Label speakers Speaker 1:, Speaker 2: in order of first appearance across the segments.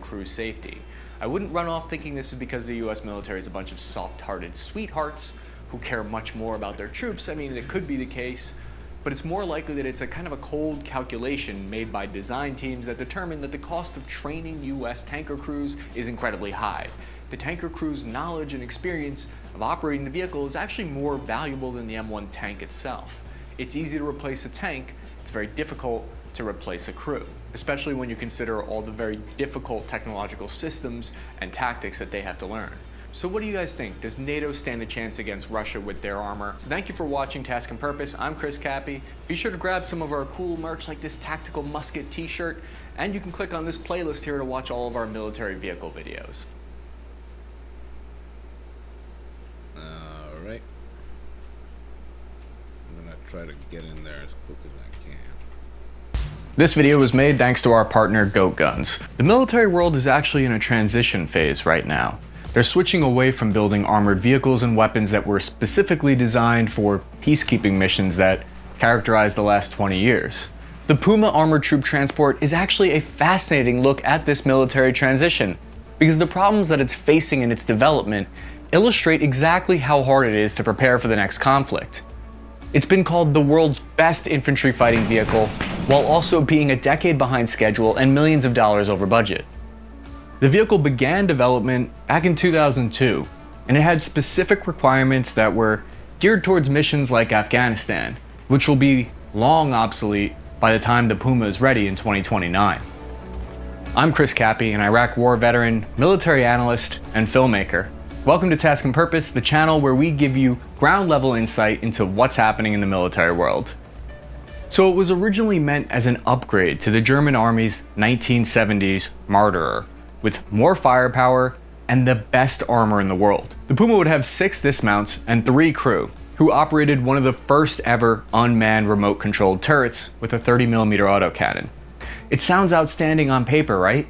Speaker 1: crew safety. I wouldn't run off thinking this is because the US military is a bunch of soft-hearted sweethearts who care much more about their troops. I mean, it could be the case, but it's more likely that it's a kind of a cold calculation made by design teams that determine that the cost of training US tanker crews is incredibly high. The tanker crew's knowledge and experience of operating the vehicle is actually more valuable than the M1 tank itself. It's easy to replace a tank, it's very difficult to replace a crew, especially when you consider all the very difficult technological systems and tactics that they have to learn. So what do you guys think? Does NATO stand a chance against Russia with their armor? So thank you for watching Task and Purpose. I'm Cappy. Be sure to grab some of our cool merch like this tactical musket t-shirt, and you can click on this playlist here to watch all of our military vehicle videos.
Speaker 2: Alright. I'm gonna try to get in there as quick as I can.
Speaker 1: This video was made thanks to our partner Goat Guns. The military world is actually in a transition phase right now. They're switching away from building armored vehicles and weapons that were specifically designed for peacekeeping missions that characterized the last 20 years. The Puma armored troop transport is actually a fascinating look at this military transition, because the problems that it's facing in its development illustrate exactly how hard it is to prepare for the next conflict. It's been called the world's best infantry fighting vehicle, while also being a decade behind schedule and millions of dollars over budget. The vehicle began development back in 2002, and it had specific requirements that were geared towards missions like Afghanistan, which will be long obsolete by the time the Puma is ready in 2029. I'm Cappy, an Iraq war veteran, military analyst, and filmmaker. Welcome to Task and Purpose, the channel where we give you ground-level insight into what's happening in the military world. So it was originally meant as an upgrade to the German Army's 1970s Marderer, with more firepower and the best armor in the world. The Puma would have 6 dismounts and 3 crew, who operated one of the first ever unmanned remote-controlled turrets with a 30mm autocannon. It sounds outstanding on paper, right?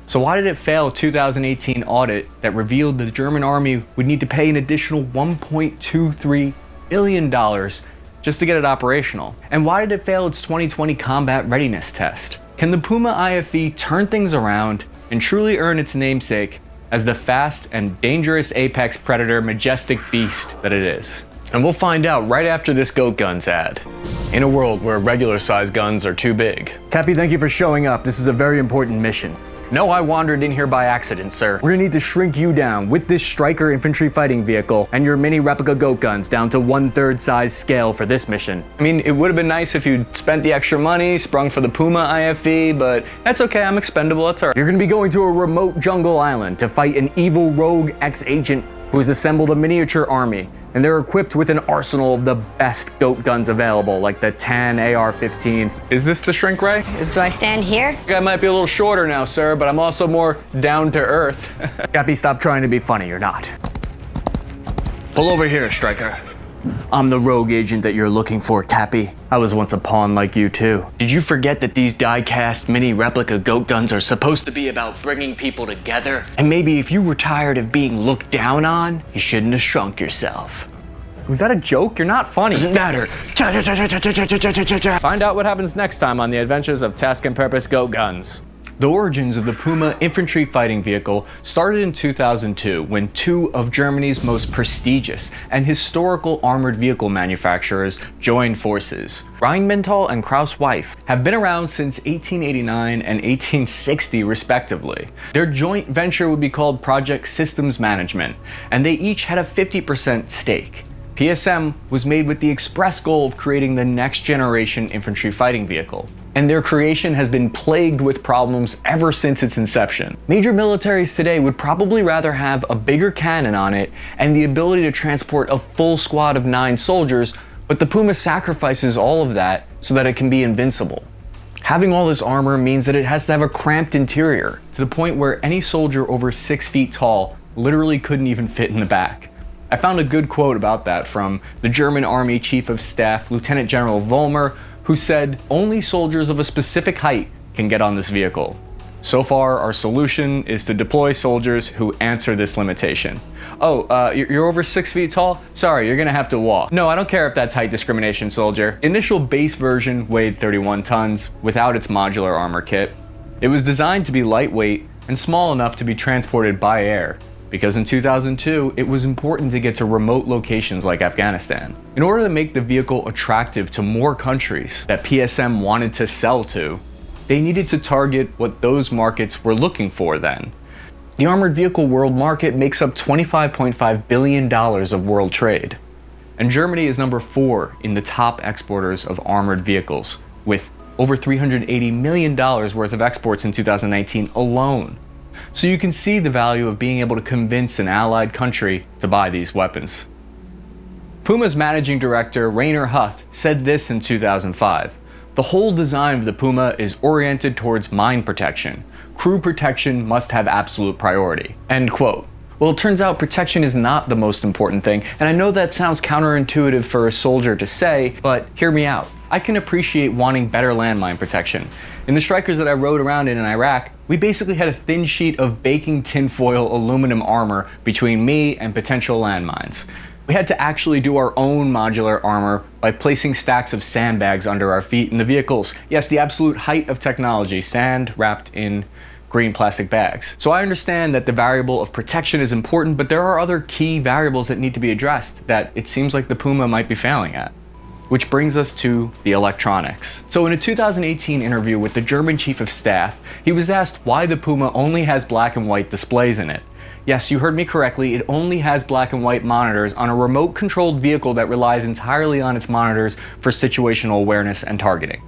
Speaker 1: So why did it fail a 2018 audit that revealed the German army would need to pay an additional $1.23 billion just to get it operational? And why did it fail its 2020 combat readiness test? Can the Puma IFV turn things around and truly earn its namesake as the fast and dangerous apex predator majestic beast that it is? And we'll find out right after this Goat Guns ad. In a world where regular sized guns are too big. Cappy, thank you for showing up. This is a very important mission. No, I wandered in here by accident, sir. We're gonna need to shrink you down with this Striker infantry fighting vehicle and your mini replica Goat Guns down to 1/3 size scale for this mission. I mean, it would have been nice if you'd spent the extra money, sprung for the Puma IFV, but that's okay, I'm expendable, that's all right. You're gonna be going to a remote jungle island to fight an evil rogue ex-agent who has assembled a miniature army, and they're equipped with an arsenal of the best Goat Guns available, like the TAN AR-15. Is this the shrink ray?
Speaker 3: Do I stand here?
Speaker 1: I might be a little shorter now, sir, but I'm also more down to earth. Cappy, stop trying to be funny, you're not. Pull over here, Striker. I'm the rogue agent that you're looking for, Cappy. I was once a pawn like you too. Did you forget that these die-cast mini replica Goat Guns are supposed to be about bringing people together? And maybe if you were tired of being looked down on, you shouldn't have shrunk yourself. Was that a joke? You're not funny. Doesn't matter. Find out what happens next time on the adventures of Task and Purpose Goat Guns. The origins of the Puma infantry fighting vehicle started in 2002 when 2 of Germany's most prestigious and historical armored vehicle manufacturers joined forces. Rheinmetall and Krauss-Weiff have been around since 1889 and 1860 respectively. Their joint venture would be called Project Systems Management, and they each had a 50% stake. PSM was made with the express goal of creating the next generation infantry fighting vehicle, and their creation has been plagued with problems ever since its inception. Major militaries today would probably rather have a bigger cannon on it and the ability to transport a full squad of 9 soldiers, but the Puma sacrifices all of that so that it can be invincible. Having all this armor means that it has to have a cramped interior, to the point where any soldier over 6 feet tall literally couldn't even fit in the back. I found a good quote about that from the German Army Chief of Staff, Lieutenant General Vollmer, who said, "Only soldiers of a specific height can get on this vehicle." So far, our solution is to deploy soldiers who answer this limitation. Oh, you're over 6 feet tall? Sorry, you're gonna have to walk. No, I don't care if that's height discrimination, soldier. Initial base version weighed 31 tons without its modular armor kit. It was designed to be lightweight, and small enough to be transported by air, because in 2002, it was important to get to remote locations like Afghanistan. In order to make the vehicle attractive to more countries that PSM wanted to sell to, they needed to target what those markets were looking for then. The armored vehicle world market makes up $25.5 billion of world trade, and Germany is number 4 in the top exporters of armored vehicles, with over $380 million worth of exports in 2019 alone. So you can see the value of being able to convince an allied country to buy these weapons. Puma's managing director, Rainer Huth, said this in 2005. The whole design of the Puma is oriented towards mine protection. Crew protection must have absolute priority. End quote. Well, it turns out protection is not the most important thing, and I know that sounds counterintuitive for a soldier to say, but hear me out. I can appreciate wanting better landmine protection. In the Strikers that I rode around in Iraq, we basically had a thin sheet of baking tinfoil aluminum armor between me and potential landmines. We had to actually do our own modular armor by placing stacks of sandbags under our feet in the vehicles. Yes, the absolute height of technology, sand wrapped in green plastic bags. So I understand that the variable of protection is important, but there are other key variables that need to be addressed that it seems like the Puma might be failing at. Which brings us to the electronics. So in a 2018 interview with the German Chief of Staff, he was asked why the Puma only has black and white displays in it. Yes, you heard me correctly, it only has black and white monitors on a remote controlled vehicle that relies entirely on its monitors for situational awareness and targeting.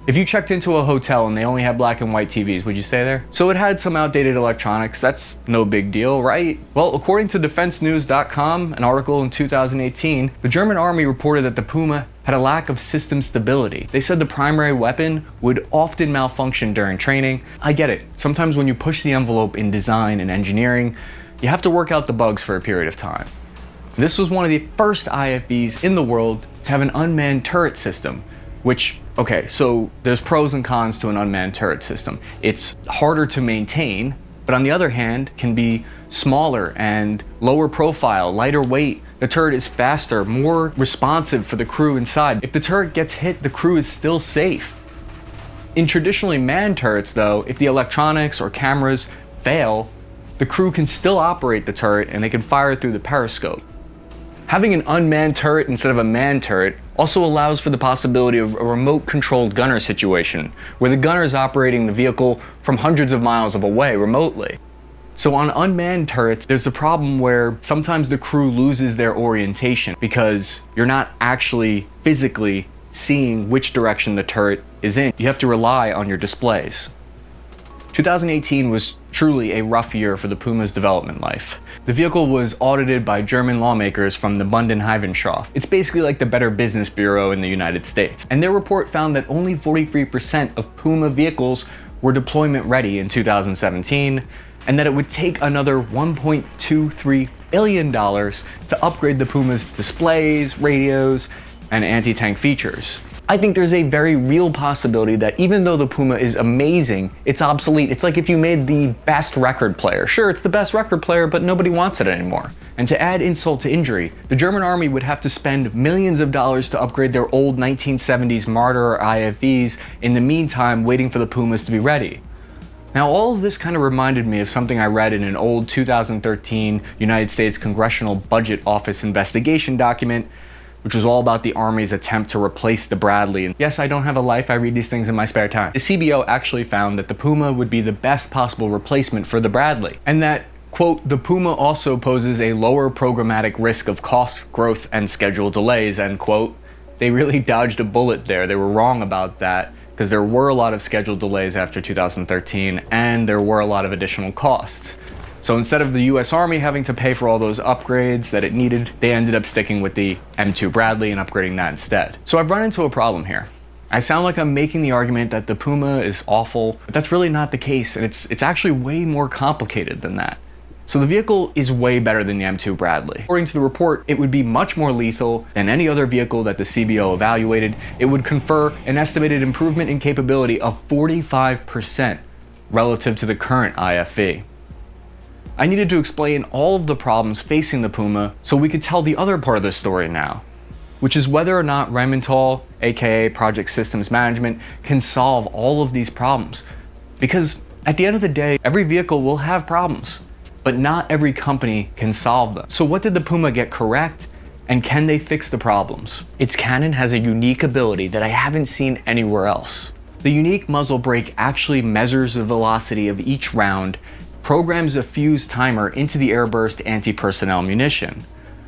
Speaker 1: If you checked into a hotel and they only had black and white TVs, would you stay there? So it had some outdated electronics, that's no big deal, right? Well, according to defensenews.com, an article in 2018, the German army reported that the Puma had a lack of system stability. They said the primary weapon would often malfunction during training. I get it, sometimes when you push the envelope in design and engineering, you have to work out the bugs for a period of time. This was one of the first IFVs in the world to have an unmanned turret system, which, okay, so there's pros and cons to an unmanned turret system. It's harder to maintain, but on the other hand, can be smaller and lower profile, lighter weight. The turret is faster, more responsive for the crew inside. If the turret gets hit, the crew is still safe. In traditionally manned turrets though, if the electronics or cameras fail, the crew can still operate the turret and they can fire through the periscope. Having an unmanned turret instead of a manned turret also allows for the possibility of a remote controlled gunner situation, where the gunner is operating the vehicle from hundreds of miles away remotely. So on unmanned turrets, there's the problem where sometimes the crew loses their orientation because you're not actually physically seeing which direction the turret is in. You have to rely on your displays. 2018 was truly a rough year for the Puma's development life. The vehicle was audited by German lawmakers from the Bundesanwaltschaft. It's basically like the Better Business Bureau in the United States. And their report found that only 43% of Puma vehicles were deployment ready in 2017, and that it would take another $1.23 billion to upgrade the Puma's displays, radios, and anti-tank features. I think there's a very real possibility that even though the Puma is amazing, it's obsolete. It's like if you made the best record player. Sure, it's the best record player, but nobody wants it anymore. And to add insult to injury, the German army would have to spend millions of dollars to upgrade their old 1970s Marder or IFVs, in the meantime waiting for the Pumas to be ready. Now, all of this kind of reminded me of something I read in an old 2013 United States Congressional Budget Office investigation document, which was all about the Army's attempt to replace the Bradley. And yes, I don't have a life, I read these things in my spare time. The CBO actually found that the Puma would be the best possible replacement for the Bradley, and that, quote, the Puma also poses a lower programmatic risk of cost growth and schedule delays, end quote. They really dodged a bullet there. They were wrong about that, because there were a lot of schedule delays after 2013, and there were a lot of additional costs. So instead of the US Army having to pay for all those upgrades that it needed, they ended up sticking with the M2 Bradley and upgrading that instead. So I've run into a problem here. I sound like I'm making the argument that the Puma is awful, but that's really not the case, and it's actually way more complicated than that. So the vehicle is way better than the M2 Bradley. According to the report, it would be much more lethal than any other vehicle that the CBO evaluated. It would confer an estimated improvement in capability of 45% relative to the current IFV. I needed to explain all of the problems facing the Puma so we could tell the other part of the story now, which is whether or not Rheinmetall, aka Project Systems Management, can solve all of these problems. Because At the end of the day, every vehicle will have problems, but not every company can solve them. So what did the Puma get correct? And can they fix the problems? Its cannon has a unique ability that I haven't seen anywhere else. The unique muzzle brake actually measures the velocity of each round, programs a fuse timer into the airburst anti-personnel munition.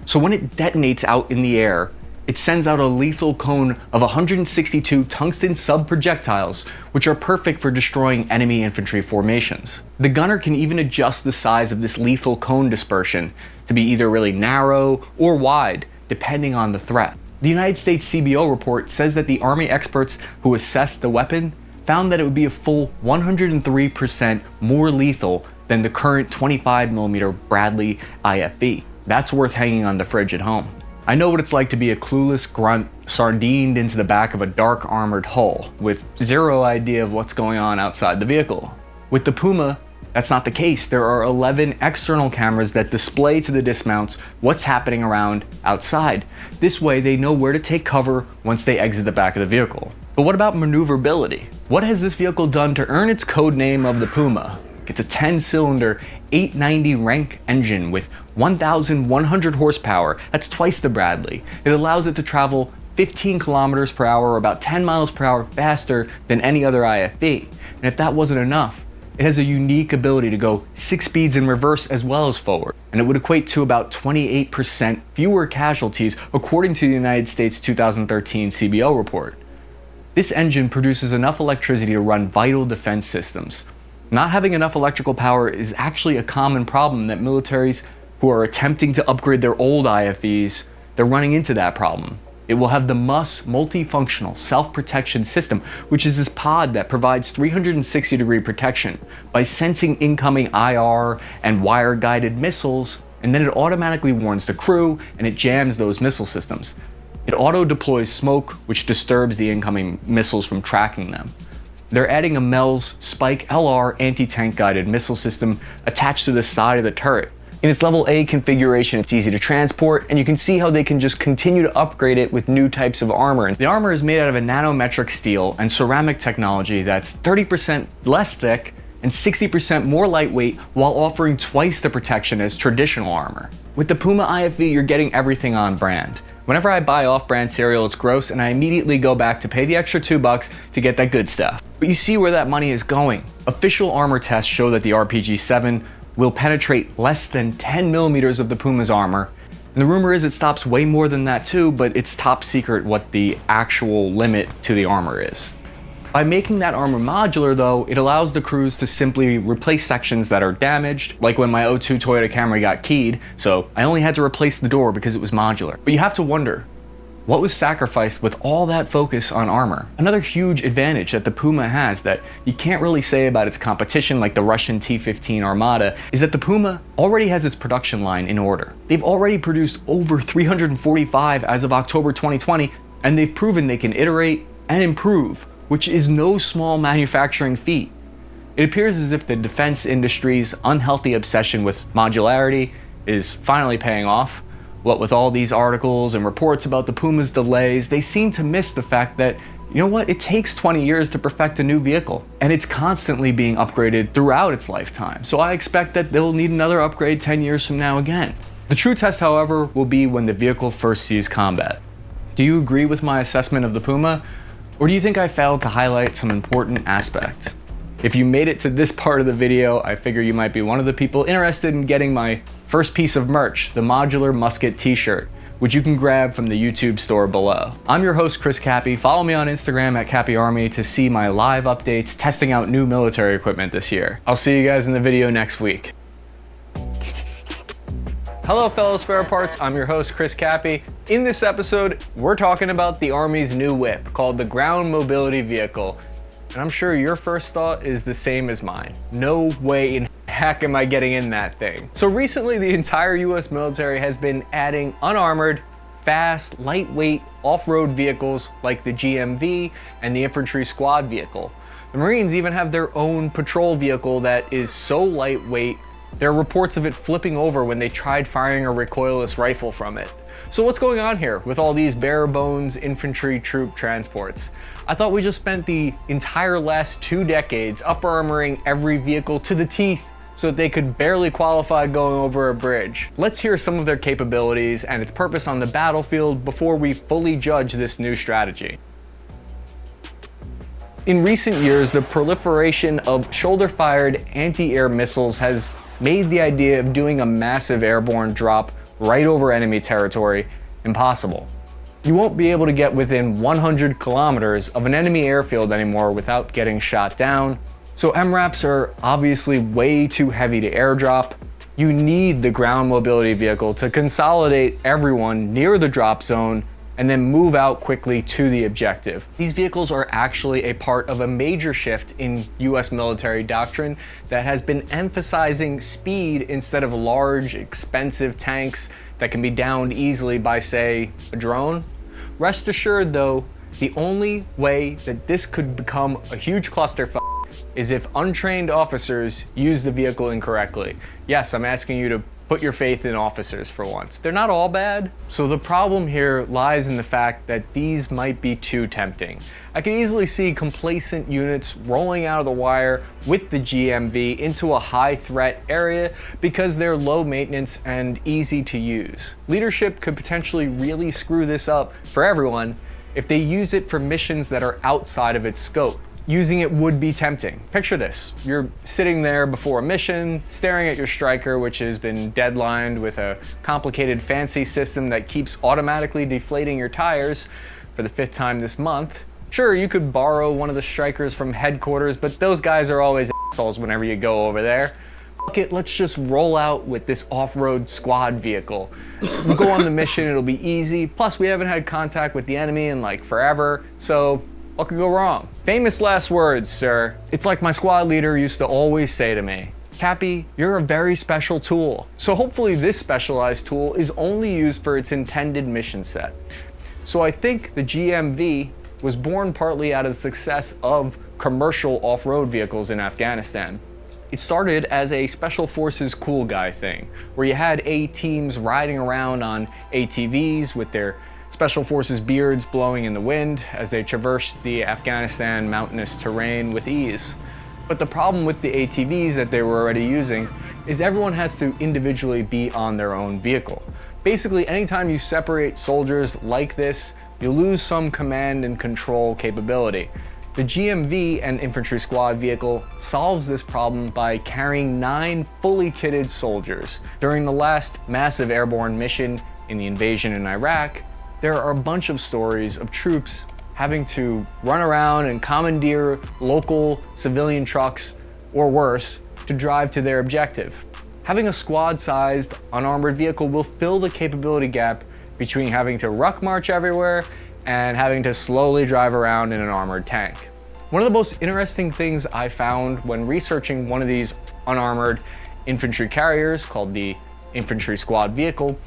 Speaker 1: So when it detonates out in the air, it sends out a lethal cone of 162 tungsten sub-projectiles, which are perfect for destroying enemy infantry formations. The gunner can even adjust the size of this lethal cone dispersion to be either really narrow or wide, depending on the threat. The United States CBO report says that the Army experts who assessed the weapon found that it would be a full 103% more lethal than the current 25mm Bradley IFV. That's worth hanging on the fridge at home. I know what it's like to be a clueless grunt sardined into the back of a dark armored hull with zero idea of what's going on outside the vehicle. With the Puma, that's not the case. There are 11 external cameras that display to the dismounts what's happening around outside. This way they know where to take cover once they exit the back of the vehicle. But what about maneuverability? What has this vehicle done to earn its code name of the Puma? It's a 10-cylinder 890 rank engine with 1,100 horsepower. That's twice the Bradley. It allows it to travel 15 kilometers per hour, or about 10 miles per hour faster than any other IFV. And if that wasn't enough, it has a unique ability to go 6 speeds in reverse as well as forward. And it would equate to about 28% fewer casualties according to the United States 2013 CBO report. This engine produces enough electricity to run vital defense systems. Not having enough electrical power is actually a common problem that militaries who are attempting to upgrade their old IFVs, they're running into that problem. It will have the MUS multifunctional self-protection system, which is this pod that provides 360-degree protection by sensing incoming IR and wire-guided missiles, and then it automatically warns the crew and it jams those missile systems. It auto-deploys smoke, which disturbs the incoming missiles from tracking them. They're adding a MELS Spike LR anti-tank guided missile system attached to the side of the turret. In its level A configuration, it's easy to transport, and you can see how they can just continue to upgrade it with new types of armor. The armor is made out of a nanometric steel and ceramic technology that's 30% less thick and 60% more lightweight, while offering twice the protection as traditional armor. With the Puma IFV, you're getting everything on brand. Whenever I buy off-brand cereal, it's gross, and I immediately go back to pay the extra $2 to get that good stuff. But you see where that money is going. Official armor tests show that the RPG-7 will penetrate less than 10 millimeters of the Puma's armor. And the rumor is it stops way more than that too, but it's top secret what the actual limit to the armor is. By making that armor modular though, it allows the crews to simply replace sections that are damaged, like when my '02 Toyota Camry got keyed, so I only had to replace the door because it was modular. But you have to wonder, what was sacrificed with all that focus on armor? Another huge advantage that the Puma has that you can't really say about its competition like the Russian T-15 Armada is that the Puma already has its production line in order. They've already produced over 345 as of October 2020, and they've proven they can iterate and improve, which is no small manufacturing feat. It appears as if the defense industry's unhealthy obsession with modularity is finally paying off. What with all these articles and reports about the Puma's delays, they seem to miss the fact that, you know what, it takes 20 years to perfect a new vehicle, and it's constantly being upgraded throughout its lifetime. So I expect that they'll need another upgrade 10 years from now again. The true test, however, will be when the vehicle first sees combat. Do you agree with my assessment of the Puma? Or do you think I failed to highlight some important aspects? If you made it to this part of the video, I figure you might be one of the people interested in getting my first piece of merch, the Modular Musket t-shirt, which you can grab from the YouTube store below. I'm your host, Chris Cappy. Follow me on Instagram at CappyArmy to see my live updates testing out new military equipment this year. I'll see you guys in the video next week. Hello fellow spare parts, I'm your host Chris Cappy. In this episode, we're talking about the Army's new whip called the Ground Mobility Vehicle. And I'm sure your first thought is the same as mine. No way in heck am I getting in that thing. So recently the entire US military has been adding unarmored, fast, lightweight, off-road vehicles like the GMV and the infantry squad vehicle. The Marines even have their own patrol vehicle that is so lightweight, there are reports of it flipping over when they tried firing a recoilless rifle from it. So what's going on here with all these bare bones infantry troop transports? I thought we just spent the entire last 2 decades upper armoring every vehicle to the teeth so that they could barely qualify going over a bridge. Let's hear some of their capabilities and its purpose on the battlefield before we fully judge this new strategy. In recent years, the proliferation of shoulder-fired anti-air missiles has made the idea of doing a massive airborne drop right over enemy territory impossible. You won't be able to get within 100 kilometers of an enemy airfield anymore without getting shot down. So MRAPs are obviously way too heavy to airdrop. You need the ground mobility vehicle to consolidate everyone near the drop zone and then move out quickly to the objective. These vehicles are actually a part of a major shift in US military doctrine that has been emphasizing speed instead of large, expensive tanks that can be downed easily by, say, a drone. Rest assured though, the only way that this could become a huge clusterfuck is if untrained officers use the vehicle incorrectly. Yes, I'm asking you to put your faith in officers for once. They're not all bad. So the problem here lies in the fact that these might be too tempting. I can easily see complacent units rolling out of the wire with the GMV into a high threat area because they're low maintenance and easy to use. Leadership could potentially really screw this up for everyone if they use it for missions that are outside of its scope. Using it would be tempting. Picture this, you're sitting there before a mission, staring at your striker, which has been deadlined with a complicated fancy system that keeps automatically deflating your tires for the 5th time this month. Sure, you could borrow one of the strikers from headquarters, but those guys are always assholes whenever you go over there. Fuck it, let's just roll out with this off-road squad vehicle. We'll go on the mission, it'll be easy. Plus, we haven't had contact with the enemy in like forever, so what could go wrong? Famous last words, sir. It's like my squad leader used to always say to me, Cappy, you're a very special tool. So hopefully this specialized tool is only used for its intended mission set. So I think the GMV was born partly out of the success of commercial off-road vehicles in Afghanistan. It started as a special forces cool guy thing, where you had A teams riding around on ATVs with their Special Forces beards blowing in the wind as they traversed the Afghanistan mountainous terrain with ease. But the problem with the ATVs that they were already using is everyone has to individually be on their own vehicle. Basically, anytime you separate soldiers like this, you lose some command and control capability. The GMV and infantry squad vehicle solves this problem by carrying 9 fully kitted soldiers. During the last massive airborne mission in the invasion in Iraq, there are a bunch of stories of troops having to run around and commandeer local civilian trucks, or worse, to drive to their objective. Having a squad-sized, unarmored vehicle will fill the capability gap between having to ruck march everywhere and having to slowly drive around in an armored tank. One of the most interesting things I found when researching one of these unarmored infantry carriers, called the infantry squad vehicle,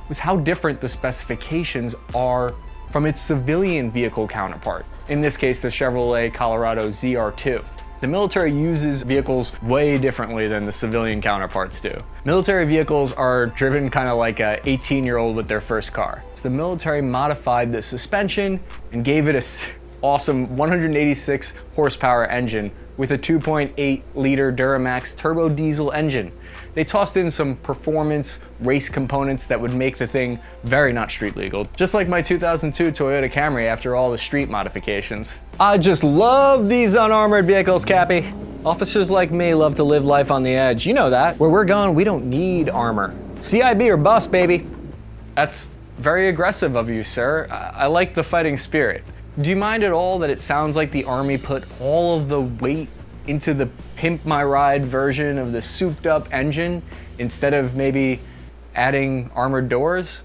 Speaker 1: was how different the specifications are from its civilian vehicle counterpart, in this case the Chevrolet Colorado ZR2. The military uses vehicles way differently than the civilian counterparts do. Military vehicles are driven kind of like an 18-year-old with their first car. So the military modified the suspension and gave it a awesome 186 horsepower engine with a 2.8 liter Duramax turbo diesel engine. They tossed in some performance race components that would make the thing very not street legal, just like my 2002 Toyota Camry after all the street modifications. I just love these unarmored vehicles, Cappy. Officers like me love to live life on the edge. You know that. Where we're going, we don't need armor. CIB or bust, baby. That's very aggressive of you, sir. I like the fighting spirit. Do you mind at all that it sounds like the Army put all of the weight into the Pimp My Ride version of the souped up engine instead of maybe adding armored doors?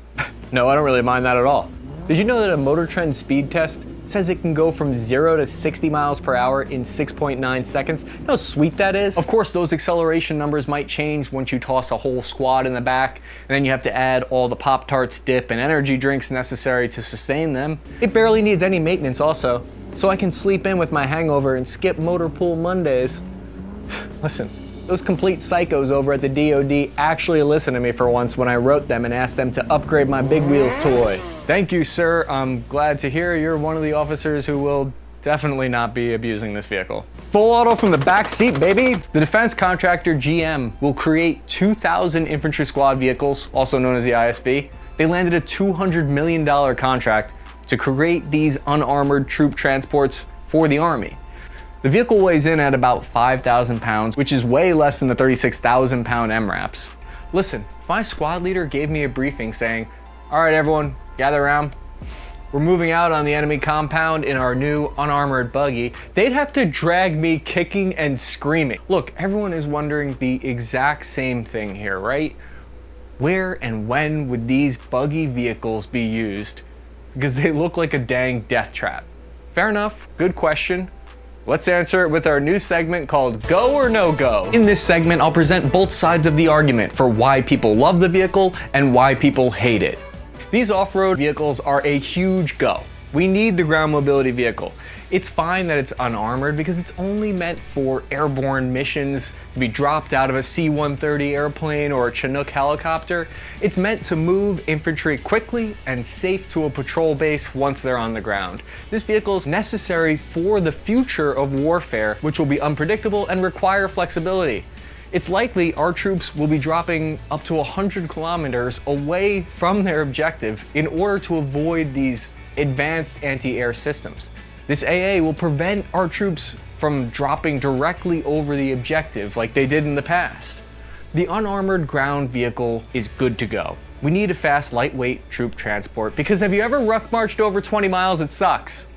Speaker 1: No, I don't really mind that at all. Did you know that a Motor Trend speed test says it can go from 0 to 60 miles per hour in 6.9 seconds? You know how sweet that is? Of course, those acceleration numbers might change once you toss a whole squad in the back, and then you have to add all the Pop-Tarts, dip, and energy drinks necessary to sustain them. It barely needs any maintenance also, so I can sleep in with my hangover and skip motor pool Mondays. Listen, Those complete psychos over at the DoD actually listened to me for once when I wrote them and asked them to upgrade my Big Wheels toy. Thank you, sir. I'm glad to hear you're one of the officers who will definitely not be abusing this vehicle. Full auto from the back seat, baby! The defense contractor GM will create 2,000 infantry squad vehicles, also known as the ISV. They landed a $200 million contract to create these unarmored troop transports for the Army. The vehicle weighs in at about 5,000 pounds, which is way less than the 36,000 pound MRAPs. Listen, if my squad leader gave me a briefing saying, all right, everyone, gather around. We're moving out on the enemy compound in our new unarmored buggy, they'd have to drag me kicking and screaming. Look, everyone is wondering the exact same thing here, right? Where and when would these buggy vehicles be used? Because they look like a dang death trap. Fair enough, good question. Let's answer it with our new segment called Go or No Go. In this segment, I'll present both sides of the argument for why people love the vehicle and why people hate it. These off-road vehicles are a huge go. We need the ground mobility vehicle. It's fine that it's unarmored because it's only meant for airborne missions, to be dropped out of a C-130 airplane or a Chinook helicopter. It's meant to move infantry quickly and safe to a patrol base once they're on the ground. This vehicle is necessary for the future of warfare, which will be unpredictable and require flexibility. It's likely our troops will be dropping up to 100 kilometers away from their objective in order to avoid these advanced anti-air systems. This AA will prevent our troops from dropping directly over the objective like they did in the past. The unarmored ground vehicle is good to go. We need a fast, lightweight troop transport because have you ever ruck marched over 20 miles? It sucks.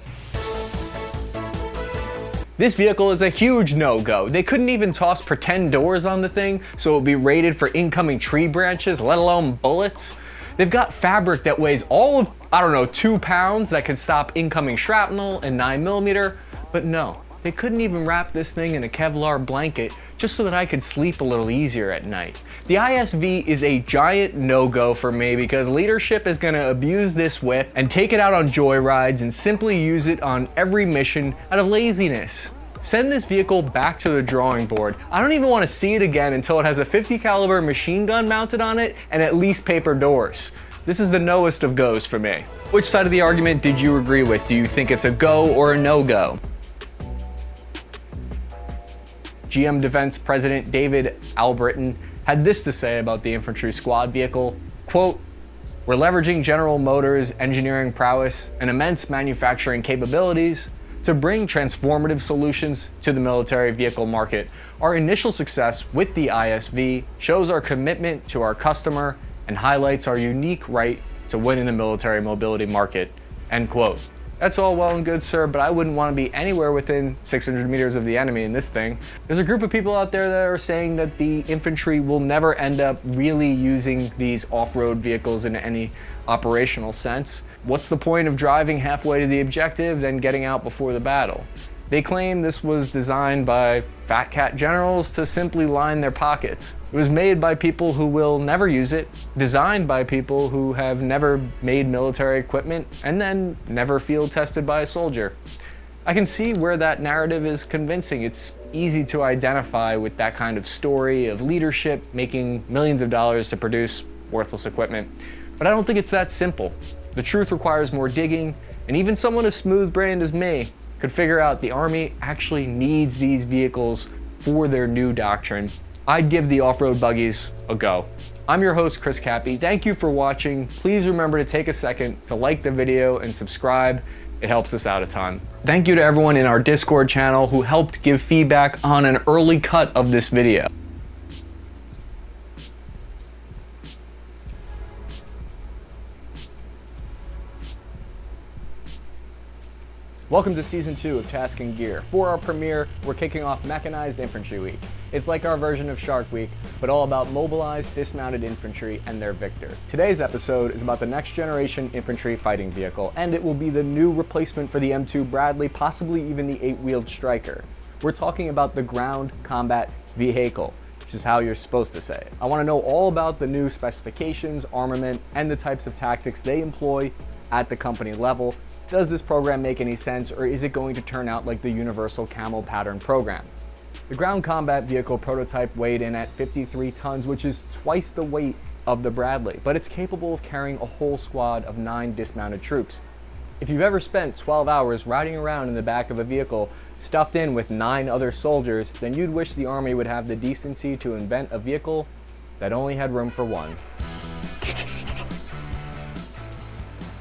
Speaker 1: This vehicle is a huge no-go. They couldn't even toss pretend doors on the thing, so it would be rated for incoming tree branches, let alone bullets. They've got fabric that weighs all of, 2 pounds that could stop incoming shrapnel and 9mm, but no, they couldn't even wrap this thing in a Kevlar blanket just so that I could sleep a little easier at night. The ISV is a giant no-go for me because leadership is gonna abuse this whip and take it out on joyrides and simply use it on every mission out of laziness. Send this vehicle back to the drawing board. I don't even want to see it again until it has a 50 caliber machine gun mounted on it and at least paper doors. This is the knowest of goes for me. Which side of the argument did you agree with? Do you think it's a go or a no-go? GM Defense President David Albritton had this to say about the infantry squad vehicle, quote, "We're leveraging General Motors' engineering prowess and immense manufacturing capabilities to bring transformative solutions to the military vehicle market. Our initial success with the ISV shows our commitment to our customer and highlights our unique right to win in the military mobility market," end quote. That's all well and good, sir, but I wouldn't want to be anywhere within 600 meters of the enemy in this thing. There's a group of people out there that are saying that the infantry will never end up really using these off-road vehicles in any operational sense. What's the point of driving halfway to the objective, then getting out before the battle? They claim this was designed by fat cat generals to simply line their pockets. It was made by people who will never use it, designed by people who have never made military equipment, and then never field tested by a soldier. I can see where that narrative is convincing. It's easy to identify with that kind of story of leadership making millions of dollars to produce worthless equipment. But I don't think it's that simple. The truth requires more digging, and even someone as smooth-brained as me could figure out the Army actually needs these vehicles for their new doctrine. I'd give the off-road buggies a go. I'm your host, Chris Cappy. Thank you for watching. Please remember to take a second to like the video and subscribe. It helps us out a ton. Thank you to everyone in our Discord channel who helped give feedback on an early cut of this video. Welcome to Season 2 of Task and Gear. For our premiere, we're kicking off Mechanized Infantry Week. It's like our version of Shark Week, but all about mobilized, dismounted infantry and their victor. Today's episode is about the next generation infantry fighting vehicle, and it will be the new replacement for the M2 Bradley, possibly even the 8-wheeled Stryker. We're talking about the ground combat vehicle, which is how you're supposed to say it. I want to know all about the new specifications, armament, and the types of tactics they employ at the company level. Does this program make any sense, or is it going to turn out like the Universal Camo Pattern program? The ground combat vehicle prototype weighed in at 53 tons, which is twice the weight of the Bradley, but it's capable of carrying a whole squad of 9 dismounted troops. If you've ever spent 12 hours riding around in the back of a vehicle stuffed in with 9 other soldiers, then you'd wish the Army would have the decency to invent a vehicle that only had room for one.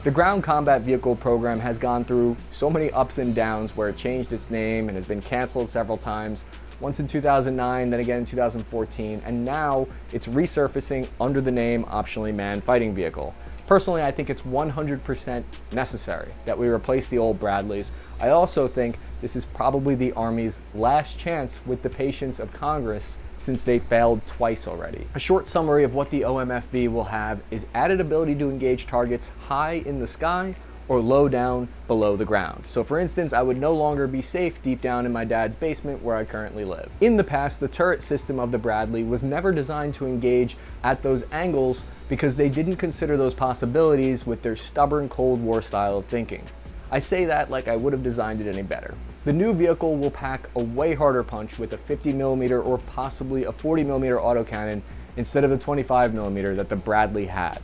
Speaker 1: The ground combat vehicle program has gone through so many ups and downs where it changed its name and has been canceled several times, once in 2009, then again in 2014, and now it's resurfacing under the name Optionally Manned Fighting Vehicle. Personally, I think it's 100% necessary that we replace the old Bradleys. I also think this is probably the Army's last chance with the patience of Congress since they failed twice already. A short summary of what the OMFV will have is added ability to engage targets high in the sky or low down below the ground. So for instance, I would no longer be safe deep down in my dad's basement where I currently live. In the past, the turret system of the Bradley was never designed to engage at those angles because they didn't consider those possibilities with their stubborn Cold War style of thinking. I say that like I would have designed it any better. The new vehicle will pack a way harder punch with a 50mm or possibly a 40mm autocannon instead of the 25mm that the Bradley had.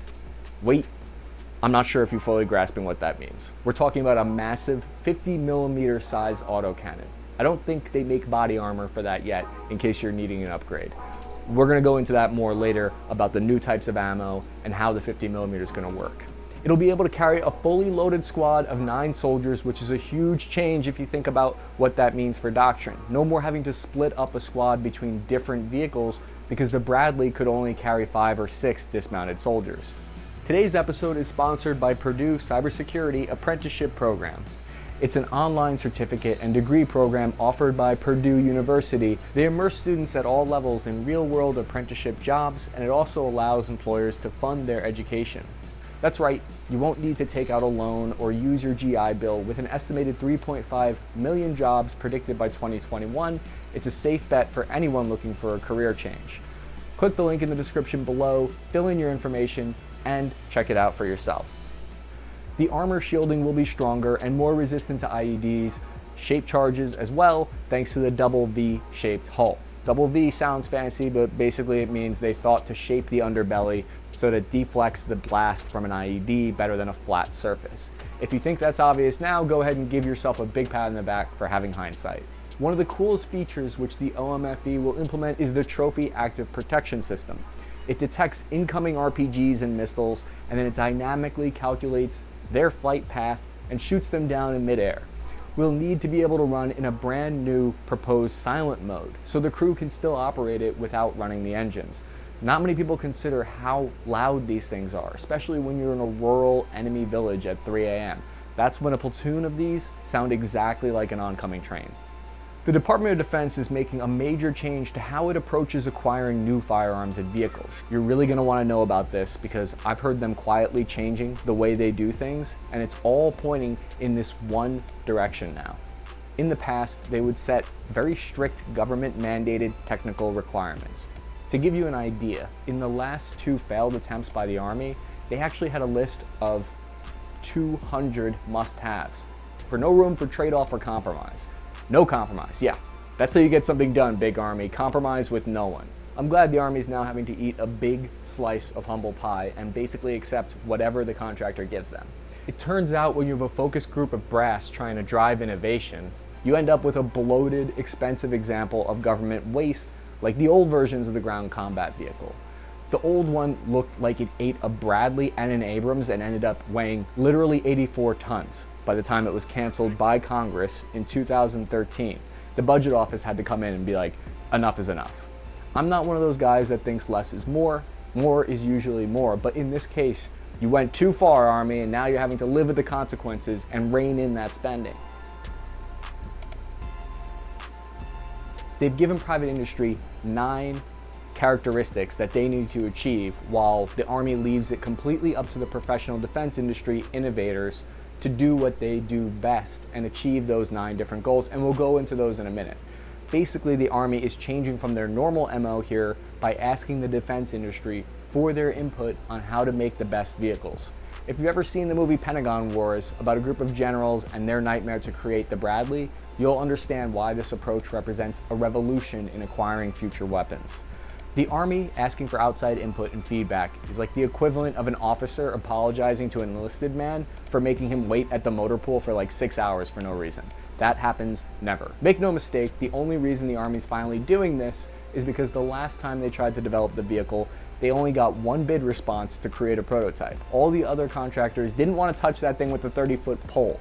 Speaker 1: Wait, I'm not sure if you're fully grasping what that means. We're talking about a massive 50mm size autocannon. I don't think they make body armor for that yet, in case you're needing an upgrade. We're gonna go into that more later about the new types of ammo and how the 50mm is gonna work. It'll be able to carry a fully loaded squad of 9 soldiers, which is a huge change if you think about what that means for doctrine. No more having to split up a squad between different vehicles because the Bradley could only carry 5 or 6 dismounted soldiers. Today's episode is sponsored by Purdue Cybersecurity Apprenticeship Program. It's an online certificate and degree program offered by Purdue University. They immerse students at all levels in real-world apprenticeship jobs, and it also allows employers to fund their education. That's right, you won't need to take out a loan or use your GI Bill. With an estimated 3.5 million jobs predicted by 2021, it's a safe bet for anyone looking for a career change. Click the link in the description below, fill in your information, and check it out for yourself. The armor shielding will be stronger and more resistant to IEDs, shape charges as well, thanks to the double V-shaped hull. Double V sounds fancy, but basically it means they thought to shape the underbelly so that it deflects the blast from an IED better than a flat surface. If you think that's obvious now, go ahead and give yourself a big pat on the back for having hindsight. One of the coolest features which the OMFV will implement is the Trophy Active Protection System. It detects incoming RPGs and missiles, and then it dynamically calculates their flight path and shoots them down in midair. We'll need to be able to run in a brand new proposed silent mode, so the crew can still operate it without running the engines. Not many people consider how loud these things are, especially when you're in a rural enemy village at 3 a.m. That's when a platoon of these sound exactly like an oncoming train. The Department of Defense is making a major change to how it approaches acquiring new firearms and vehicles. You're really going to want to know about this because I've heard them quietly changing the way they do things, and it's all pointing in this one direction now. In the past, they would set very strict government-mandated technical requirements. To give you an idea, in the last 2 failed attempts by the Army, they actually had a list of 200 must-haves, for no room for trade-off or compromise. No compromise, yeah. That's how you get something done, big Army. Compromise with no one. I'm glad the Army's now having to eat a big slice of humble pie and basically accept whatever the contractor gives them. It turns out when you have a focus group of brass trying to drive innovation, you end up with a bloated, expensive example of government waste like the old versions of the ground combat vehicle. The old one looked like it ate a Bradley and an Abrams and ended up weighing literally 84 tons. By the time it was canceled by Congress in 2013, the budget office had to come in and be like, enough is enough. I'm not one of those guys that thinks less is more is usually more, but in this case, you went too far, Army, and now you're having to live with the consequences and rein in that spending. They've given private industry 9 characteristics that they need to achieve, while the Army leaves it completely up to the professional defense industry innovators to do what they do best and achieve those 9 different goals, and we'll go into those in a minute. Basically, the Army is changing from their normal MO here by asking the defense industry for their input on how to make the best vehicles. If you've ever seen the movie Pentagon Wars about a group of generals and their nightmare to create the Bradley, you'll understand why this approach represents a revolution in acquiring future weapons. The Army asking for outside input and feedback is like the equivalent of an officer apologizing to an enlisted man for making him wait at the motor pool for like 6 hours for no reason. That happens never. Make no mistake, the only reason the Army's finally doing this is because the last time they tried to develop the vehicle, they only got one bid response to create a prototype. All the other contractors didn't want to touch that thing with a 30-foot pole.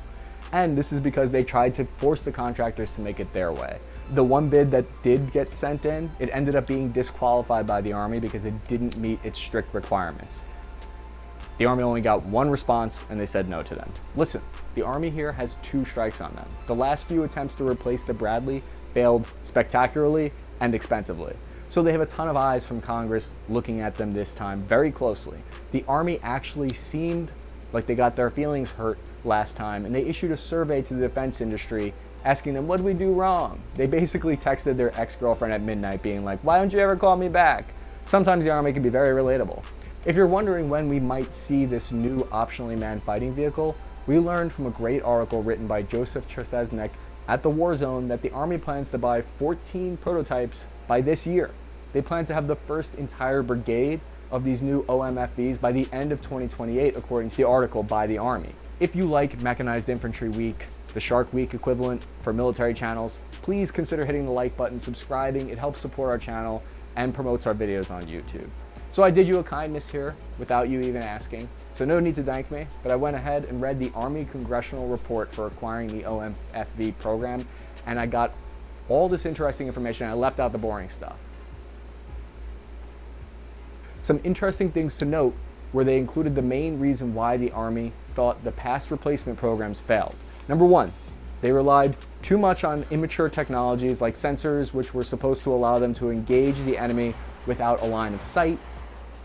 Speaker 1: And this is because they tried to force the contractors to make it their way. The one bid that did get sent in, it ended up being disqualified by the Army because it didn't meet its strict requirements. The Army only got one response and they said no to them. Listen, the Army here has 2 strikes on them. The last few attempts to replace the Bradley failed spectacularly and expensively. So they have a ton of eyes from Congress looking at them this time very closely. The Army actually seemed like they got their feelings hurt last time, and they issued a survey to the defense industry asking them, what did we do wrong? They basically texted their ex-girlfriend at midnight being like, why don't you ever call me back? Sometimes the Army can be very relatable. If you're wondering when we might see this new optionally manned fighting vehicle, we learned from a great article written by Joseph Chestasnek at the War Zone that the Army plans to buy 14 prototypes by this year. They plan to have the first entire brigade of these new OMFVs by the end of 2028, according to the article by the Army. If you like Mechanized Infantry Week, the Shark Week equivalent for military channels, please consider hitting the like button, subscribing. It helps support our channel and promotes our videos on YouTube. So I did you a kindness here without you even asking, so no need to thank me, but I went ahead and read the Army Congressional Report for acquiring the OMFV program, and I got all this interesting information and I left out the boring stuff. Some interesting things to note where they included the main reason why the Army thought the past replacement programs failed. Number 1, they relied too much on immature technologies like sensors, which were supposed to allow them to engage the enemy without a line of sight.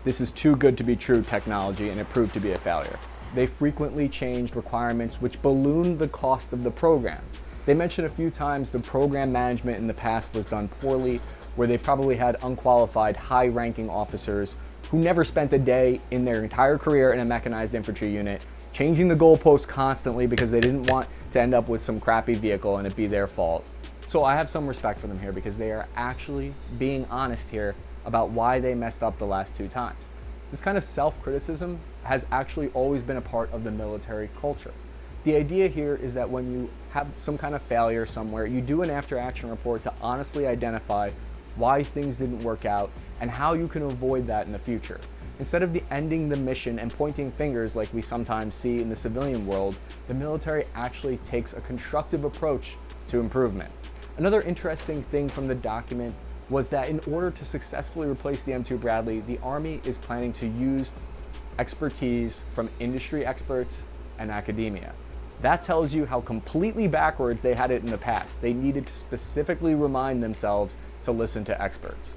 Speaker 1: This is too good to be true technology, and it proved to be a failure. They frequently changed requirements which ballooned the cost of the program. They mentioned a few times the program management in the past was done poorly, where they probably had unqualified, high-ranking officers who never spent a day in their entire career in a mechanized infantry unit, changing the goalposts constantly because they didn't want to end up with some crappy vehicle and it be their fault. So I have some respect for them here because they are actually being honest here about why they messed up the last 2 times. This kind of self-criticism has actually always been a part of the military culture. The idea here is that when you have some kind of failure somewhere, you do an after-action report to honestly identify why things didn't work out and how you can avoid that in the future. Instead of ending the mission and pointing fingers like we sometimes see in the civilian world, the military actually takes a constructive approach to improvement. Another interesting thing from the document was that in order to successfully replace the M2 Bradley, the Army is planning to use expertise from industry experts and academia. That tells you how completely backwards they had it in the past. They needed to specifically remind themselves to listen to experts.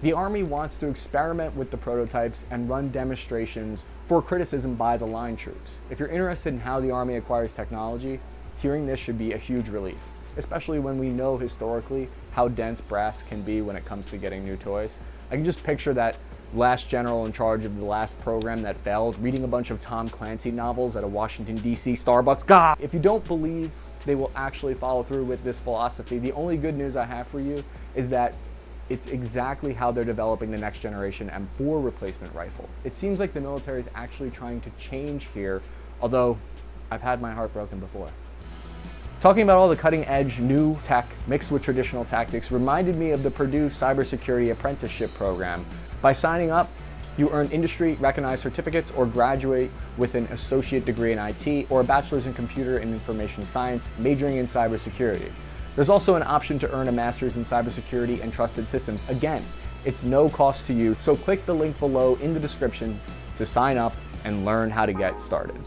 Speaker 1: The Army wants to experiment with the prototypes and run demonstrations for criticism by the line troops. If you're interested in how the Army acquires technology, hearing this should be a huge relief, especially when we know historically how dense brass can be when it comes to getting new toys. I can just picture that last general in charge of the last program that failed reading a bunch of Tom Clancy novels at a Washington, D.C. Starbucks. God! If you don't believe they will actually follow through with this philosophy, the only good news I have for you is that it's exactly how they're developing the next generation M4 replacement rifle. It seems like the military is actually trying to change here, although I've had my heart broken before. Talking about all the cutting edge new tech mixed with traditional tactics reminded me of the Purdue Cybersecurity Apprenticeship Program. By signing up, you earn industry recognized certificates or graduate with an associate degree in IT or a bachelor's in computer and information science, majoring in cybersecurity. There's also an option to earn a master's in cybersecurity and trusted systems. Again, it's no cost to you, so click the link below in the description to sign up and learn how to get started.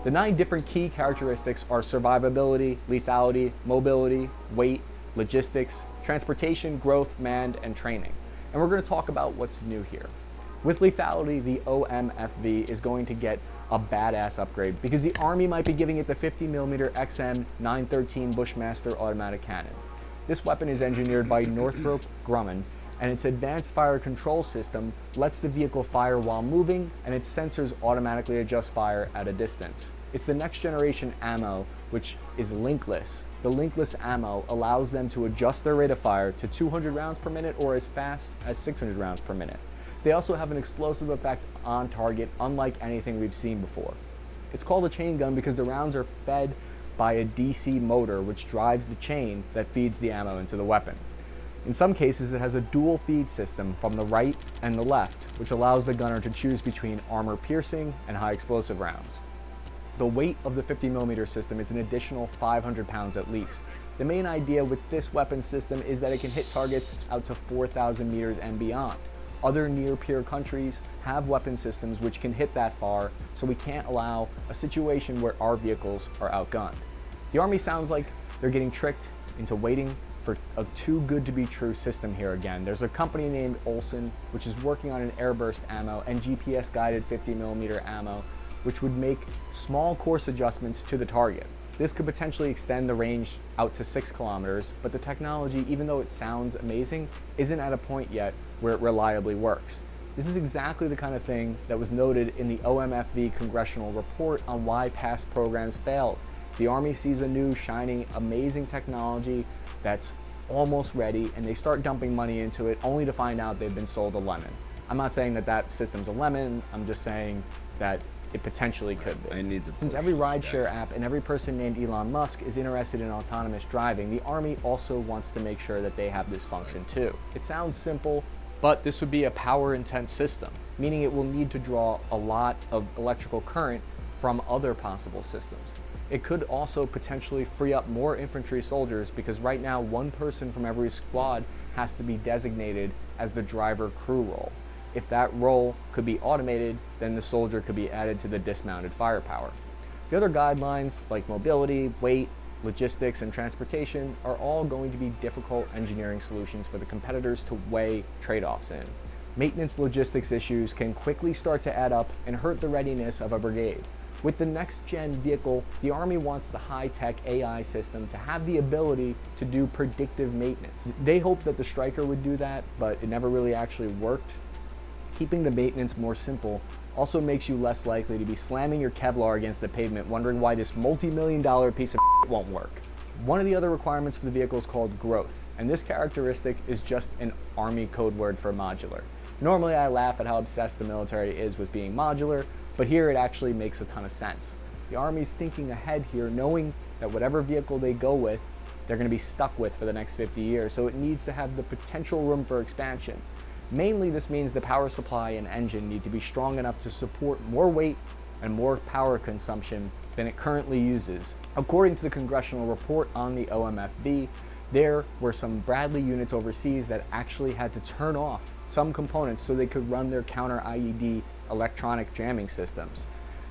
Speaker 1: The 9 different key characteristics are survivability, lethality, mobility, weight, logistics, transportation, growth, manned, and training. And we're going to talk about what's new here. With lethality, the OMFV is going to get a badass upgrade because the Army might be giving it the 50mm XM913 Bushmaster automatic cannon. This weapon is engineered by Northrop Grumman and its advanced fire control system lets the vehicle fire while moving, and its sensors automatically adjust fire at a distance. It's the next generation ammo, which is linkless. The linkless ammo allows them to adjust their rate of fire to 200 rounds per minute or as fast as 600 rounds per minute. They also have an explosive effect on target unlike anything we've seen before. It's called a chain gun because the rounds are fed by a DC motor which drives the chain that feeds the ammo into the weapon. In some cases, it has a dual feed system from the right and the left, which allows the gunner to choose between armor-piercing and high-explosive rounds. The weight of the 50mm system is an additional 500 pounds at least. The main idea with this weapon system is that it can hit targets out to 4,000 meters and beyond. Other near-peer countries have weapon systems which can hit that far, so we can't allow a situation where our vehicles are outgunned. The Army sounds like they're getting tricked into waiting for a too good to be true system here again. There's a company named Olson which is working on an airburst ammo and GPS guided 50mm ammo which would make small course adjustments to the target. This could potentially extend the range out to 6 kilometers, but the technology, even though it sounds amazing, isn't at a point yet where it reliably works. This is exactly the kind of thing that was noted in the OMFV congressional report on why past programs failed. The Army sees a new, shining, amazing technology that's almost ready, and they start dumping money into it only to find out they've been sold a lemon. I'm not saying that that system's a lemon, I'm just saying that it potentially could be. Since every rideshare app and every person named Elon Musk is interested in autonomous driving, the Army also wants to make sure that they have this function too. It sounds simple, but this would be a power-intense system, meaning it will need to draw a lot of electrical current from other possible systems. It could also potentially free up more infantry soldiers because right now one person from every squad has to be designated as the driver-crew role. If that role could be automated, then the soldier could be added to the dismounted firepower. The other guidelines like mobility, weight, logistics, and transportation are all going to be difficult engineering solutions for the competitors to weigh trade-offs in. Maintenance logistics issues can quickly start to add up and hurt the readiness of a brigade. With the next-gen vehicle, the Army wants the high-tech AI system to have the ability to do predictive maintenance. They hoped that the Stryker would do that, but it never really actually worked. Keeping the maintenance more simple also makes you less likely to be slamming your Kevlar against the pavement wondering why this multi-million-dollar piece of won't work. One of the other requirements for the vehicle is called growth, and this characteristic is just an Army code word for modular. Normally I laugh at how obsessed the military is with being modular, but here it actually makes a ton of sense. The Army's thinking ahead here, knowing that whatever vehicle they go with, they're going to be stuck with for the next 50 years, so it needs to have the potential room for expansion. Mainly this means the power supply and engine need to be strong enough to support more weight and more power consumption than it currently uses. According to the congressional report on the OMFV, there were some Bradley units overseas that actually had to turn off some components so they could run their counter-IED electronic jamming systems.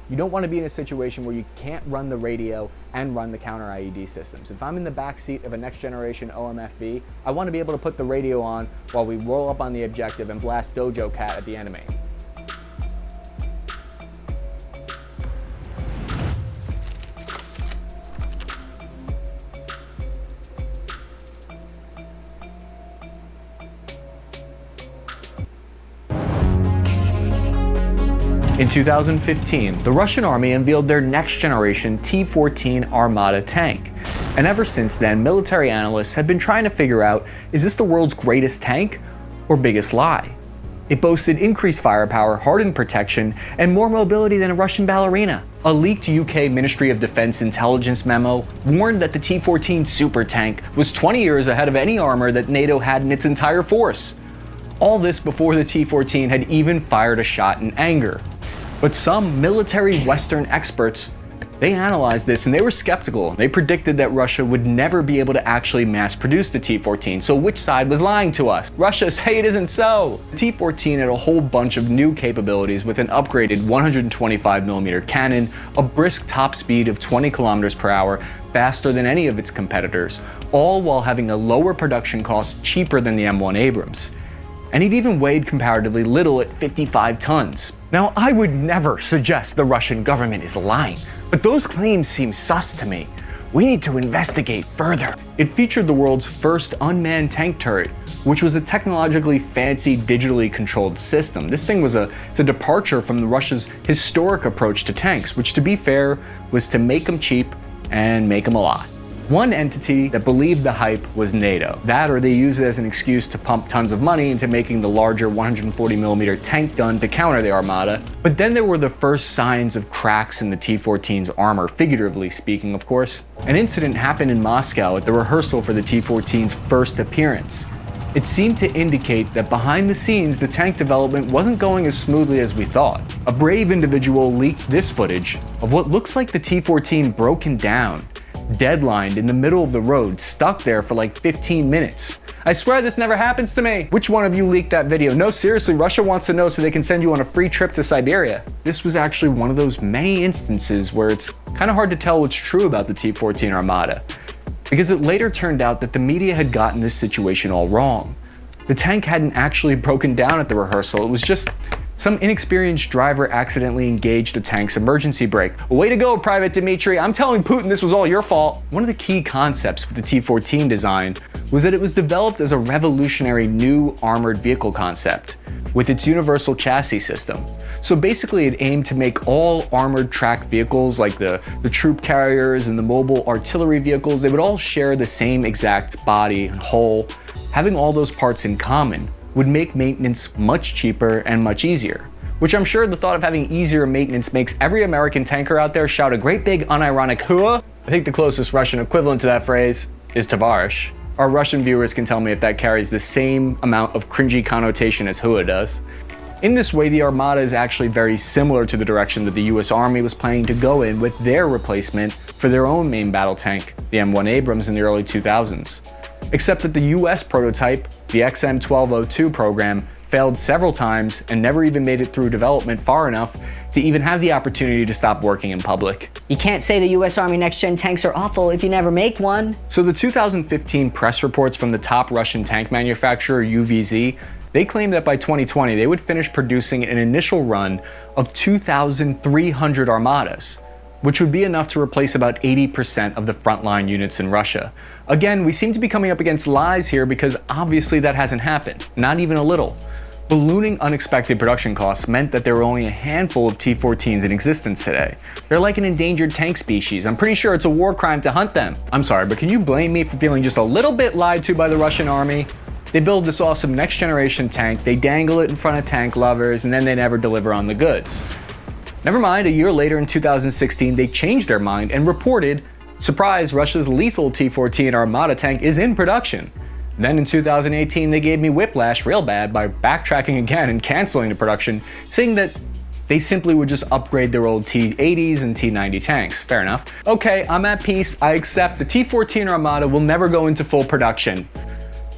Speaker 1: You don't want to be in a situation where you can't run the radio and run the counter-IED systems. If I'm in the back seat of a next generation OMFV, I want to be able to put the radio on while we roll up on the objective and blast Dojo Cat at the enemy. In 2015, the Russian Army unveiled their next-generation T-14 Armata tank. And ever since then, military analysts have been trying to figure out, is this the world's greatest tank or biggest lie? It boasted increased firepower, hardened protection, and more mobility than a Russian ballerina. A leaked UK Ministry of Defense intelligence memo warned that the T-14 super tank was 20 years ahead of any armor that NATO had in its entire force. All this before the T-14 had even fired a shot in anger. But some military Western experts, they analyzed this and they were skeptical. They predicted that Russia would never be able to actually mass produce the T-14. So which side was lying to us? Russia, say it isn't so. The T-14 had a whole bunch of new capabilities with an upgraded 125mm cannon, a brisk top speed of 20 kilometers per hour, faster than any of its competitors, all while having a lower production cost, cheaper than the M1 Abrams. And it even weighed comparatively little at 55 tons. Now, I would never suggest the Russian government is lying, but those claims seem sus to me. We need to investigate further. It featured the world's first unmanned tank turret, which was a technologically fancy, digitally controlled system. This thing was it's a departure from Russia's historic approach to tanks, which, to be fair, was to make them cheap and make them a lot. One entity that believed the hype was NATO. That, or they used it as an excuse to pump tons of money into making the larger 140mm tank gun to counter the Armada. But then there were the first signs of cracks in the T-14's armor, figuratively speaking, of course. An incident happened in Moscow at the rehearsal for the T-14's first appearance. It seemed to indicate that behind the scenes, the tank development wasn't going as smoothly as we thought. A brave individual leaked this footage of what looks like the T-14 broken down, deadlined in the middle of the road, stuck there for like 15 minutes. I swear this never happens to me. Which one of you leaked that video? No, seriously, Russia wants to know so they can send you on a free trip to Siberia. This was actually one of those many instances where it's kind of hard to tell what's true about the T-14 Armada, because it later turned out that the media had gotten this situation all wrong. The tank hadn't actually broken down at the rehearsal. It was just some inexperienced driver accidentally engaged the tank's emergency brake. Way to go, Private Dmitry. I'm telling Putin this was all your fault. One of the key concepts with the T-14 design was that it was developed as a revolutionary new armored vehicle concept with its universal chassis system. So basically it aimed to make all armored tracked vehicles like the troop carriers and the mobile artillery vehicles, they would all share the same exact body and hull. Having all those parts in common would make maintenance much cheaper and much easier, which I'm sure the thought of having easier maintenance makes every American tanker out there shout a great big unironic hua. I think the closest Russian equivalent to that phrase is Tavarish. Our Russian viewers can tell me if that carries the same amount of cringy connotation as hua does. In this way, the Armada is actually very similar to the direction that the US Army was planning to go in with their replacement for their own main battle tank, the M1 Abrams, in the early 2000s. Except that the US prototype, the XM1202 program, failed several times and never even made it through development far enough to even have the opportunity to stop working in public.
Speaker 3: You can't say the US Army next-gen tanks are awful if you never make one.
Speaker 1: So the 2015 press reports from the top Russian tank manufacturer, UVZ, they claimed that by 2020 they would finish producing an initial run of 2,300 Armadas, which would be enough to replace about 80% of the frontline units in Russia. Again, we seem to be coming up against lies here because obviously that hasn't happened, not even a little. Ballooning unexpected production costs meant that there were only a handful of T-14s in existence today. They're like an endangered tank species. I'm pretty sure it's a war crime to hunt them. I'm sorry, but can you blame me for feeling just a little bit lied to by the Russian army? They build this awesome next generation tank, they dangle it in front of tank lovers, and then they never deliver on the goods. Never mind, a year later in 2016, they changed their mind and reported, surprise, Russia's lethal T-14 Armada tank is in production. Then in 2018, they gave me whiplash real bad by backtracking again and canceling the production, saying that they simply would just upgrade their old T-80s and T-90 tanks. Fair enough. Okay, I'm at peace. I accept the T-14 Armada will never go into full production.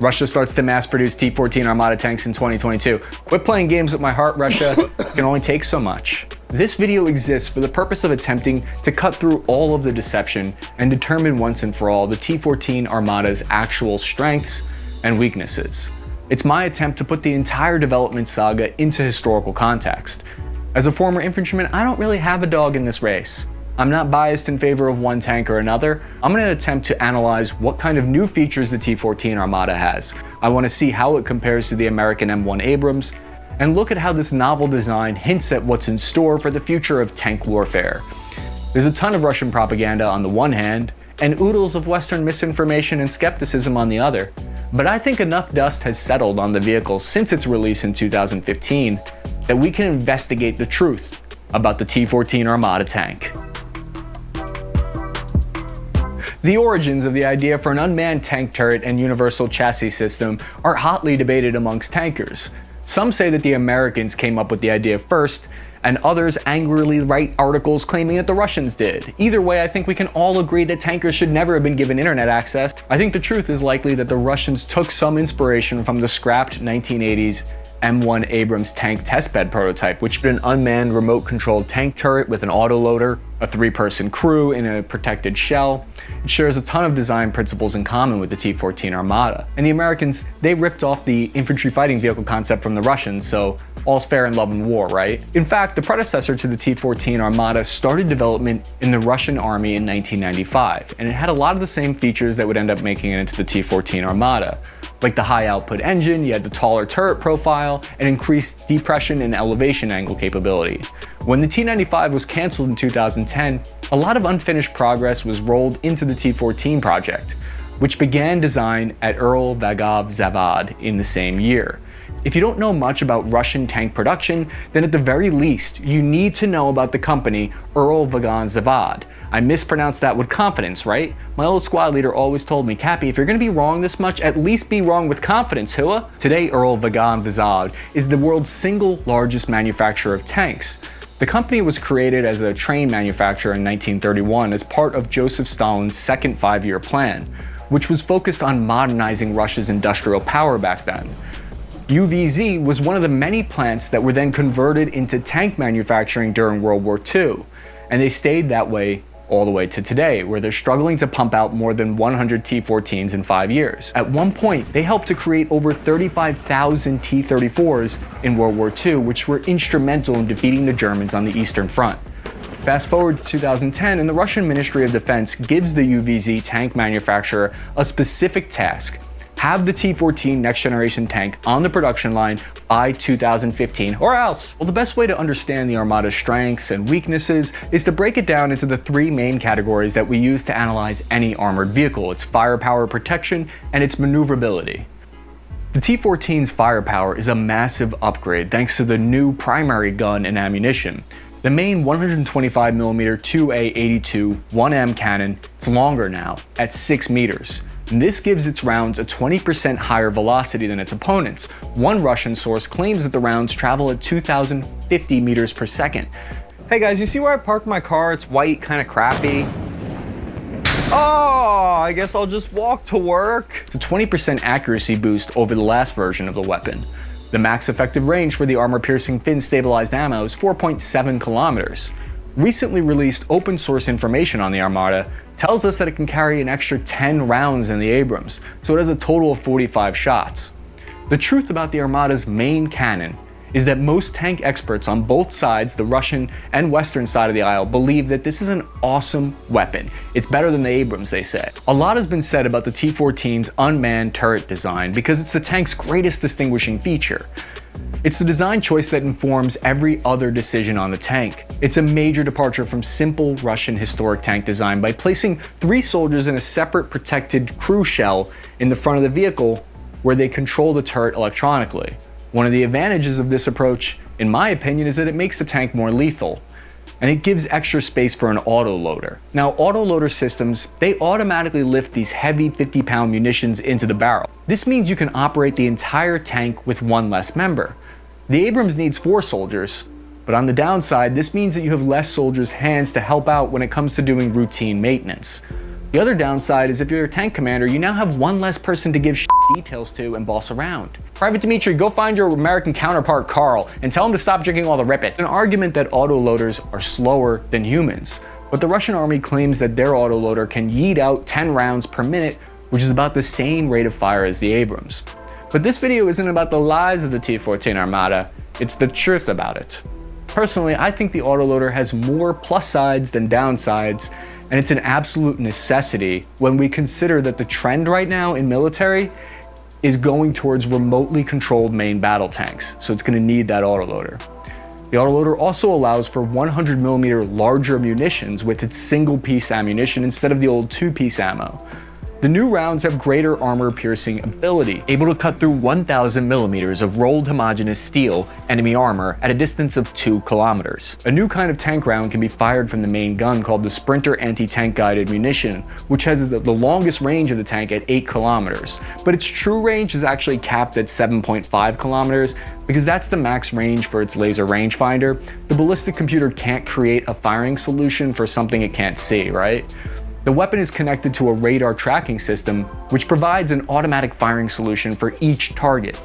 Speaker 1: Russia starts to mass produce T-14 Armada tanks in 2022. Quit playing games with my heart, Russia. It can only take so much. This video exists for the purpose of attempting to cut through all of the deception and determine once and for all the T-14 Armada's actual strengths and weaknesses. It's my attempt to put the entire development saga into historical context. As a former infantryman, I don't really have a dog in this race. I'm not biased in favor of one tank or another. I'm going to attempt to analyze what kind of new features the T-14 Armada has. I want to see how it compares to the American M1 Abrams, and look at how this novel design hints at what's in store for the future of tank warfare. There's a ton of Russian propaganda on the one hand, and oodles of Western misinformation and skepticism on the other. But I think enough dust has settled on the vehicle since its release in 2015 that we can investigate the truth about the T-14 Armada tank. The origins of the idea for an unmanned tank turret and universal chassis system are hotly debated amongst tankers. Some say that the Americans came up with the idea first, and others angrily write articles claiming that the Russians did. Either way, I think we can all agree that tankers should never have been given internet access. I think the truth is likely that the Russians took some inspiration from the scrapped 1980s M1 Abrams tank testbed prototype, which had an unmanned remote-controlled tank turret with an autoloader, a 3-person crew in a protected shell. It shares a ton of design principles in common with the T-14 Armada. And the Americans, they ripped off the infantry fighting vehicle concept from the Russians, so all's fair in love and war, right? In fact, the predecessor to the T-14 Armada started development in the Russian Army in 1995, and it had a lot of the same features that would end up making it into the T-14 Armada. Like the high output engine, you had the taller turret profile, and increased depression and elevation angle capability. When the T-95 was canceled in 2010, a lot of unfinished progress was rolled into the T-14 project, which began design at Earl Vagov Zavod in the same year. If you don't know much about Russian tank production, then at the very least, you need to know about the company Earl Vagov Zavod. I mispronounced that with confidence, right? My old squad leader always told me, Cappy, if you're gonna be wrong this much, at least be wrong with confidence, hua? Today, Earl Vagov Zavod is the world's single largest manufacturer of tanks. The company was created as a train manufacturer in 1931 as part of Joseph Stalin's second 5-year plan, which was focused on modernizing Russia's industrial power back then. UVZ was one of the many plants that were then converted into tank manufacturing during World War II, and they stayed that way all the way to today, where they're struggling to pump out more than 100 T-14s in 5 years. At one point, they helped to create over 35,000 T-34s in World War II, which were instrumental in defeating the Germans on the Eastern Front. Fast forward to 2010, and the Russian Ministry of Defense gives the UVZ tank manufacturer a specific task: have the T-14 next generation tank on the production line by 2015, or else. Well, the best way to understand the Armada's strengths and weaknesses is to break it down into the 3 main categories that we use to analyze any armored vehicle: its firepower, protection, and its maneuverability. The T-14's firepower is a massive upgrade thanks to the new primary gun and ammunition. The main 125mm 2A82 1M cannon is longer now, at 6 meters. And this gives its rounds a 20% higher velocity than its opponents. One Russian source claims that the rounds travel at 2,050 meters per second. Hey guys, you see where I parked my car? It's white, kind of crappy. Oh, I guess I'll just walk to work. It's a 20% accuracy boost over the last version of the weapon. The max effective range for the armor-piercing fin-stabilized ammo is 4.7 kilometers. Recently released open source information on the Armada tells us that it can carry an extra 10 rounds in the Abrams, so it has a total of 45 shots. The truth about the Armada's main cannon is that most tank experts on both sides, the Russian and Western side of the aisle, believe that this is an awesome weapon. It's better than the Abrams, they say. A lot has been said about the T-14's unmanned turret design because it's the tank's greatest distinguishing feature. It's the design choice that informs every other decision on the tank. It's a major departure from simple Russian historic tank design by placing 3 soldiers in a separate protected crew shell in the front of the vehicle where they control the turret electronically. One of the advantages of this approach, in my opinion, is that it makes the tank more lethal, and it gives extra space for an autoloader. Now, autoloader systems, they automatically lift these heavy 50-pound munitions into the barrel. This means you can operate the entire tank with 1 less member. The Abrams needs 4 soldiers, but on the downside, this means that you have less soldiers' hands to help out when it comes to doing routine maintenance. The other downside is if you're a tank commander, you now have 1 less person to give details to and boss around. Private Dimitri, go find your American counterpart Carl and tell him to stop drinking all the Rip It. It's an argument that autoloaders are slower than humans, but the Russian army claims that their autoloader can yeet out 10 rounds per minute, which is about the same rate of fire as the Abrams. But this video isn't about the lies of the T-14 Armada, it's the truth about it. Personally, I think the autoloader has more plus sides than downsides, and it's an absolute necessity when we consider that the trend right now in military is going towards remotely controlled main battle tanks, so it's going to need that autoloader. The autoloader also allows for 100mm larger munitions with its single-piece ammunition instead of the old 2-piece ammo. The new rounds have greater armor-piercing ability, able to cut through 1,000mm of rolled homogeneous steel enemy armor at a distance of 2 kilometers. A new kind of tank round can be fired from the main gun called the Sprinter anti-tank guided munition, which has the longest range of the tank at 8 kilometers, but its true range is actually capped at 7.5 kilometers because that's the max range for its laser rangefinder. The ballistic computer can't create a firing solution for something it can't see, right? The weapon is connected to a radar tracking system, which provides an automatic firing solution for each target.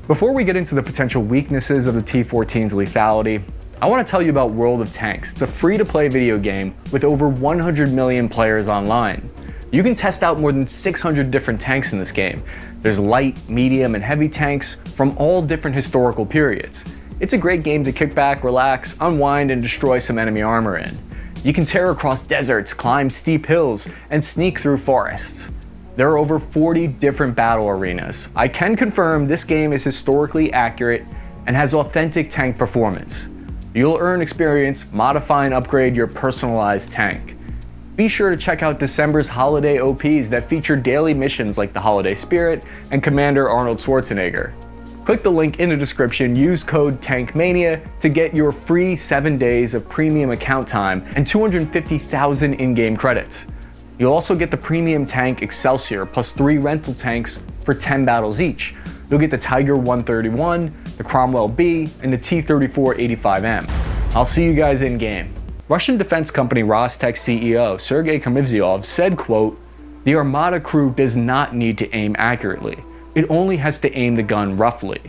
Speaker 1: Before we get into the potential weaknesses of the T-14's lethality, I want to tell you about World of Tanks. It's a free-to-play video game with over 100 million players online. You can test out more than 600 different tanks in this game. There's light, medium, and heavy tanks from all different historical periods. It's a great game to kick back, relax, unwind, and destroy some enemy armor in. You can tear across deserts, climb steep hills, and sneak through forests. There are over 40 different battle arenas. I can confirm this game is historically accurate and has authentic tank performance. You'll earn experience, modify and upgrade your personalized tank. Be sure to check out December's holiday OPs that feature daily missions like the Holiday Spirit and Commander Arnold Schwarzenegger. Click the link in the description, use code TANKMANIA to get your free 7 days of premium account time and 250,000 in-game credits. You'll also get the premium tank Excelsior plus 3 rental tanks for 10 battles each. You'll get the Tiger 131, the Cromwell B, and the T64AV. I'll see you guys in game. Russian defense company Rostec CEO Sergei Kamivziov said, quote, "The Armada crew does not need to aim accurately. It only has to aim the gun roughly.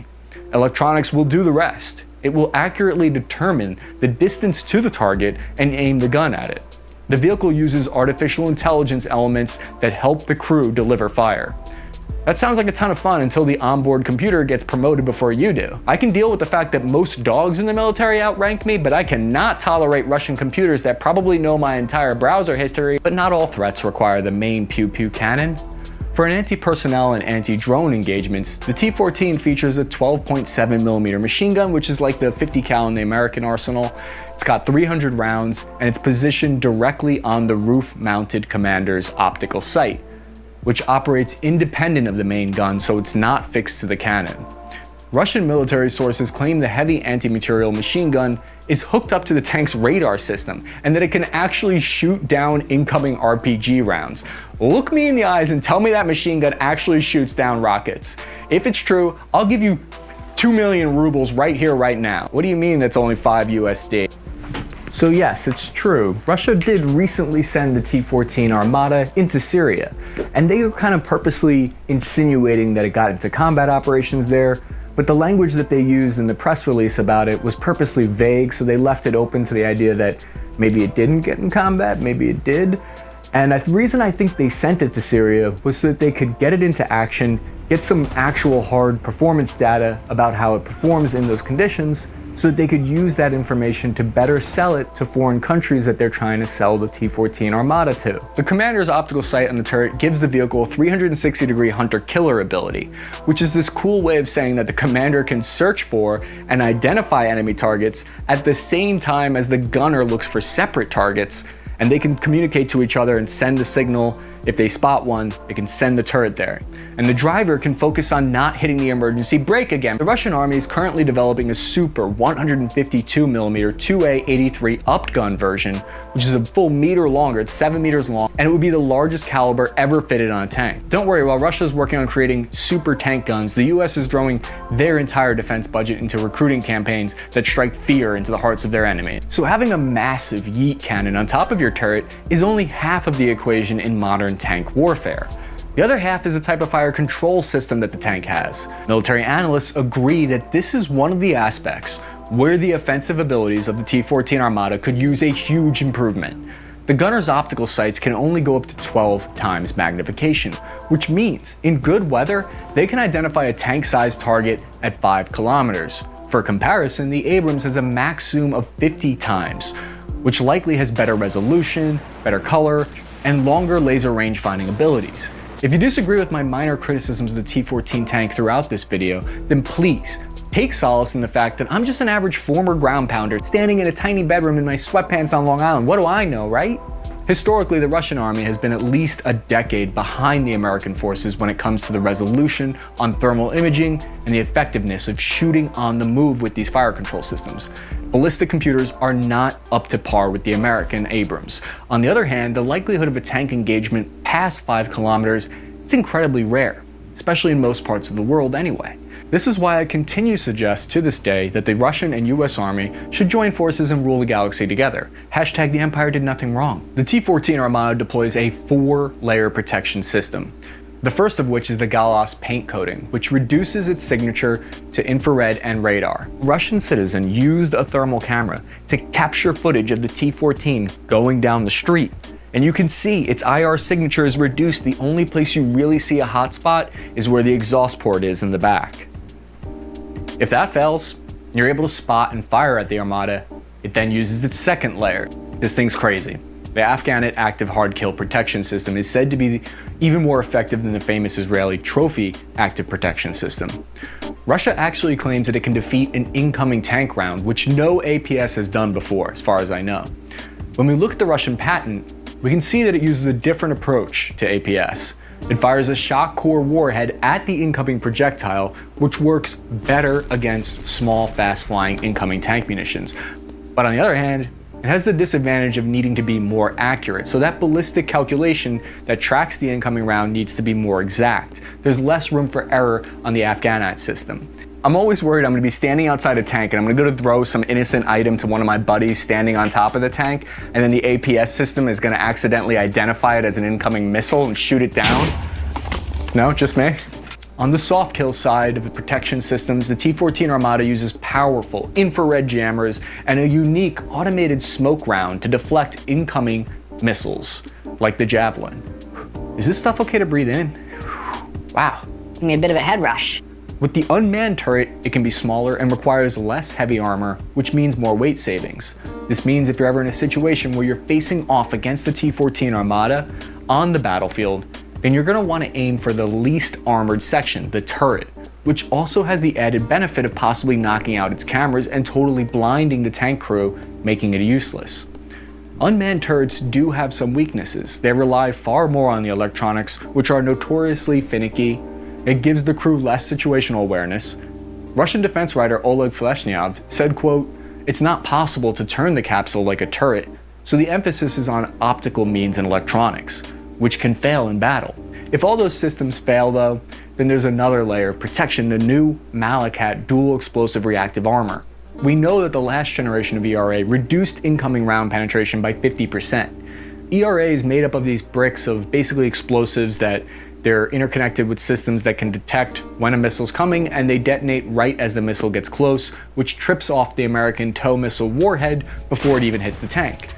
Speaker 1: Electronics will do the rest. It will accurately determine the distance to the target and aim the gun at it. The vehicle uses artificial intelligence elements that help the crew deliver fire." That sounds like a ton of fun until the onboard computer gets promoted before you do. I can deal with the fact that most dogs in the military outrank me, but I cannot tolerate Russian computers that probably know my entire browser history. But not all threats require the main pew-pew cannon. For an anti-personnel and anti-drone engagements, the T-14 features a 12.7mm machine gun, which is like the 50 cal in the American arsenal. It's got 300 rounds, and it's positioned directly on the roof-mounted commander's optical sight, which operates independent of the main gun, so it's not fixed to the cannon. Russian military sources claim the heavy anti-material machine gun is hooked up to the tank's radar system and that it can actually shoot down incoming RPG rounds. Look me in the eyes and tell me that machine gun actually shoots down rockets. If it's true, I'll give you 2 million rubles right here, right now. What do you mean that's only 5 USD? So yes, it's true. Russia did recently send the T-14 Armada into Syria, and they were kind of purposely insinuating that it got into combat operations there, but the language that they used in the press release about it was purposely vague, so they left it open to the idea that maybe it didn't get in combat, maybe it did. And the reason I think they sent it to Syria was so that they could get it into action, get some actual hard performance data about how it performs in those conditions, so that they could use that information to better sell it to foreign countries that they're trying to sell the T-14 Armada to. The commander's optical sight on the turret gives the vehicle a 360-degree hunter-killer ability, which is this cool way of saying that the commander can search for and identify enemy targets at the same time as the gunner looks for separate targets, and they can communicate to each other and send a signal. If they spot one, they can send the turret there. And the driver can focus on not hitting the emergency brake again. The Russian army is currently developing a super 152mm 2A83 upped gun version, which is a full meter longer, it's 7 meters long, and it would be the largest caliber ever fitted on a tank. Don't worry, while Russia is working on creating super tank guns, the US is throwing their entire defense budget into recruiting campaigns that strike fear into the hearts of their enemies. So having a massive yeet cannon on top of your turret is only half of the equation in modern tank warfare. The other half is the type of fire control system that the tank has. Military analysts agree that this is one of the aspects where the offensive abilities of the T-14 Armada could use a huge improvement. The gunner's optical sights can only go up to 12 times magnification, which means in good weather, they can identify a tank-sized target at 5 kilometers. For comparison, the Abrams has a max zoom of 50 times, which likely has better resolution, better color, and longer laser range finding abilities. If you disagree with my minor criticisms of the T-14 tank throughout this video, then please take solace in the fact that I'm just an average former ground pounder standing in a tiny bedroom in my sweatpants on Long Island. What do I know, right? Historically, the Russian army has been at least a decade behind the American forces when it comes to the resolution on thermal imaging and the effectiveness of shooting on the move with these fire control systems. Ballistic computers are not up to par with the American Abrams. On the other hand, the likelihood of a tank engagement past 5 kilometers is incredibly rare, especially in most parts of the world anyway. This is why I continue to suggest to this day that the Russian and US Army should join forces and rule the galaxy together. Hashtag the Empire did nothing wrong. The T-14 Armada deploys a 4-layer protection system. The first of which is the Galas paint coating, which reduces its signature to infrared and radar. A Russian citizen used a thermal camera to capture footage of the T-14 going down the street. And you can see its IR signature is reduced. The only place you really see a hotspot is where the exhaust port is in the back. If that fails, you're able to spot and fire at the Armada. It then uses its second layer. This thing's crazy. The Afghanit Active Hard Kill Protection System is said to be even more effective than the famous Israeli Trophy Active Protection System. Russia actually claims that it can defeat an incoming tank round, which no APS has done before, as far as I know. When we look at the Russian patent, we can see that it uses a different approach to APS. It fires a shock core warhead at the incoming projectile, which works better against small, fast-flying incoming tank munitions. But on the other hand, it has the disadvantage of needing to be more accurate, so that ballistic calculation that tracks the incoming round needs to be more exact. There's less room for error on the Afghanite system. I'm always worried I'm going to be standing outside a tank and I'm going to go to throw some innocent item to one of my buddies standing on top of the tank, and then the APS system is going to accidentally identify it as an incoming missile and shoot it down. No, just me? On the soft kill side of the protection systems, the T-14 Armada uses powerful infrared jammers and a unique automated smoke round to deflect incoming missiles, like the Javelin. Is this stuff okay to breathe in? Wow.
Speaker 3: Give me a bit of a head rush.
Speaker 1: With the unmanned turret, it can be smaller and requires less heavy armor, which means more weight savings. This means if you're ever in a situation where you're facing off against the T-14 Armada on the battlefield, then you're going to want to aim for the least armored section, the turret, which also has the added benefit of possibly knocking out its cameras and totally blinding the tank crew, making it useless. Unmanned turrets do have some weaknesses. They rely far more on the electronics, which are notoriously finicky. It gives the crew less situational awareness. Russian defense writer Oleg Fleshnyov said, quote, "It's not possible to turn the capsule like a turret, so the emphasis is on optical means and electronics, which can fail in battle. If all those systems fail though, then there's another layer of protection, the new Malakat dual explosive reactive armor. We know that the last generation of ERA reduced incoming round penetration by 50%. ERA is made up of these bricks of basically explosives that they're interconnected with systems that can detect when a missile's coming, and they detonate right as the missile gets close, which trips off the American TOW missile warhead before it even hits the tank.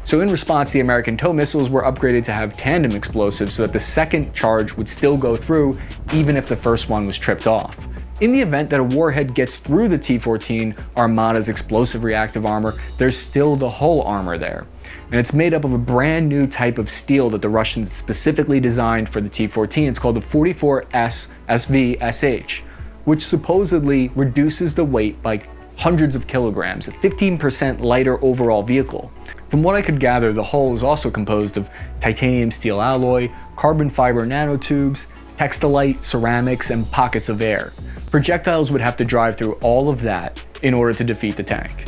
Speaker 1: So in response, the American TOW missiles were upgraded to have tandem explosives so that the second charge would still go through even if the first one was tripped off. In the event that a warhead gets through the T-14 Armada's explosive reactive armor, there's still the hull armor there. And it's made up of a brand new type of steel that the Russians specifically designed for the T-14. It's called the 44S SVSH, which supposedly reduces the weight by hundreds of kilograms, a 15% lighter overall vehicle. From what I could gather, the hull is also composed of titanium steel alloy, carbon fiber nanotubes, textilite, ceramics, and pockets of air. Projectiles would have to drive through all of that in order to defeat the tank.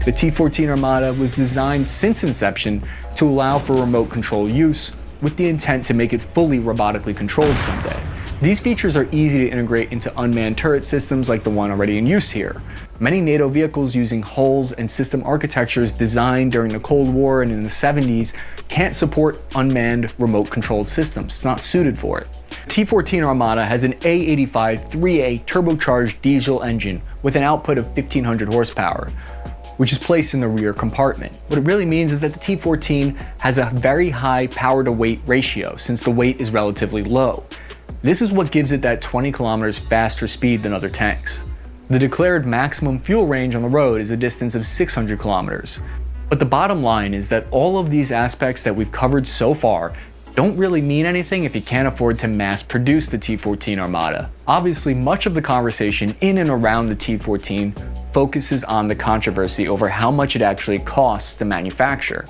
Speaker 1: The T-14 Armada was designed since inception to allow for remote control use, with the intent to make it fully robotically controlled someday. These features are easy to integrate into unmanned turret systems like the one already in use here. Many NATO vehicles using hulls and system architectures designed during the Cold War and in the 70s can't support unmanned remote-controlled systems. It's not suited for it. T-14 Armada has an A85 3A turbocharged diesel engine with an output of 1,500 horsepower, which is placed in the rear compartment. What it really means is that the T-14 has a very high power-to-weight ratio since the weight is relatively low. This is what gives it that 20 kilometers faster speed than other tanks. The declared maximum fuel range on the road is a distance of 600 kilometers. But the bottom line is that all of these aspects that we've covered so far don't really mean anything if you can't afford to mass produce the T-14 Armada. Obviously, much of the conversation in and around the T-14 focuses on the controversy over how much it actually costs to manufacture.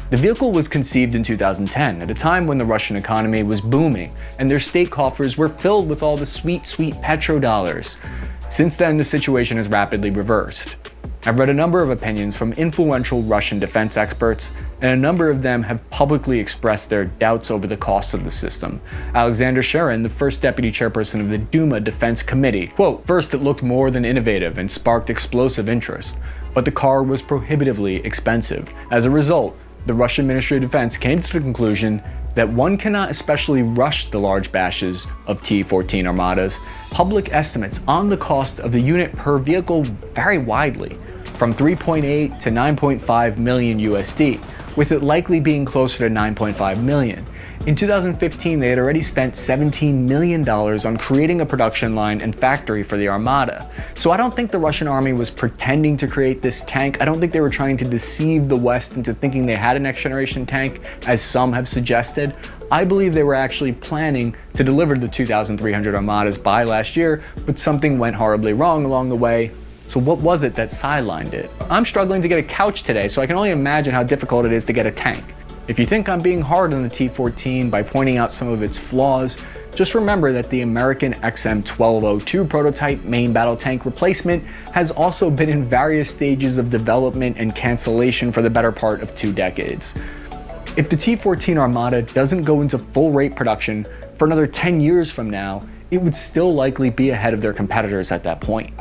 Speaker 1: The vehicle was conceived in 2010, at a time when the Russian economy was booming and their state coffers were filled with all the sweet, sweet petrodollars. Since then, the situation has rapidly reversed. I've read a number of opinions from influential Russian defense experts, and a number of them have publicly expressed their doubts over the costs of the system. Alexander Sherin, the first deputy chairperson of the Duma Defense Committee, quote, "First, it looked more than innovative and sparked explosive interest, but the car was prohibitively expensive. As a result, the Russian Ministry of Defense came to the conclusion that one cannot especially rush the large batches of T-14 armadas. Public estimates on the cost of the unit per vehicle vary widely, from 3.8 to 9.5 million USD, with it likely being closer to 9.5 million. In 2015, they had already spent $17 million on creating a production line and factory for the Armada. So I don't think the Russian army was pretending to create this tank. I don't think they were trying to deceive the West into thinking they had a next generation tank, as some have suggested. I believe they were actually planning to deliver the 2,300 Armadas by last year, but something went horribly wrong along the way. So what was it that sidelined it? I'm struggling to get a couch today, so I can only imagine how difficult it is to get a tank. If you think I'm being hard on the T-14 by pointing out some of its flaws, just remember that the American XM1202 prototype main battle tank replacement has also been in various stages of development and cancellation for the better part of 2 decades. If the T-14 Armada doesn't go into full rate production for another 10 years from now, it would still likely be ahead of their competitors at that point.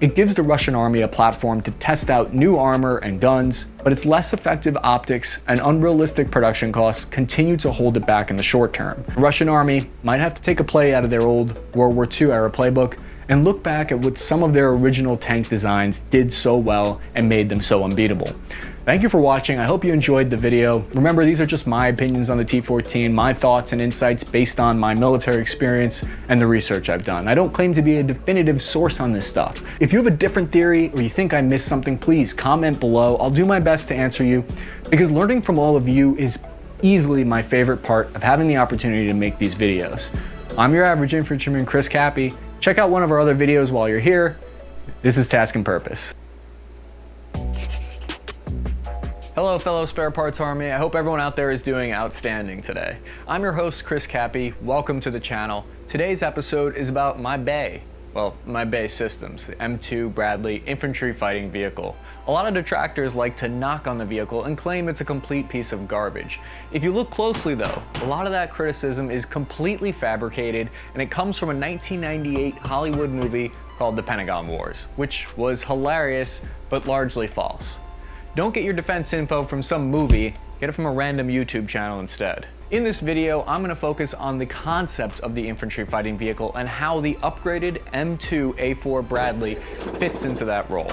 Speaker 1: It gives the Russian army a platform to test out new armor and guns, but its less effective optics and unrealistic production costs continue to hold it back in the short term. The Russian army might have to take a play out of their old World War II era playbook and look back at what some of their original tank designs did so well and made them so unbeatable. Thank you for watching. I hope you enjoyed the video. Remember, these are just my opinions on the T-14, my thoughts and insights based on my military experience and the research I've done. I don't claim to be a definitive source on this stuff. If you have a different theory or you think I missed something, please comment below. I'll do my best to answer you, because learning from all of you is easily my favorite part of having the opportunity to make these videos. I'm your average infantryman, Chris Cappy. Check out one of our other videos while you're here. This is Task and Purpose. Hello fellow Spare Parts Army, I hope everyone out there is doing outstanding today. I'm your host Chris Cappy, welcome to the channel. Today's episode is about my BAE. Well, my BAE systems, the M2 Bradley infantry fighting vehicle. A lot of detractors like to knock on the vehicle and claim it's a complete piece of garbage. If you look closely though, a lot of that criticism is completely fabricated, and it comes from a 1998 Hollywood movie called The Pentagon Wars, which was hilarious but largely false. Don't get your defense info from some movie, get it from a random YouTube channel instead. In this video, I'm going to focus on the concept of the infantry fighting vehicle and how the upgraded M2A4 Bradley fits into that role.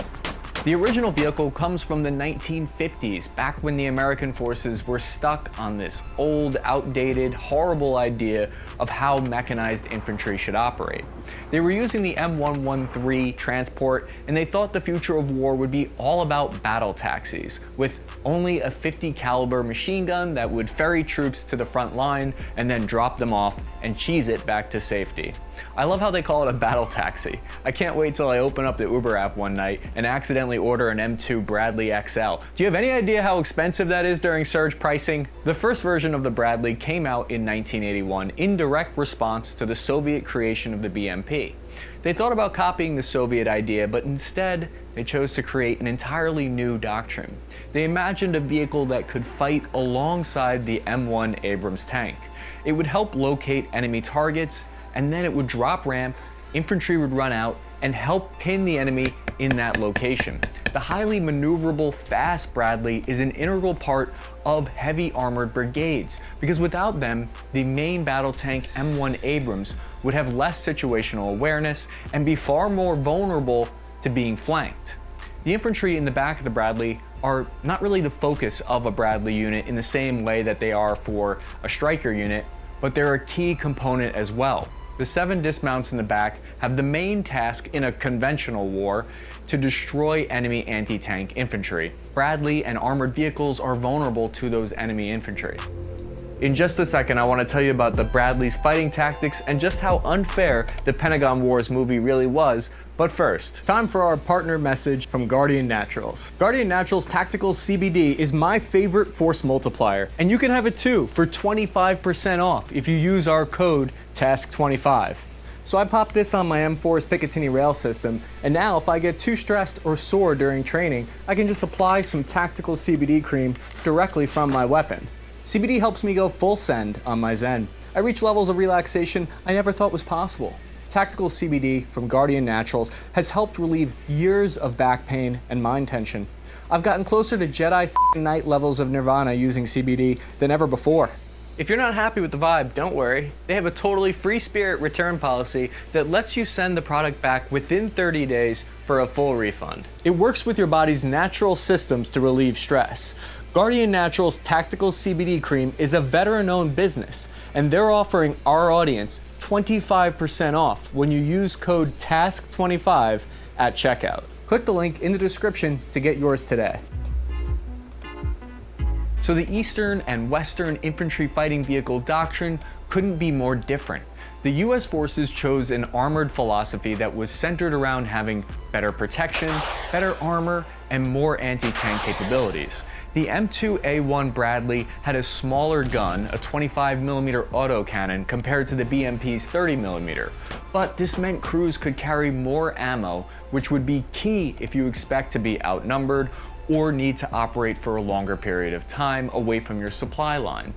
Speaker 1: The original vehicle comes from the 1950s, back when the American forces were stuck on this old, outdated, horrible idea of how mechanized infantry should operate. They were using the M113 transport, and they thought the future of war would be all about battle taxis, with only a 50 caliber machine gun that would ferry troops to the front line and then drop them off and cheese it back to safety. I love how they call it a battle taxi. I can't wait till I open up the Uber app one night and accidentally order an M2 Bradley XL. Do you have any idea how expensive that is during surge pricing? The first version of the Bradley came out in 1981 in direct response to the Soviet creation of the BMP. They thought about copying the Soviet idea, but instead they chose to create an entirely new doctrine. They imagined a vehicle that could fight alongside the M1 Abrams tank. It would help locate enemy targets, and then it would drop ramp, infantry would run out, and help pin the enemy in that location. The highly maneuverable, fast Bradley is an integral part of heavy armored brigades, because without them, the main battle tank M1 Abrams would have less situational awareness and be far more vulnerable to being flanked. The infantry in the back of the Bradley are not really the focus of a Bradley unit in the same way that they are for a Stryker unit, but they're a key component as well. The 7 dismounts in the back have the main task in a conventional war to destroy enemy anti-tank infantry. Bradley and armored vehicles are vulnerable to those enemy infantry. In just a second, I want to tell you about the Bradley's fighting tactics and just how unfair the Pentagon Wars movie really was. But first, time for our partner message from Guardian Naturals. Guardian Naturals Tactical CBD is my favorite force multiplier, and you can have it too for 25% off if you use our code TASK25. So I popped this on my M4's Picatinny rail system, and now if I get too stressed or sore during training, I can just apply some tactical CBD cream directly from my weapon. CBD helps me go full send on my Zen. I reach levels of relaxation I never thought was possible. Tactical CBD from Guardian Naturals has helped relieve years of back pain and mind tension. I've gotten closer to Jedi Knight levels of Nirvana using CBD than ever before. If you're not happy with the vibe, don't worry. They have a totally free spirit return policy that lets you send the product back within 30 days for a full refund. It works with your body's natural systems to relieve stress. Guardian Naturals Tactical CBD Cream is a veteran-owned business, and they're offering our audience 25% off when you use code TASK25 at checkout. Click the link in the description to get yours today. So the Eastern and Western infantry fighting vehicle doctrine couldn't be more different. The US forces chose an armored philosophy that was centered around having better protection, better armor, and more anti-tank capabilities. The M2A1 Bradley had a smaller gun, a 25mm autocannon, compared to the BMP's 30mm, but this meant crews could carry more ammo, which would be key if you expect to be outnumbered or need to operate for a longer period of time away from your supply line.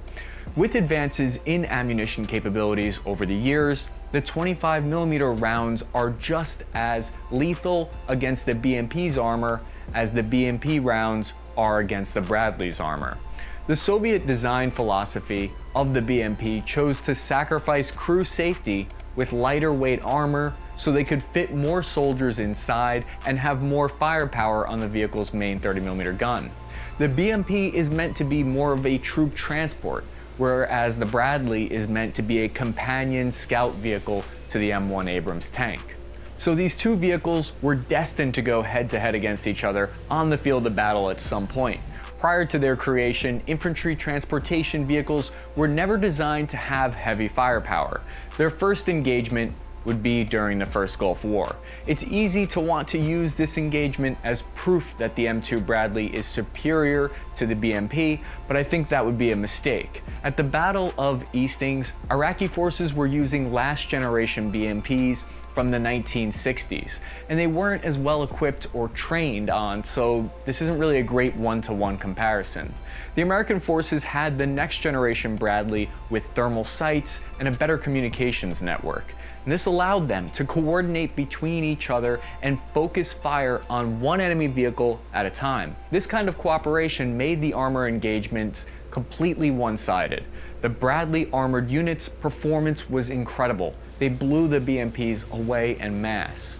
Speaker 1: With advances in ammunition capabilities over the years, the 25mm rounds are just as lethal against the BMP's armor as the BMP rounds are against the Bradley's armor. The Soviet design philosophy of the BMP chose to sacrifice crew safety with lighter weight armor so they could fit more soldiers inside and have more firepower on the vehicle's main 30mm gun. The BMP is meant to be more of a troop transport, whereas the Bradley is meant to be a companion scout vehicle to the M1 Abrams tank. So these two vehicles were destined to go head-to-head against each other on the field of battle at some point. Prior to their creation, infantry transportation vehicles were never designed to have heavy firepower. Their first engagement would be during the First Gulf War. It's easy to want to use this engagement as proof that the M2 Bradley is superior to the BMP, but I think that would be a mistake. At the Battle of Eastings, Iraqi forces were using last generation BMPs from the 1960s, and they weren't as well equipped or trained on, so this isn't really a great one-to-one comparison. The American forces had the next generation Bradley with thermal sights and a better communications network. And this allowed them to coordinate between each other and focus fire on one enemy vehicle at a time. This kind of cooperation made the armor engagements completely one-sided. The Bradley armored unit's performance was incredible. They blew the BMPs away en masse.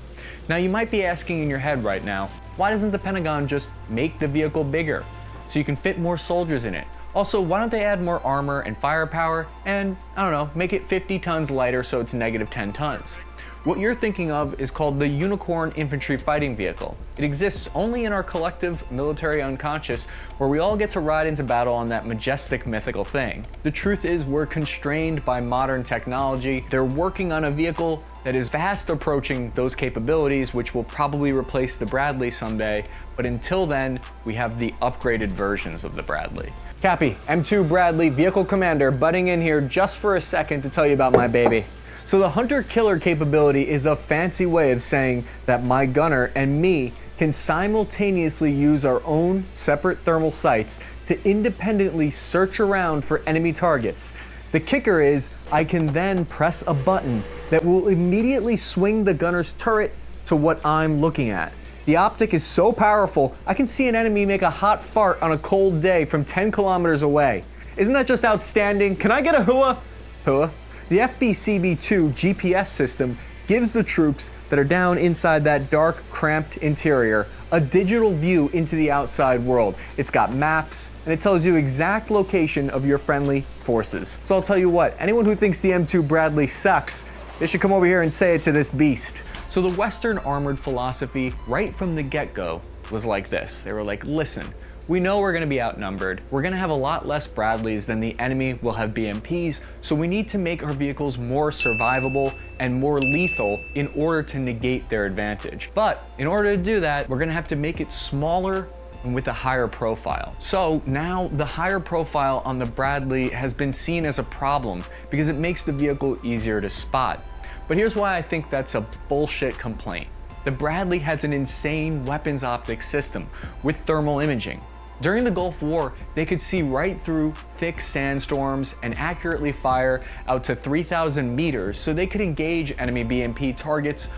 Speaker 1: Now you might be asking in your head right now, why doesn't the Pentagon just make the vehicle bigger so you can fit more soldiers in it? Also, why don't they add more armor and firepower and, I don't know, make it 50 tons lighter so it's -10 tons? What you're thinking of is called the Unicorn Infantry Fighting Vehicle. It exists only in our collective military unconscious, where we all get to ride into battle on that majestic mythical thing. The truth is we're constrained by modern technology. They're working on a vehicle that is fast approaching those capabilities, which will probably replace the Bradley someday, but until then, we have the upgraded versions of the Bradley. Cappy, M2 Bradley Vehicle Commander, butting in here just for a second to tell you about my baby. So the hunter-killer capability is a fancy way of saying that my gunner and me can simultaneously use our own separate thermal sights to independently search around for enemy targets. The kicker is I can then press a button that will immediately swing the gunner's turret to what I'm looking at. The optic is so powerful, I can see an enemy make a hot fart on a cold day from 10 kilometers away. Isn't that just outstanding? Can I get a hooah? Hooah? The FBCB2 GPS system gives the troops that are down inside that dark, cramped interior a digital view into the outside world. It's got maps, and it tells you exact location of your friendly forces. So I'll tell you what, anyone who thinks the M2 Bradley sucks, they should come over here and say it to this beast. So the Western armored philosophy, right from the get-go, was like this. They were like, listen, we know we're going to be outnumbered. We're going to have a lot less Bradleys than the enemy will have BMPs, so we need to make our vehicles more survivable and more lethal in order to negate their advantage. But in order to do that, we're going to have to make it smaller and with a higher profile. So now the higher profile on the Bradley has been seen as a problem because it makes the vehicle easier to spot. But here's why I think that's a bullshit complaint. The Bradley has an insane weapons optics system with thermal imaging. During the Gulf War, they could see right through thick sandstorms and accurately fire out to 3,000 meters, so they could engage enemy BMP targets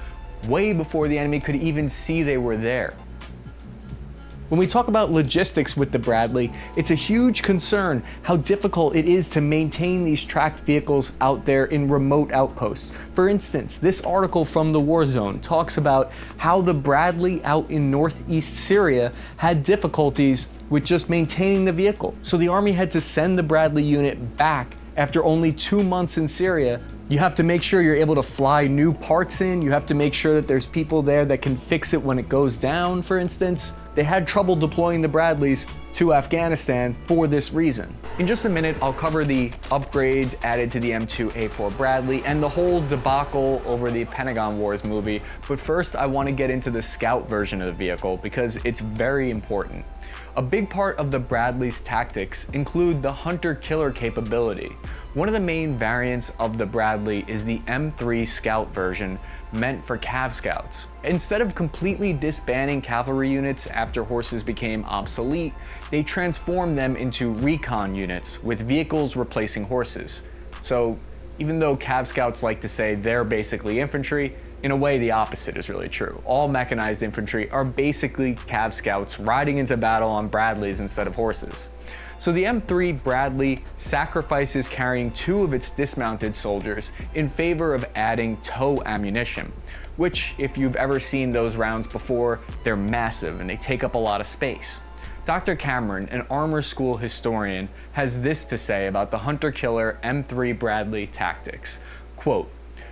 Speaker 1: way before the enemy could even see they were there. When we talk about logistics with the Bradley, it's a huge concern how difficult it is to maintain these tracked vehicles out there in remote outposts. For instance, this article from the War Zone talks about how the Bradley out in northeast Syria had difficulties with just maintaining the vehicle. So the Army had to send the Bradley unit back after only 2 months in Syria. You have to make sure you're able to fly new parts in. You have to make sure that there's people there that can fix it when it goes down, for instance. They had trouble deploying the Bradleys to Afghanistan for this reason. In just a minute, I'll cover the upgrades added to the M2A4 Bradley and the whole debacle over the Pentagon Wars movie. But first, I want to get into the Scout version of the vehicle because it's very important. A big part of the Bradley's tactics include the hunter-killer capability. One of the main variants of the Bradley is the M3 Scout version, meant for Cav Scouts. Instead of completely disbanding cavalry units after horses became obsolete, they transformed them into recon units with vehicles replacing horses. So even though Cav Scouts like to say they're basically infantry, in a way the opposite is really true. All mechanized infantry are basically Cav Scouts riding into battle on Bradleys instead of horses. So the M3 Bradley sacrifices carrying 2 of its dismounted soldiers in favor of adding tow ammunition, which, if you've ever seen those rounds before, they're massive and they take up a lot of space. Dr. Cameron, an armor school historian, has this to say about the hunter-killer M3 Bradley tactics. Quote,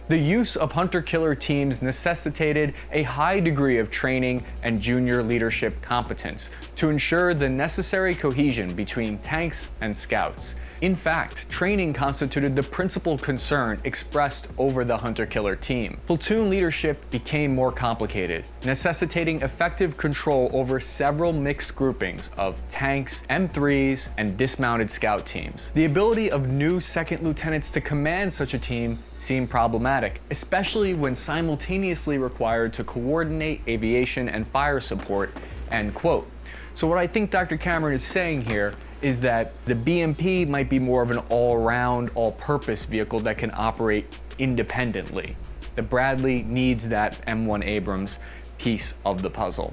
Speaker 1: "The use of hunter-killer teams necessitated a high degree of training and junior leadership competence to ensure the necessary cohesion between tanks and scouts. In fact, training constituted the principal concern expressed over the hunter-killer team. Platoon leadership became more complicated, necessitating effective control over several mixed groupings of tanks, M3s, and dismounted scout teams. The ability of new second lieutenants to command such a team seemed problematic, especially when simultaneously required to coordinate aviation and fire support." End quote. So what I think Dr. Cameron is saying here is that the BMP might be more of an all-round, all-purpose vehicle that can operate independently. The Bradley needs that M1 Abrams piece of the puzzle.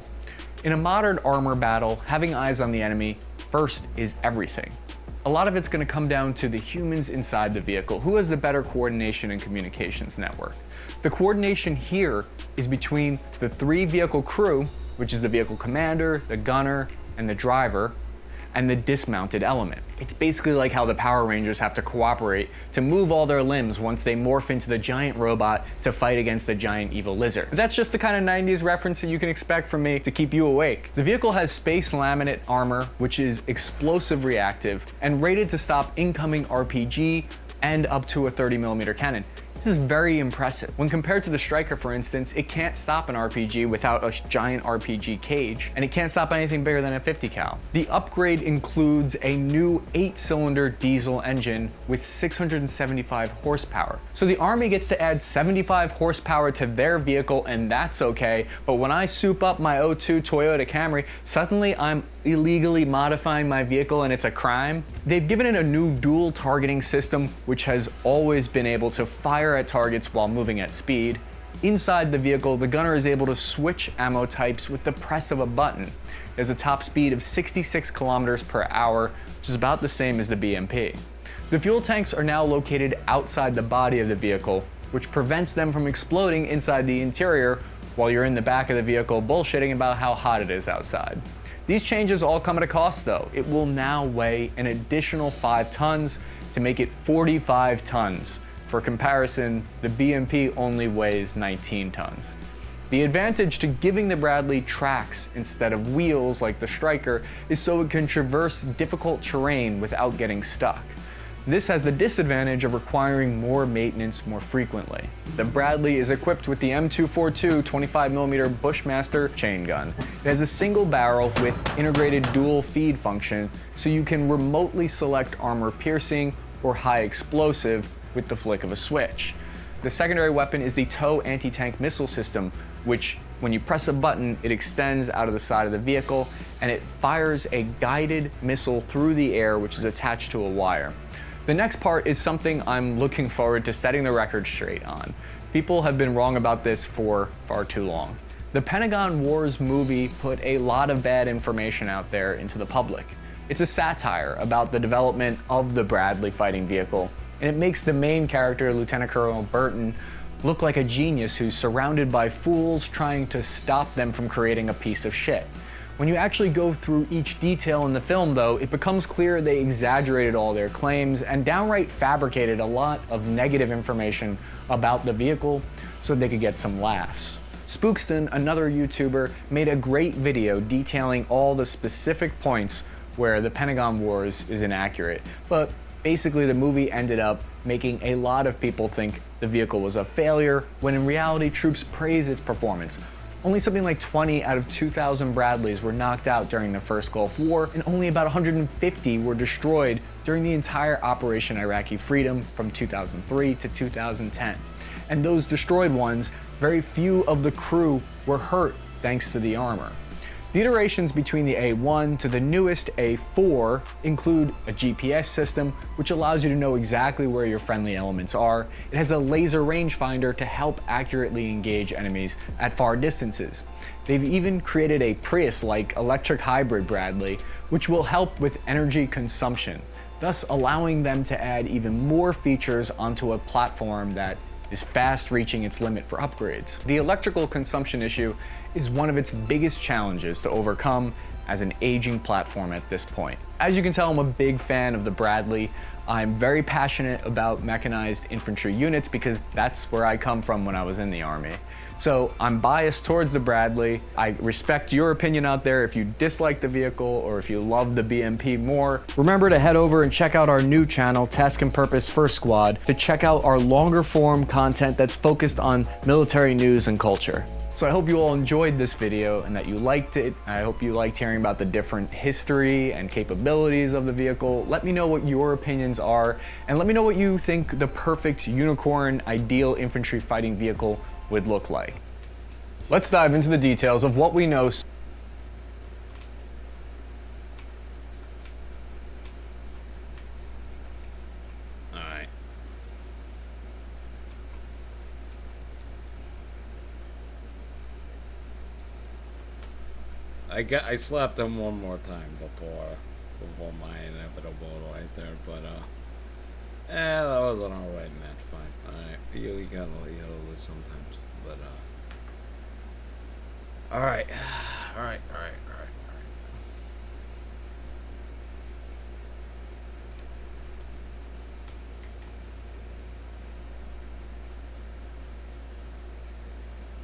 Speaker 1: In a modern armor battle, having eyes on the enemy first is everything. A lot of it's going to come down to the humans inside the vehicle. Who has the better coordination and communications network? The coordination here is between the 3 vehicle crew, which is the vehicle commander, the gunner, and the driver, and the dismounted element. It's basically like how the Power Rangers have to cooperate to move all their limbs once they morph into the giant robot to fight against the giant evil lizard. But that's just the kind of 90s reference that you can expect from me to keep you awake. The vehicle has space laminate armor, which is explosive reactive and rated to stop incoming RPG and up to a 30mm cannon. This is very impressive. When compared to the Striker, for instance, it can't stop an RPG without a giant RPG cage, and it can't stop anything bigger than a 50 cal. The upgrade includes a new 8-cylinder diesel engine with 675 horsepower. So the Army gets to add 75 horsepower to their vehicle, and that's okay, but when I soup up my 02 Toyota Camry, suddenly I'm illegally modifying my vehicle and it's a crime. They've given it a new dual targeting system, which has always been able to fire at targets while moving at speed. Inside the vehicle, the gunner is able to switch ammo types with the press of a button. There's a top speed of 66 kilometers per hour, which is about the same as the BMP. The fuel tanks are now located outside the body of the vehicle, which prevents them from exploding inside the interior while you're in the back of the vehicle bullshitting about how hot it is outside. These changes all come at a cost though. It will now weigh an additional 5 tons to make it 45 tons. For comparison, the BMP only weighs 19 tons. The advantage to giving the Bradley tracks instead of wheels like the Striker is so it can traverse difficult terrain without getting stuck. This has the disadvantage of requiring more maintenance more frequently. The Bradley is equipped with the M242 25mm Bushmaster chain gun. It has a single barrel with integrated dual feed function, so you can remotely select armor piercing or high explosive with the flick of a switch. The secondary weapon is the tow anti-tank missile system, which when you press a button, it extends out of the side of the vehicle and it fires a guided missile through the air, which is attached to a wire. The next part is something I'm looking forward to setting the record straight on. People have been wrong about this for far too long. The Pentagon Wars movie put a lot of bad information out there into the public. It's a satire about the development of the Bradley fighting vehicle, and it makes the main character, Lieutenant Colonel Burton, look like a genius who's surrounded by fools trying to stop them from creating a piece of shit. When you actually go through each detail in the film though, it becomes clear they exaggerated all their claims and downright fabricated a lot of negative information about the vehicle so they could get some laughs. Spookston, another YouTuber, made a great video detailing all the specific points where the Pentagon Wars is inaccurate, but basically the movie ended up making a lot of people think the vehicle was a failure, when in reality troops praised its performance. Only something like 20 out of 2,000 Bradleys were knocked out during the first Gulf War, and only about 150 were destroyed during the entire Operation Iraqi Freedom from 2003 to 2010. And those destroyed ones, very few of the crew were hurt thanks to the armor. The iterations between the A1 to the newest A4 include a GPS system, which allows you to know exactly where your friendly elements are. It has a laser rangefinder to help accurately engage enemies at far distances. They've even created a Prius-like electric hybrid Bradley, which will help with energy consumption, thus allowing them to add even more features onto a platform that is fast reaching its limit for upgrades. The electrical consumption issue is one of its biggest challenges to overcome as an aging platform at this point. As you can tell, I'm a big fan of the Bradley. I'm very passionate about mechanized infantry units because that's where I come from when I was in the Army. So I'm biased towards the Bradley. I respect your opinion out there if you dislike the vehicle or if you love the BMP more. Remember to head over and check out our new channel, Task and Purpose First Squad, to check out our longer form content that's focused on military news and culture. So I hope you all enjoyed this video and that you liked it. I hope you liked hearing about the different history and capabilities of the vehicle. Let me know what your opinions are, and let me know what you think the perfect unicorn ideal infantry fighting vehicle would look like. Let's dive into the details of what we know.
Speaker 2: Alright. I slapped him one more time before my inevitable right there, but that was an alright match, fine. Alright, you gotta lose sometimes, but alright.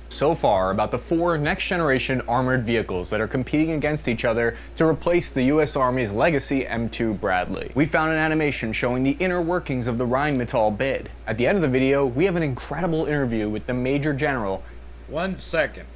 Speaker 1: So far about the 4 next-generation armored vehicles that are competing against each other to replace the US Army's legacy M2 Bradley. We found an animation showing the inner workings of the Rheinmetall bid. At the end of the video, we have an incredible interview with the Major General.
Speaker 2: 1 second.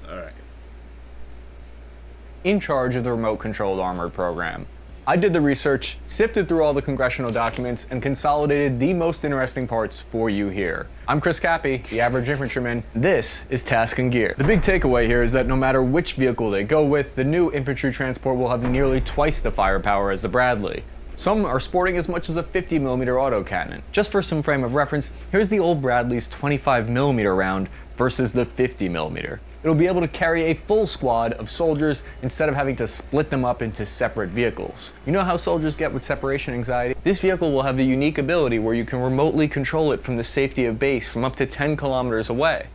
Speaker 2: Alright.
Speaker 1: In charge of the remote-controlled armored program. I did the research, sifted through all the congressional documents, and consolidated the most interesting parts for you here. I'm Cappy, the average infantryman. This is Task and Gear. The big takeaway here is that no matter which vehicle they go with, the new infantry transport will have nearly twice the firepower as the Bradley. Some are sporting as much as a 50mm autocannon. Just for some frame of reference, here's the old Bradley's 25mm round versus the 50mm. It'll be able to carry a full squad of soldiers instead of having to split them up into separate vehicles. You know how soldiers get with separation anxiety? This vehicle will have the unique ability where you can remotely control it from the safety of base from up to 10 kilometers away.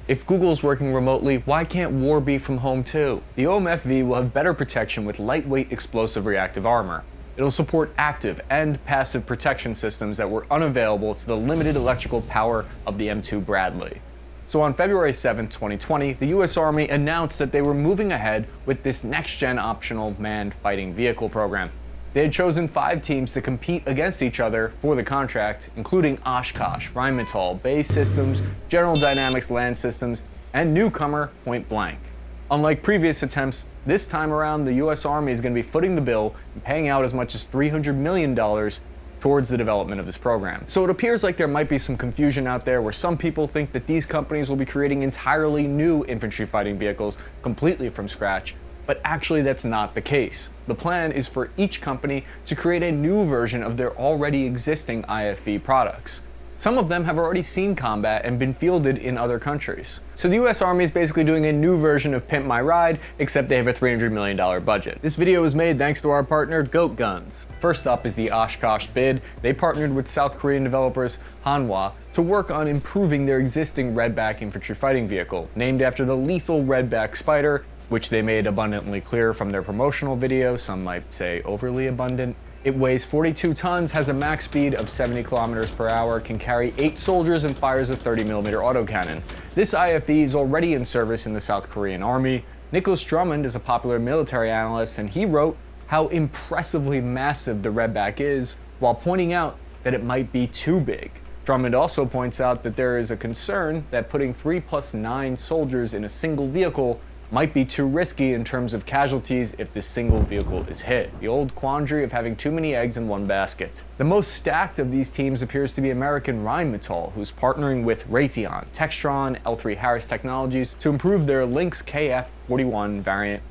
Speaker 1: If Google's working remotely, why can't war be from home too? The OMFV will have better protection with lightweight explosive reactive armor. It'll support active and passive protection systems that were unavailable to the limited electrical power of the M2 Bradley. So on February 7, 2020, the US Army announced that they were moving ahead with this next-gen optional manned fighting vehicle program. They had chosen 5 teams to compete against each other for the contract, including Oshkosh, Rheinmetall, Bay Systems, General Dynamics Land Systems, and newcomer Point Blank. Unlike previous attempts, this time around the US Army is going to be footing the bill and paying out as much as $300 million towards the development of this program. So it appears like there might be some confusion out there where some people think that these companies will be creating entirely new infantry fighting vehicles completely from scratch, but actually that's not the case. The plan is for each company to create a new version of their already existing IFV products. Some of them have already seen combat and been fielded in other countries. So the US Army is basically doing a new version of Pimp My Ride, except they have a $300 million budget. This video was made thanks to our partner, Goat Guns. First up is the Oshkosh bid. They partnered with South Korean developers Hanwha to work on improving their existing Redback infantry fighting vehicle, named after the lethal Redback Spider, which they made abundantly clear from their promotional video, some might say overly abundant. It weighs 42 tons, has a max speed of 70 kilometers per hour, can carry 8 soldiers, and fires a 30mm autocannon. This IFV is already in service in the South Korean Army. Nicholas Drummond is a popular military analyst, and he wrote how impressively massive the Redback is, while pointing out that it might be too big. Drummond also points out that there is a concern that putting 3 + 9 soldiers in a single vehicle might be too risky in terms of casualties if this single vehicle is hit. The old quandary of having too many eggs in one basket. The most stacked of these teams appears to be American Rheinmetall, who's partnering with Raytheon, Textron, L3 Harris Technologies to improve their Lynx KF-41 variant,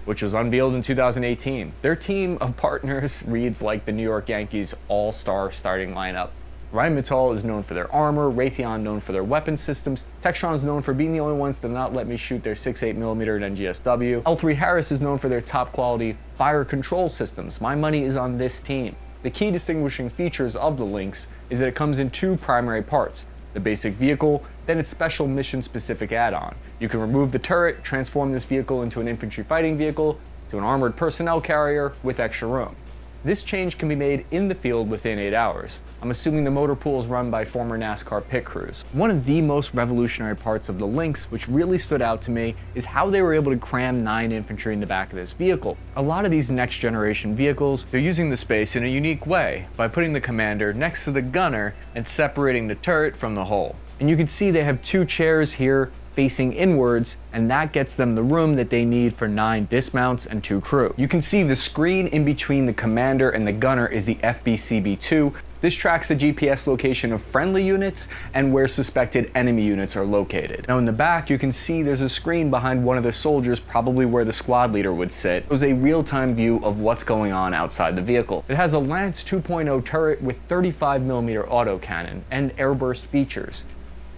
Speaker 1: which was unveiled in 2018. Their team of partners reads like the New York Yankees all-star starting lineup. Rheinmetall is known for their armor, Raytheon known for their weapon systems, Textron is known for being the only ones to not let me shoot their 6.8mm and NGSW, L3 Harris is known for their top quality fire control systems. My money is on this team. The key distinguishing features of the Lynx is that it comes in 2 primary parts, the basic vehicle, then its special mission specific add-on. You can remove the turret, transform this vehicle into an infantry fighting vehicle, to an armored personnel carrier with extra room. This change can be made in the field within 8 hours. I'm assuming the motor pool is run by former NASCAR pit crews. One of the most revolutionary parts of the Lynx, which really stood out to me, is how they were able to cram 9 infantry in the back of this vehicle. A lot of these next generation vehicles, they're using the space in a unique way, by putting the commander next to the gunner and separating the turret from the hull. And you can see they have 2 chairs here facing inwards, and that gets them the room that they need for 9 dismounts and 2 crew. You can see the screen in between the commander and the gunner is the FBCB2. This tracks the GPS location of friendly units and where suspected enemy units are located. Now in the back, you can see there's a screen behind one of the soldiers, probably where the squad leader would sit. It was a real-time view of what's going on outside the vehicle. It has a Lance 2.0 turret with 35mm autocannon and airburst features.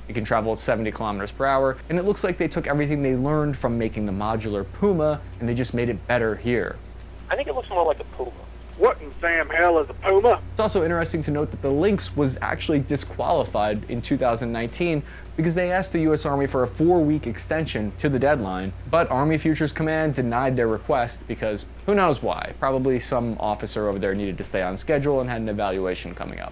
Speaker 1: It can travel at 70 kilometers per hour, and it looks like they took everything they learned from making the modular Puma, and they just made it better here.
Speaker 4: I think it looks more like a Puma. What in Sam hell is a Puma?
Speaker 1: It's also interesting to note that the Lynx was actually disqualified in 2019 because they asked the US Army for a 4-week extension to the deadline, but Army Futures Command denied their request because who knows why. Probably some officer over there needed to stay on schedule and had an evaluation coming up.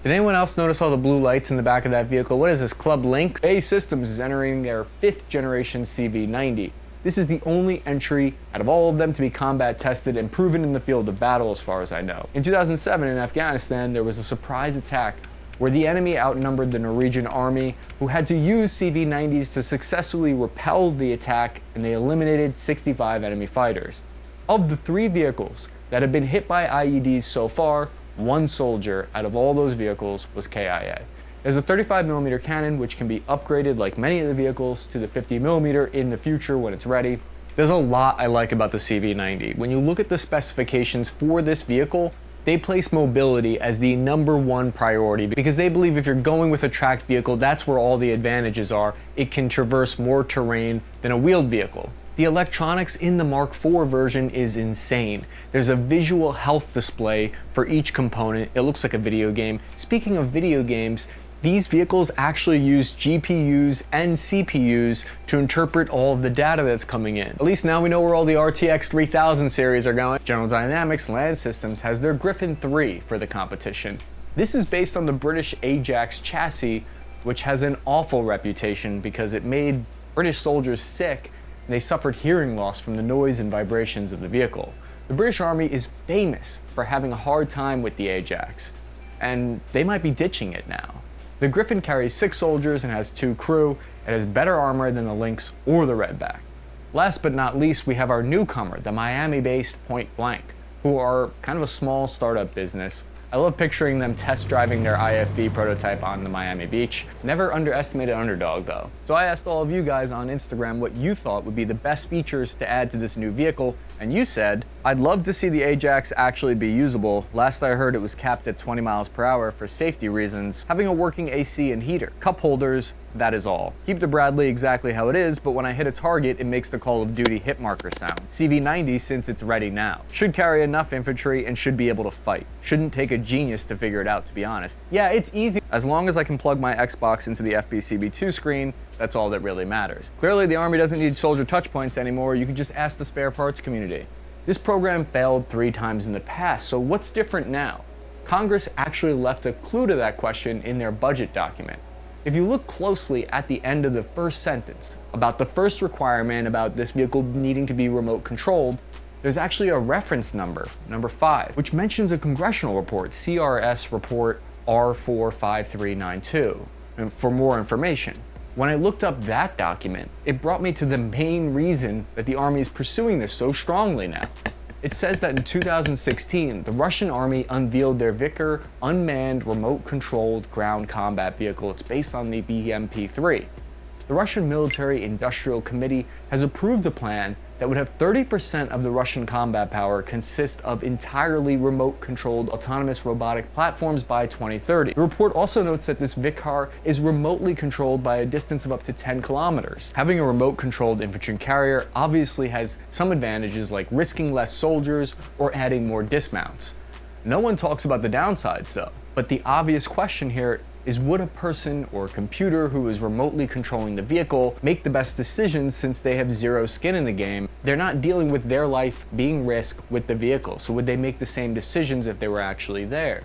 Speaker 1: Did anyone else notice all the blue lights in the back of that vehicle? What is this, Club Lynx? Bay Systems is entering their 5th generation CV90. This is the only entry out of all of them to be combat tested and proven in the field of battle as far as I know. In 2007 in Afghanistan, there was a surprise attack where the enemy outnumbered the Norwegian army, who had to use CV90s to successfully repel the attack, and they eliminated 65 enemy fighters. Of the 3 vehicles that have been hit by IEDs so far, 1 soldier out of all those vehicles was KIA. There's a 35mm cannon which can be upgraded like many of the vehicles to the 50mm in the future when it's ready. There's a lot I like about the CV90. When you look at the specifications for this vehicle, they place mobility as the #1 priority because they believe if you're going with a tracked vehicle, that's where all the advantages are. It can traverse more terrain than a wheeled vehicle. The electronics in the Mark IV version is insane. There's a visual health display for each component. It looks like a video game. Speaking of video games, These vehicles actually use GPUs and CPUs to interpret all of the data that's coming in. At least now we know where all the RTX 3000 series are going. General Dynamics Land Systems has their Griffin 3 for the competition. This is based on the British Ajax chassis, which has an awful reputation because it made British soldiers sick and they suffered hearing loss from the noise and vibrations of the vehicle. The British Army is famous for having a hard time with the Ajax, and they might be ditching it now. The Griffin carries 6 soldiers and has 2 crew. It has better armor than the Lynx or the Redback. Last but not least, we have our newcomer, the Miami-based Point Blank, who are kind of a small startup business. I love picturing them test driving their IFV prototype on the Miami beach. Never underestimate an underdog though. So I asked all of you guys on Instagram what you thought would be the best features to add to this new vehicle, and you said, "I'd love to see the Ajax actually be usable. Last I heard it was capped at 20 miles per hour for safety reasons. Having a working AC and heater. Cup holders, that is all. Keep the Bradley exactly how it is, but when I hit a target, it makes the Call of Duty hit marker sound. CV90 since it's ready now. Should carry enough infantry and should be able to fight. Shouldn't take a genius to figure it out, to be honest. Yeah, it's easy. As long as I can plug my Xbox into the FBCB2 screen, that's all that really matters. Clearly, the Army doesn't need soldier touch points anymore. You can just ask the spare parts community. This program failed 3 times in the past, so what's different now? Congress actually left a clue to that question in their budget document. If you look closely at the end of the first sentence about the first requirement about this vehicle needing to be remote controlled, there's actually a reference number, number 5, which mentions a congressional report, CRS report R45392, for more information. When I looked up that document, it brought me to the main reason that the Army is pursuing this so strongly now. It says that in 2016, the Russian Army unveiled their Vickers unmanned remote-controlled ground combat vehicle. It's based on the BMP-3. The Russian Military Industrial Committee has approved a plan that would have 30% of the Russian combat power consist of entirely remote-controlled autonomous robotic platforms by 2030. The report also notes that this Vickers is remotely controlled by a distance of up to 10 kilometers. Having a remote-controlled infantry carrier obviously has some advantages like risking less soldiers or adding more dismounts. No one talks about the downsides though, but the obvious question here is, would a person or a computer who is remotely controlling the vehicle make the best decisions since they have zero skin in the game? They're not dealing with their life being risked with the vehicle, so would they make the same decisions if they were actually there?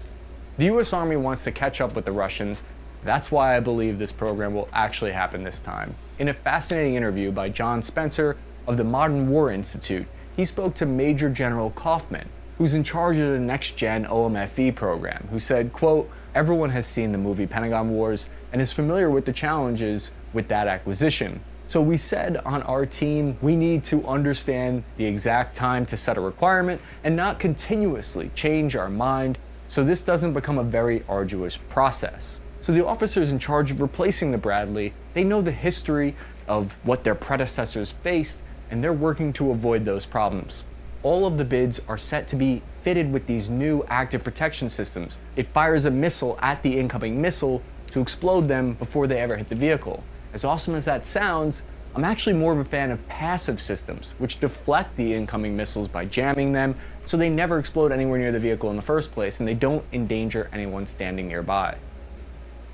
Speaker 1: The US Army wants to catch up with the Russians. That's why I believe this program will actually happen this time. In a fascinating interview by John Spencer of the Modern War Institute, he spoke to Major General Kaufman, who's in charge of the next-gen OMFV program, who said, quote, "Everyone has seen the movie Pentagon Wars and is familiar with the challenges with that acquisition. So we said on our team, we need to understand the exact time to set a requirement and not continuously change our mind, so this doesn't become a very arduous process." So the officers in charge of replacing the Bradley, they know the history of what their predecessors faced, and they're working to avoid those problems. All of the bids are set to be fitted with these new active protection systems. It fires a missile at the incoming missile to explode them before they ever hit the vehicle. As awesome as that sounds, I'm actually more of a fan of passive systems, which deflect the incoming missiles by jamming them so they never explode anywhere near the vehicle in the first place and they don't endanger anyone standing nearby.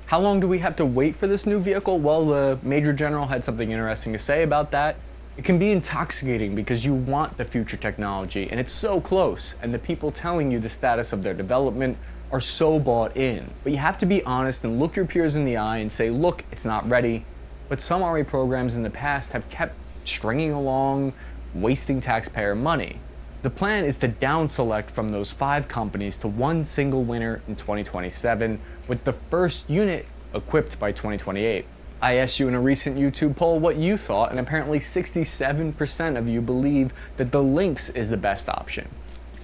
Speaker 1: How long do we have to wait for this new vehicle? Well, the Major General had something interesting to say about that. It can be intoxicating because you want the future technology and it's so close, and the people telling you the status of their development are so bought in. But you have to be honest and look your peers in the eye and say, look, it's not ready. But some Army programs in the past have kept stringing along, wasting taxpayer money. The plan is to down select from those 5 companies to one single winner in 2027, with the first unit equipped by 2028. I asked you in a recent YouTube poll what you thought, and apparently 67% of you believe that the Lynx is the best option.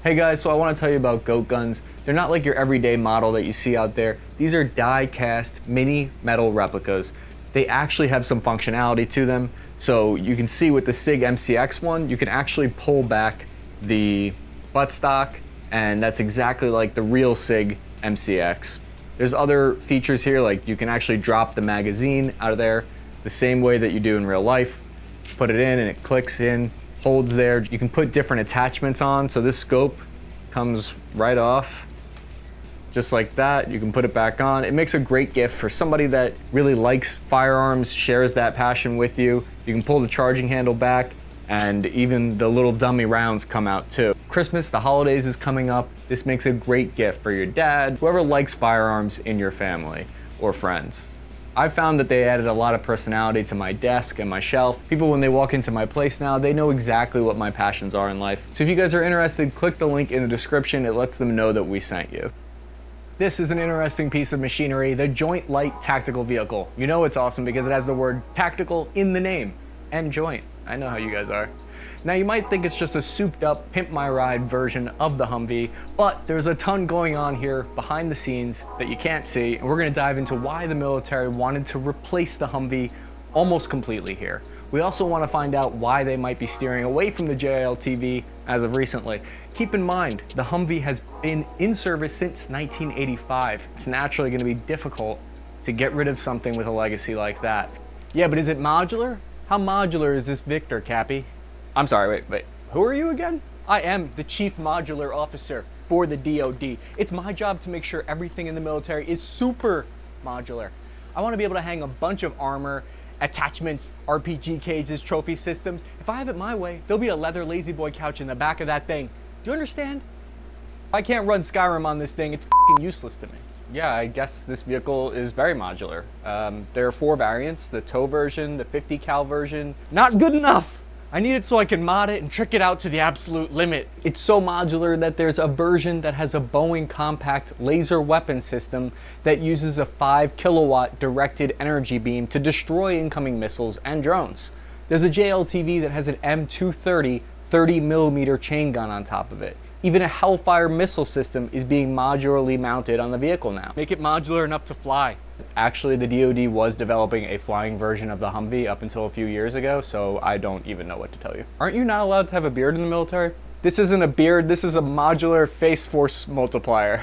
Speaker 1: Hey guys, so I want to tell you about goat guns. They're not like your everyday model that you see out there. These are die-cast mini metal replicas. They actually have some functionality to them. So you can see with the SIG MCX one, you can actually pull back the buttstock, and that's exactly like the real SIG MCX. There's other features here, like you can actually drop the magazine out of there the same way that you do in real life. Put it in and it clicks in, holds there. You can put different attachments on, so this scope comes right off. just like that. You can put it back on. It makes a great gift for somebody that really likes firearms, shares that passion with you. You can pull the charging handle back, and even the little dummy rounds come out too. Christmas, the holidays is coming up. This makes a great gift for your dad, whoever likes firearms in your family or friends. I found that they added a lot of personality to my desk and my shelf. People, when they walk into my place now, they know exactly what my passions are in life. So if you guys are interested, click the link in the description. It lets them know that we sent you. This is an interesting piece of machinery, the Joint Light Tactical Vehicle. You know it's awesome because it has the word tactical in the name, and joint. I know how you guys are. Now you might think it's just a souped up Pimp My Ride version of the Humvee, but there's a ton going on here behind the scenes that you can't see, and we're gonna dive into why the military wanted to replace the Humvee almost completely here. We also wanna find out why they might be steering away from the JLTV as of recently. Keep in mind, the Humvee has been in service since 1985. It's naturally gonna be difficult to get rid of something with a legacy like that. Yeah, but is it modular? How modular is this Victor, Cappy? I'm sorry, wait. Who are you again? I am the Chief Modular Officer for the DoD. It's my job to make sure everything in the military is super modular. I want to be able to hang a bunch of armor, attachments, RPG cages, trophy systems. If I have it my way, there'll be a leather lazy boy couch in the back of that thing. Do you understand? If I can't run Skyrim on this thing, it's f***ing useless to me. Yeah, I guess this vehicle is very modular. There are 4 variants, the tow version, the 50 cal version. Not good enough! I need it so I can mod it and trick it out to the absolute limit. It's so modular that there's a version that has a Boeing compact laser weapon system that uses a 5 kilowatt directed energy beam to destroy incoming missiles and drones. There's a JLTV that has an M230 30mm chain gun on top of it. Even a Hellfire missile system is being modularly mounted on the vehicle now. Make it modular enough to fly. Actually, the DoD was developing a flying version of the Humvee up until a few years ago, so I don't even know what to tell you. Aren't you not allowed to have a beard in the military? This isn't a beard, this is a modular face force multiplier.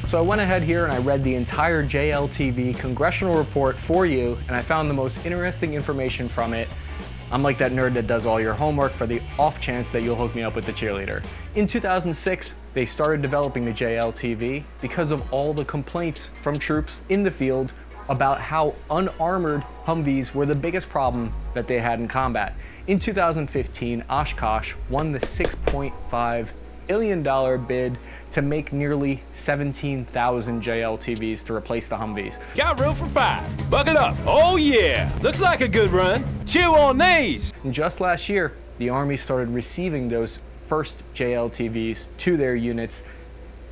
Speaker 1: So I went ahead here and I read the entire JLTV congressional report for you, and I found the most interesting information from it. I'm like that nerd that does all your homework for the off chance that you'll hook me up with the cheerleader. In 2006, they started developing the JLTV because of all the complaints from troops in the field about how unarmored Humvees were the biggest problem that they had in combat. In 2015, Oshkosh won the $6.5 billion bid to make nearly 17,000 JLTVs to replace the Humvees.
Speaker 5: Got room for 5. Buckle up. Oh yeah. Looks like a good run. Chew on these.
Speaker 1: And just last year, the Army started receiving those first JLTVs to their units.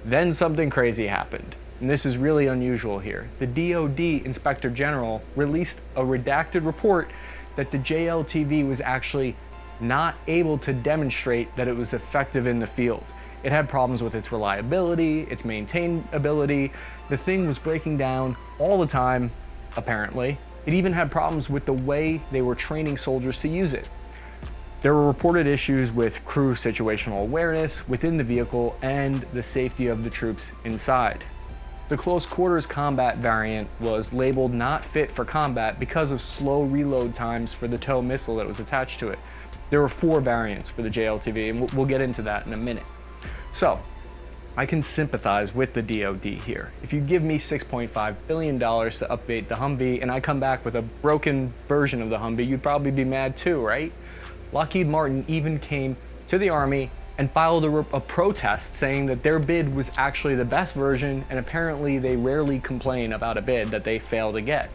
Speaker 1: Then something crazy happened. And this is really unusual here. The DoD Inspector General released a redacted report that the JLTV was actually not able to demonstrate that it was effective in the field. It had problems with its reliability, its maintainability. The thing was breaking down all the time, apparently. It even had problems with the way they were training soldiers to use it. There were reported issues with crew situational awareness within the vehicle and the safety of the troops inside. The close quarters combat variant was labeled not fit for combat because of slow reload times for the tow missile that was attached to it. There were 4 variants for the JLTV, and we'll get into that in a minute. So, I can sympathize with the DoD here. If you give me $6.5 billion to update the Humvee and I come back with a broken version of the Humvee, you'd probably be mad too, right? Lockheed Martin even came to the Army and filed a protest saying that their bid was actually the best version, and apparently they rarely complain about a bid that they fail to get.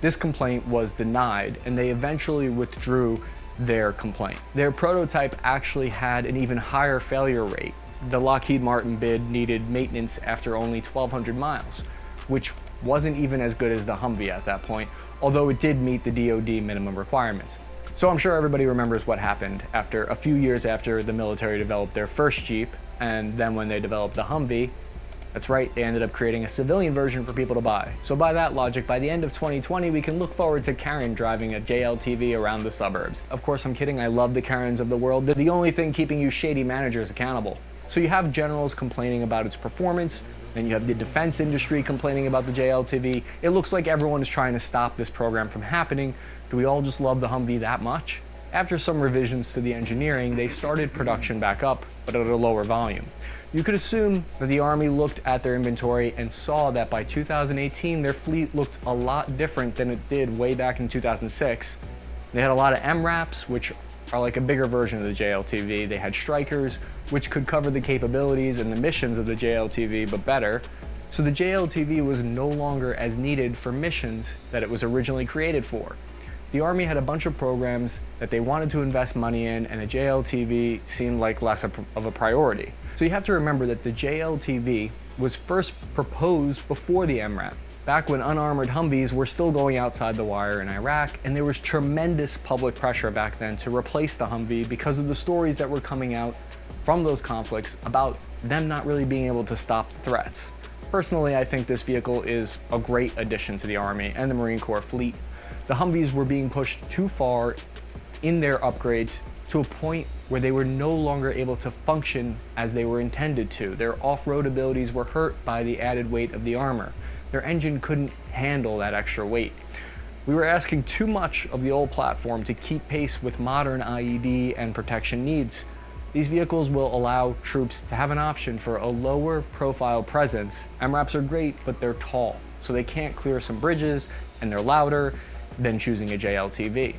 Speaker 1: This complaint was denied, and they eventually withdrew their complaint. Their prototype actually had an even higher failure rate. The Lockheed Martin bid needed maintenance after only 1,200 miles, which wasn't even as good as the Humvee at that point, although it did meet the DoD minimum requirements. So I'm sure everybody remembers what happened after a few years after the military developed their first Jeep, and then when they developed the Humvee, that's right, they ended up creating a civilian version for people to buy. So by that logic, by the end of 2020, we can look forward to Karen driving a JLTV around the suburbs. Of course, I'm kidding, I love the Karens of the world. They're the only thing keeping you shady managers accountable. So you have generals complaining about its performance, and you have the defense industry complaining about the JLTV. It looks like everyone is trying to stop this program from happening. Do we all just love the Humvee that much? After some revisions to the engineering, they started production back up, but at a lower volume. You could assume that the Army looked at their inventory and saw that by 2018 their fleet looked a lot different than it did way back in 2006. They had a lot of MRAPs, which are like a bigger version of the JLTV. They had Strikers, which could cover the capabilities and the missions of the JLTV, but better. So the JLTV was no longer as needed for missions that it was originally created for. The Army had a bunch of programs that they wanted to invest money in, and the JLTV seemed like less of a priority. So you have to remember that the JLTV was first proposed before the MRAP, back when unarmored Humvees were still going outside the wire in Iraq, and there was tremendous public pressure back then to replace the Humvee because of the stories that were coming out from those conflicts about them not really being able to stop the threats. Personally, I think this vehicle is a great addition to the Army and the Marine Corps fleet. The Humvees were being pushed too far in their upgrades to a point where they were no longer able to function as they were intended to. Their off-road abilities were hurt by the added weight of the armor. Their engine couldn't handle that extra weight. We were asking too much of the old platform to keep pace with modern IED and protection needs. These vehicles will allow troops to have an option for a lower profile presence. MRAPs are great, but they're tall, so they can't clear some bridges, and they're louder than choosing a JLTV.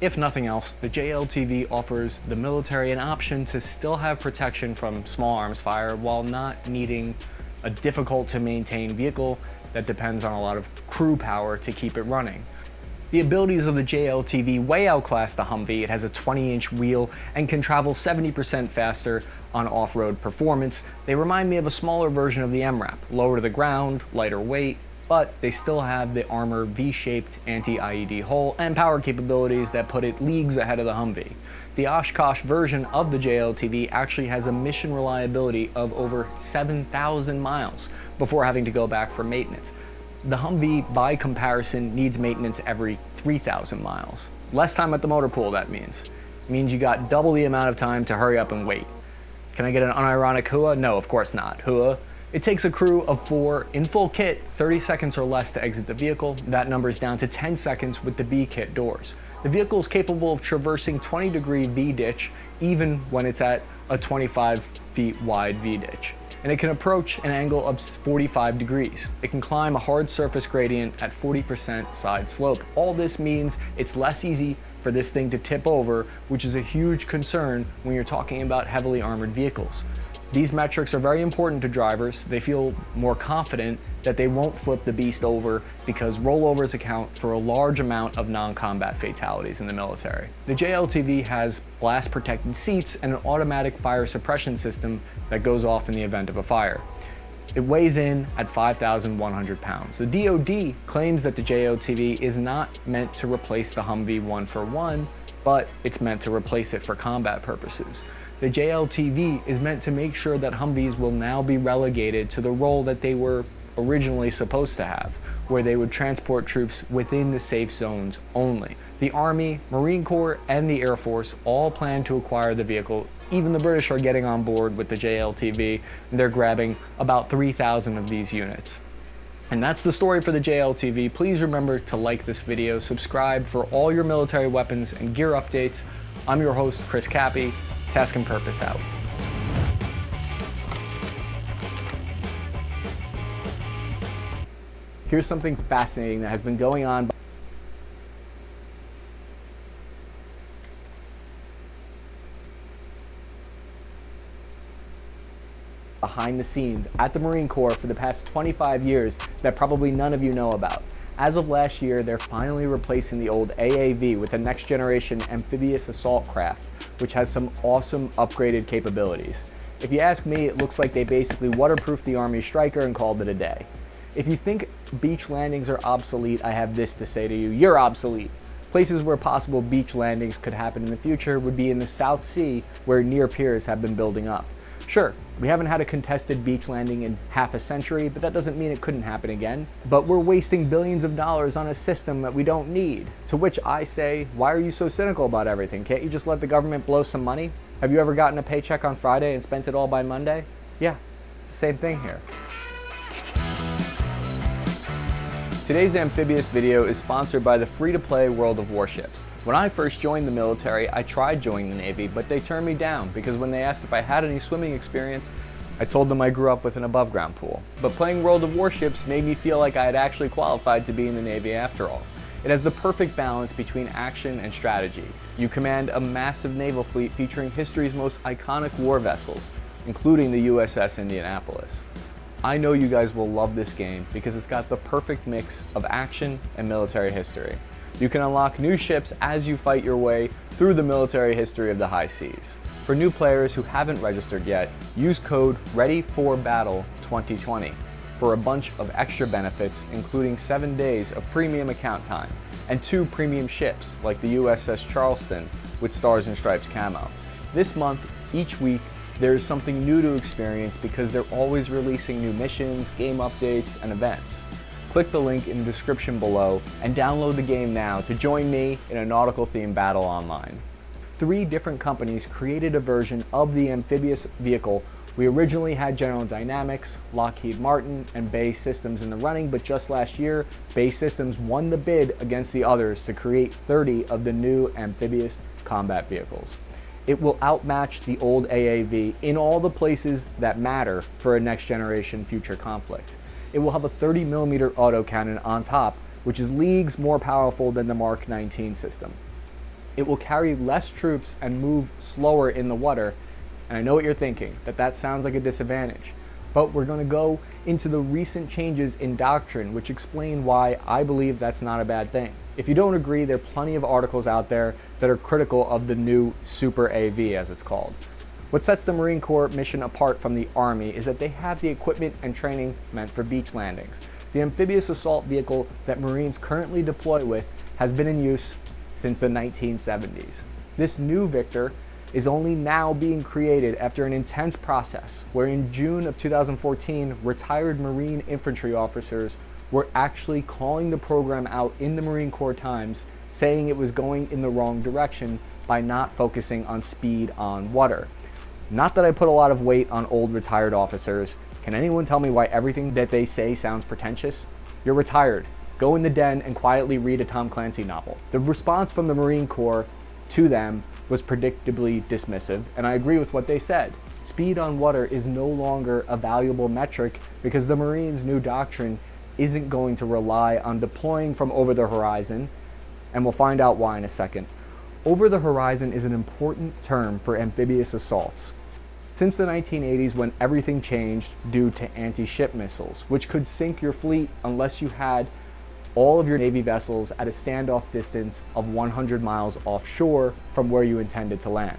Speaker 1: If nothing else, the JLTV offers the military an option to still have protection from small arms fire while not needing a difficult to maintain vehicle that depends on a lot of crew power to keep it running. The abilities of the JLTV way outclass the Humvee. It has a 20-inch wheel and can travel 70% faster on off-road performance. They remind me of a smaller version of the MRAP, lower to the ground, lighter weight, but they still have the armor V-shaped anti-IED hull and power capabilities that put it leagues ahead of the Humvee. The Oshkosh version of the JLTV actually has a mission reliability of over 7,000 miles before having to go back for maintenance. The Humvee, by comparison, needs maintenance every 3,000 miles. Less time at the motor pool, that means. It means you got double the amount of time to hurry up and wait. Can I get an unironic hua? No, of course not. Hua. It takes a crew of 4 in full kit, 30 seconds or less to exit the vehicle. That number's down to 10 seconds with the B-kit doors. The vehicle is capable of traversing 20-degree V-ditch even when it's at a 25 feet wide V-ditch. And it can approach an angle of 45 degrees. It can climb a hard surface gradient at 40% side slope. All this means it's less easy for this thing to tip over, which is a huge concern when you're talking about heavily armored vehicles. These metrics are very important to drivers. They feel more confident that they won't flip the beast over because rollovers account for a large amount of non-combat fatalities in the military. The JLTV has blast protected seats and an automatic fire suppression system that goes off in the event of a fire. It weighs in at 5,100 pounds. The DoD claims that the JLTV is not meant to replace the Humvee one-for-one, but it's meant to replace it for combat purposes. The JLTV is meant to make sure that Humvees will now be relegated to the role that they were originally supposed to have, where they would transport troops within the safe zones only. The Army, Marine Corps, and the Air Force all plan to acquire the vehicle. Even the British are getting on board with the JLTV, and they're grabbing about 3,000 of these units. And that's the story for the JLTV. Please remember to like this video, subscribe for all your military weapons and gear updates. I'm your host, Chris Cappy. Task and Purpose out. Here's something fascinating that has been going on behind the scenes at the Marine Corps for the past 25 years that probably none of you know about. As of last year, they're finally replacing the old AAV with a next generation amphibious assault craft, which has some awesome upgraded capabilities. If you ask me, it looks like they basically waterproofed the Army Striker and called it a day. If you think beach landings are obsolete, I have this to say to you: you're obsolete. Places where possible beach landings could happen in the future would be in the South Sea, where near piers have been building up. Sure, we haven't had a contested beach landing in half a century, but that doesn't mean it couldn't happen again. But we're wasting billions of dollars on a system that we don't need. To which I say, why are you so cynical about everything? Can't you just let the government blow some money? Have you ever gotten a paycheck on Friday and spent it all by Monday? Yeah, it's the same thing here. Today's amphibious video is sponsored by the free-to-play World of Warships. When I first joined the military, I tried joining the Navy, but they turned me down because when they asked if I had any swimming experience, I told them I grew up with an above ground pool. But playing World of Warships made me feel like I had actually qualified to be in the Navy after all. It has the perfect balance between action and strategy. You command a massive naval fleet featuring history's most iconic war vessels, including the USS Indianapolis. I know you guys will love this game because it's got the perfect mix of action and military history. You can unlock new ships as you fight your way through the military history of the high seas. For new players who haven't registered yet, use code READY4BATTLE2020 for a bunch of extra benefits, including 7 days of premium account time and 2 premium ships like the USS Charleston with Stars and Stripes camo. This month, each week, there is something new to experience because they're always releasing new missions, game updates, and events. Click the link in the description below and download the game now to join me in a nautical-themed battle online. 3 different companies created a version of the amphibious vehicle. We originally had General Dynamics, Lockheed Martin, and BAE Systems in the running, but just last year, BAE Systems won the bid against the others to create 30 of the new amphibious combat vehicles. It will outmatch the old AAV in all the places that matter for a next-generation future conflict. It will have a 30mm autocannon on top, which is leagues more powerful than the Mark 19 system. It will carry less troops and move slower in the water, and I know what you're thinking, that sounds like a disadvantage. But we're going to go into the recent changes in doctrine, which explain why I believe that's not a bad thing. If you don't agree, there are plenty of articles out there that are critical of the new Super AV, as it's called. What sets the Marine Corps mission apart from the Army is that they have the equipment and training meant for beach landings. The amphibious assault vehicle that Marines currently deploy with has been in use since the 1970s. This new Victor is only now being created after an intense process where in June of 2014, retired Marine infantry officers were actually calling the program out in the Marine Corps Times, saying it was going in the wrong direction by not focusing on speed on water. Not that I put a lot of weight on old retired officers. Can anyone tell me why everything that they say sounds pretentious? You're retired. Go in the den and quietly read a Tom Clancy novel. The response from the Marine Corps to them was predictably dismissive, and I agree with what they said. Speed on water is no longer a valuable metric because the Marines' new doctrine isn't going to rely on deploying from over the horizon, and we'll find out why in a second. Over the horizon is an important term for amphibious assaults. Since the 1980s, when everything changed due to anti-ship missiles, which could sink your fleet unless you had all of your Navy vessels at a standoff distance of 100 miles offshore from where you intended to land.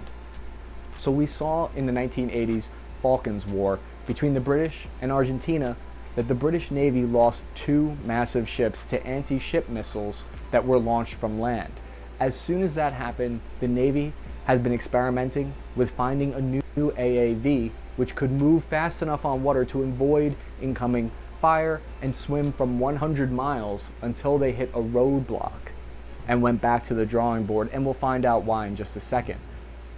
Speaker 1: So we saw in the 1980s Falklands War between the British and Argentina that the British Navy lost 2 massive ships to anti-ship missiles that were launched from land. As soon as that happened, the Navy has been experimenting with finding a new AAV which could move fast enough on water to avoid incoming fire and swim from 100 miles until they hit a roadblock and went back to the drawing board, and we'll find out why in just a second.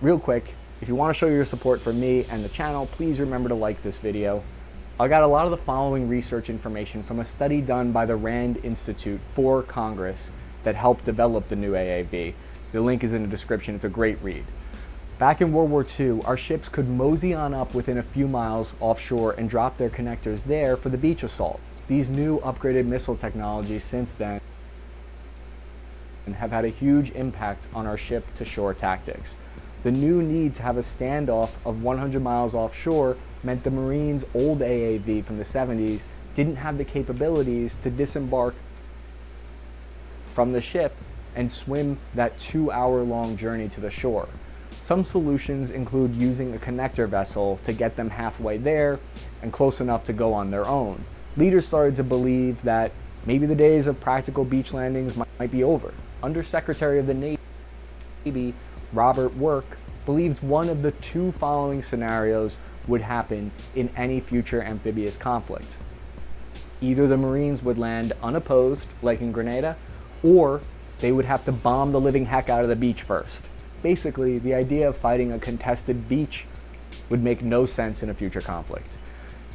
Speaker 1: Real quick, if you want to show your support for me and the channel, please remember to like this video. I got a lot of the following research information from a study done by the Rand Institute for Congress that helped develop the new AAV. The link is in the description. It's a great read. Back in World War II, our ships could mosey on up within a few miles offshore and drop their connectors there for the beach assault. These new upgraded missile technologies since then have had a huge impact on our ship-to-shore tactics. The new need to have a standoff of 100 miles offshore meant the Marines' old AAV from the 70s didn't have the capabilities to disembark from the ship and swim that 2-hour-long journey to the shore. Some solutions include using a connector vessel to get them halfway there and close enough to go on their own. Leaders started to believe that maybe the days of practical beach landings might be over. Undersecretary of the Navy, Robert Work, believed one of the 2 following scenarios would happen in any future amphibious conflict. Either the Marines would land unopposed, like in Grenada, or they would have to bomb the living heck out of the beach first. Basically, the idea of fighting a contested beach would make no sense in a future conflict.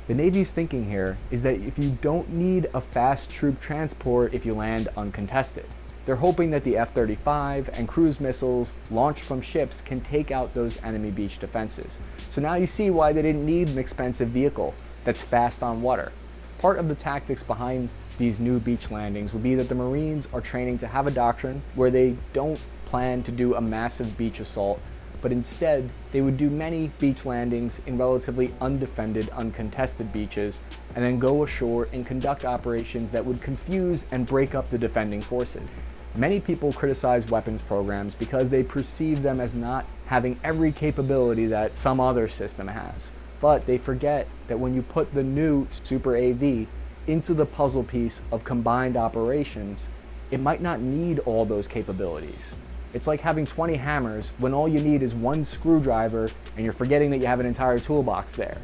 Speaker 1: The Navy's thinking here is that if you don't need a fast troop transport if you land uncontested. They're hoping that the F-35 and cruise missiles launched from ships can take out those enemy beach defenses. So now you see why they didn't need an expensive vehicle that's fast on water. Part of the tactics behind these new beach landings would be that the Marines are training to have a doctrine where they don't plan to do a massive beach assault, but instead they would do many beach landings in relatively undefended, uncontested beaches, and then go ashore and conduct operations that would confuse and break up the defending forces. Many people criticize weapons programs because they perceive them as not having every capability that some other system has. But they forget that when you put the new Super AV into the puzzle piece of combined operations, it might not need all those capabilities. It's like having 20 hammers when all you need is one screwdriver and you're forgetting that you have an entire toolbox there.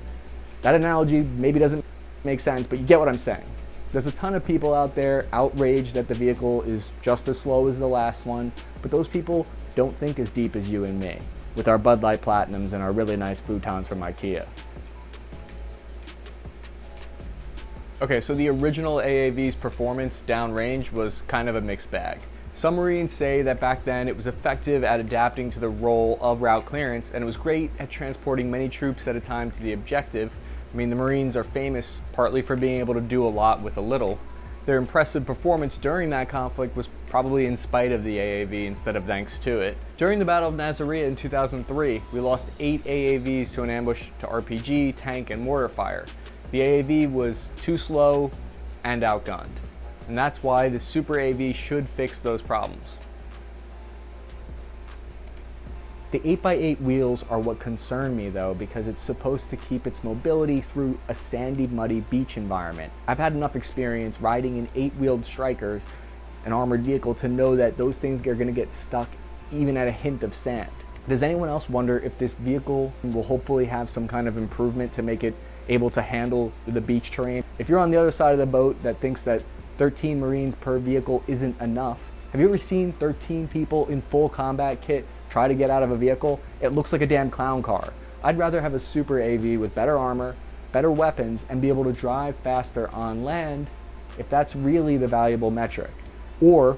Speaker 1: That analogy maybe doesn't make sense, but you get what I'm saying. There's a ton of people out there outraged that the vehicle is just as slow as the last one, but those people don't think as deep as you and me, with our Bud Light Platinums and our really nice futons from IKEA. Okay, so the original AAV's performance downrange was kind of a mixed bag. Some Marines say that back then it was effective at adapting to the role of route clearance, and it was great at transporting many troops at a time to the objective. I mean, the Marines are famous partly for being able to do a lot with a little. Their impressive performance during that conflict was probably in spite of the AAV instead of thanks to it. During the Battle of Nasiriyah in 2003, we lost 8 AAVs to an ambush to RPG, tank, and mortar fire. The AAV was too slow and outgunned. And that's why the Super AV should fix those problems. The 8x8 wheels are what concern me though, because it's supposed to keep its mobility through a sandy, muddy beach environment. I've had enough experience riding in 8-wheeled Strikers, an armored vehicle, to know that those things are going to get stuck even at a hint of sand. Does anyone else wonder if this vehicle will hopefully have some kind of improvement to make it able to handle the beach terrain? If you're on the other side of the boat that thinks that 13 Marines per vehicle isn't enough, have you ever seen 13 people in full combat kit try to get out of a vehicle? It looks like a damn clown car. I'd rather have a Super AV with better armor, better weapons, and be able to drive faster on land if that's really the valuable metric. Or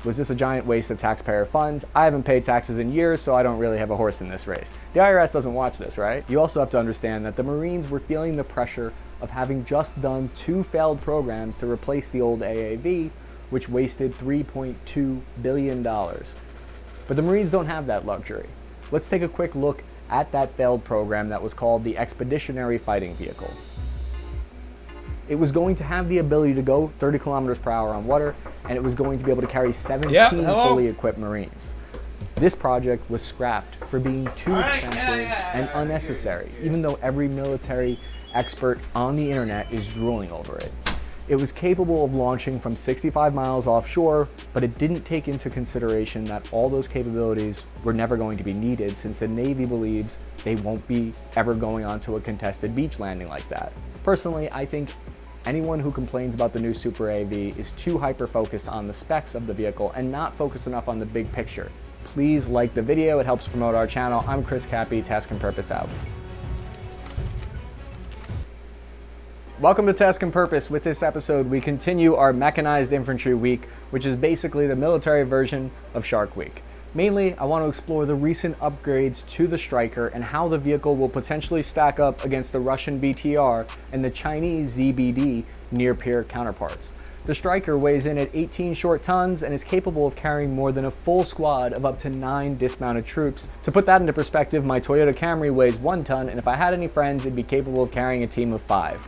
Speaker 1: was this a giant waste of taxpayer funds? I haven't paid taxes in years, so I don't really have a horse in this race. The IRS doesn't watch this, right? You also have to understand that the Marines were feeling the pressure of having just done 2 failed programs to replace the old AAV, which wasted $3.2 billion. But the Marines don't have that luxury. Let's take a quick look at that failed program that was called the Expeditionary Fighting Vehicle. It was going to have the ability to go 30 kilometers per hour on water, and it was going to be able to carry 17 fully equipped Marines. This project was scrapped for being too expensive and unnecessary, even though every military expert on the internet is drooling over it. It was capable of launching from 65 miles offshore, but it didn't take into consideration that all those capabilities were never going to be needed, since the Navy believes they won't be ever going onto a contested beach landing like that. Personally, I think anyone who complains about the new Super AV is too hyper-focused on the specs of the vehicle and not focused enough on the big picture. Please like the video, it helps promote our channel. I'm Chris Cappy, Task and Purpose out. Welcome to Task and Purpose. With this episode, we continue our Mechanized Infantry Week, which is basically the military version of Shark Week. Mainly, I want to explore the recent upgrades to the Striker and how the vehicle will potentially stack up against the Russian BTR and the Chinese ZBD near-peer counterparts. The Striker weighs in at 18 short tons and is capable of carrying more than a full squad of up to 9 dismounted troops. To put that into perspective, my Toyota Camry weighs 1 ton, and if I had any friends, it'd be capable of carrying a team of 5.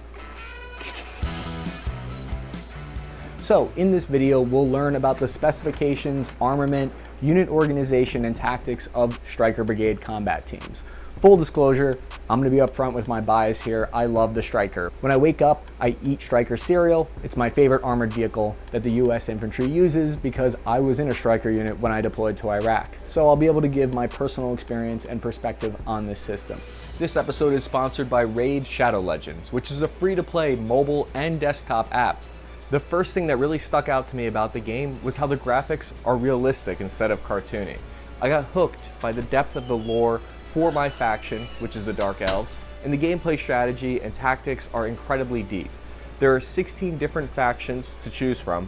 Speaker 1: So, in this video, we'll learn about the specifications, armament, unit organization, and tactics of Striker Brigade combat teams. Full disclosure, I'm going to be upfront with my bias here. I love the Striker. When I wake up, I eat Striker cereal. It's my favorite armored vehicle that the US infantry uses because I was in a Striker unit when I deployed to Iraq. So I'll be able to give my personal experience and perspective on this system. This episode is sponsored by Raid Shadow Legends, which is a free-to-play mobile and desktop app. The first thing that really stuck out to me about the game was how the graphics are realistic instead of cartoony. I got hooked by the depth of the lore for my faction, which is the Dark Elves, and the gameplay strategy and tactics are incredibly deep. There are 16 different factions to choose from,